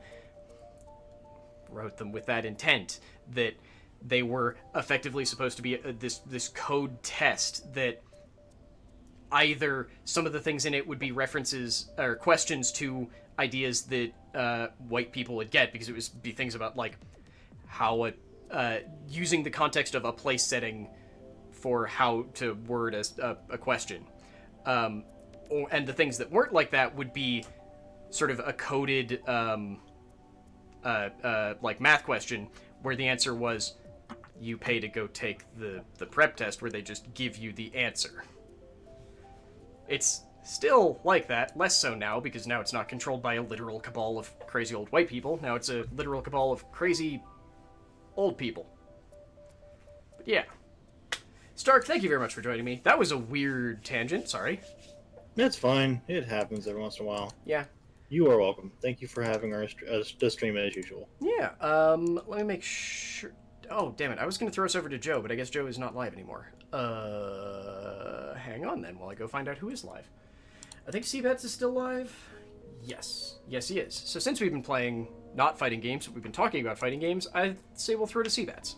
wrote them with that intent, that they were effectively supposed to be this code test, that either some of the things in it would be references or questions to ideas that white people would get, because it would be things about, like, how using the context of a place setting for how to word a question. And the things that weren't like that would be sort of a coded like math question, where the answer was, you pay to go take the prep test, where they just give you the answer. It's still like that, less so now, because now it's not controlled by a literal cabal of crazy old white people. Now it's a literal cabal of crazy old people. But yeah. Stark, thank you very much for joining me. That was a weird tangent, sorry. That's fine. It happens every once in a while. Yeah. You are welcome. Thank you for having the stream as usual. Yeah, let me make sure... Oh, damn it. I was going to throw us over to Joe, but I guess Joe is not live anymore. Hang on then while I go find out who is live. I think Seabats is still live. Yes. Yes, he is. So since we've been playing not fighting games, but we've been talking about fighting games, I'd say we'll throw to Seabats.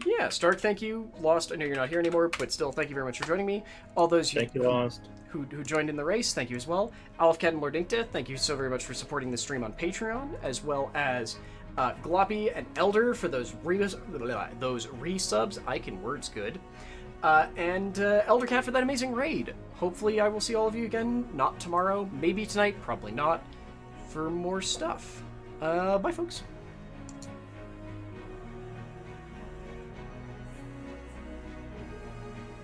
Yeah, Stark, thank you. Lost, I know you're not here anymore, but still, thank you very much for joining me. All those Thank you, Lost. Who joined in the race, thank you as well. Alfcat and Lord Inkta, thank you so very much for supporting the stream on Patreon, as well as Gloppy and Elder for those resubs. I can words good. And Eldercat for that amazing raid. Hopefully I will see all of you again, not tomorrow, maybe tonight, probably not, for more stuff. Bye, folks.